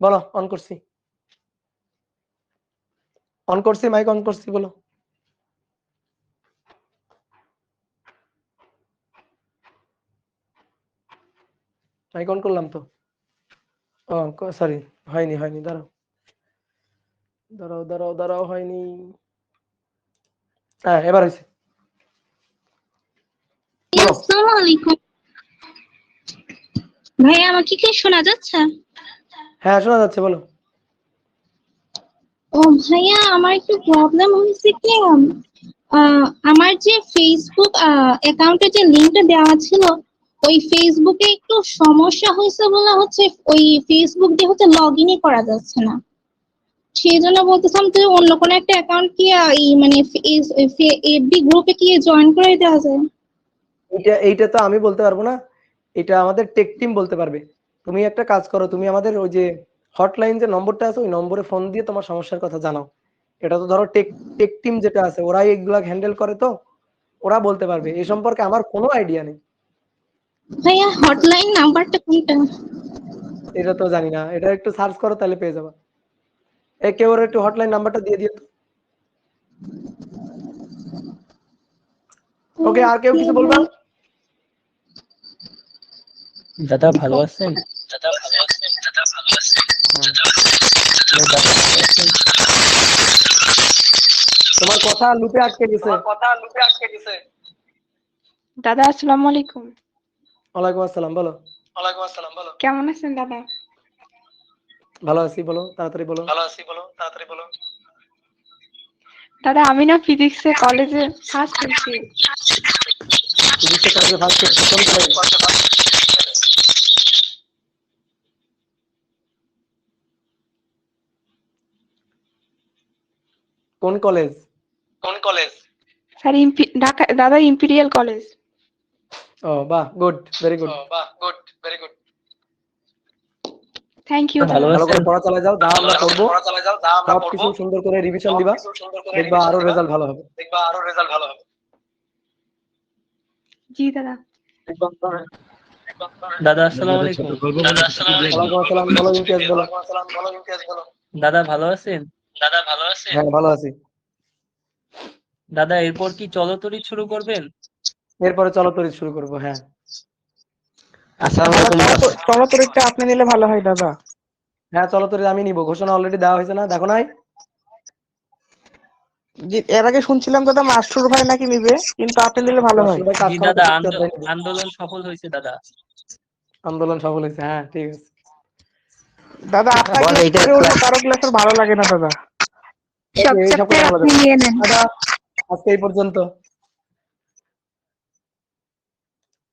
বলো। অন করছি, অন করছি, মাইক অন করছি, বলো। মাইক অন করলাম তো, ও সরি, হয়নি হয়নি, দাঁড়াও দাঁড়াও দাঁড়াও দাঁড়াও, হয়নি, হ্যাঁ এবার হয়েছে। আসসালামু আলাইকুম ভাই, আমাকে কি শোনা যাচ্ছে? হ্যাঁ শোনা যাচ্ছে, বলো। ও ভাইয়া, আমার একটু প্রবলেম হয়েছে কি, আমার যে ফেসবুক অ্যাকাউন্টে যে লিংকটা দেওয়া ছিল, ওই ফেসবুকে একটু সমস্যা হয়েছে বলে হচ্ছে ওই ফেসবুক দিয়ে হচ্ছে লগ ইনই করা যাচ্ছে না। সেই জন্য বলতেছিলাম, তুই অন্য কোনো একটা অ্যাকাউন্ট কি এই মানে এফবি গ্রুপে কি জয়েন করে দেওয়া যায়? এইটা তো আমি বলতে পারবো না, এটা আমাদের টেক টিম বলতে পারবে। তুমি একটা কাজ করো, তুমি আমাদের ওই যে হটলাইন যে নম্বরটা আছে ওই নম্বরে ফোন দিয়ে তোমার সমস্যার কথা জানাও। এটা তো ধরো টেক টেক টিম যেটা আছে ওরাই এগুলা হ্যান্ডেল করে, তো ওরা বলতে পারবে। এই সম্পর্কে আমার কোনো আইডিয়া নেই। ভাইয়া, হটলাইন নাম্বারটা কোনটা? এটা তো জানি না, এটা একটু সার্চ করো তাহলে পেয়ে যাবা। কেউ ওর একটু হটলাইন নাম্বারটা দিয়ে দিও তো। ওকে, আর কেউ কিছু বলবা? দাদা ভালো আছেন? তোমার কথা লুপে আটকে গেছে। দাদা আসসালামু আলাইকুম। ওয়ালাইকুম আসসালাম, বলো। কেমন আছেন দাদা? ভালো আছি, বলো তাড়াতাড়ি বলো। দাদা আমি না ফিজিক্সে কলেজে ফার্স্ট হয়েছি। ফিজিক্সে ক্লাসে ফার্স্ট হয়েছে, কোন ক্লাসে? কোন কলেজ? স্যার দাদা ইম্পেরিয়াল কলেজ। ও বাহ, good, very good. Thank you ভালো ভালো করে আছেন? পড়া চালিয়ে যাও, যা আমরা করবো সবকিছু সুন্দর করে রিভিশন দিবা, দেখবা আরো রেজাল্ট ভালো হবে। জি দাদা। দাদা আসসালামু আলাইকুম। ওয়ালাইকুম আসসালাম, বলো ইমতিয়াজ, বলো। দাদা ভালো আছেন? হ্যাঁ, ভালো আছি। দাদা এরপর কি চলতরিৎ শুরু করবেন? এরপরে চলো তড়িৎ শুরু করবো। হ্যাঁ, চলতরিৎটা আপনি নিলে ভালো হয় দাদা। হ্যাঁ, চলো তড়িৎ আমি নিব, ঘোষণা অলরেডি দেওয়া হয়েছে না, দেখো নাই? জি, এর আগে শুনছিলাম দাদা মাস্টার ভাই নাকি নিবে, কিন্তু আপনি নিলে ভালো হয়। মাসুদ ভাই কাজ জি করাতে দাদা, ইমতিয়াজ ভাই নিবে। আন্দোলন সফল হয়েছে দাদা। আন্দোলন সফল হয়েছে, হ্যাঁ ঠিক আছে। দাদা আপনার ক্লাস করে অন্য কারো ক্লাস আর ভালো লাগে না দাদা। এই সব কথা বলা যাবে না। দাদা, আজকে এই পর্যন্ত।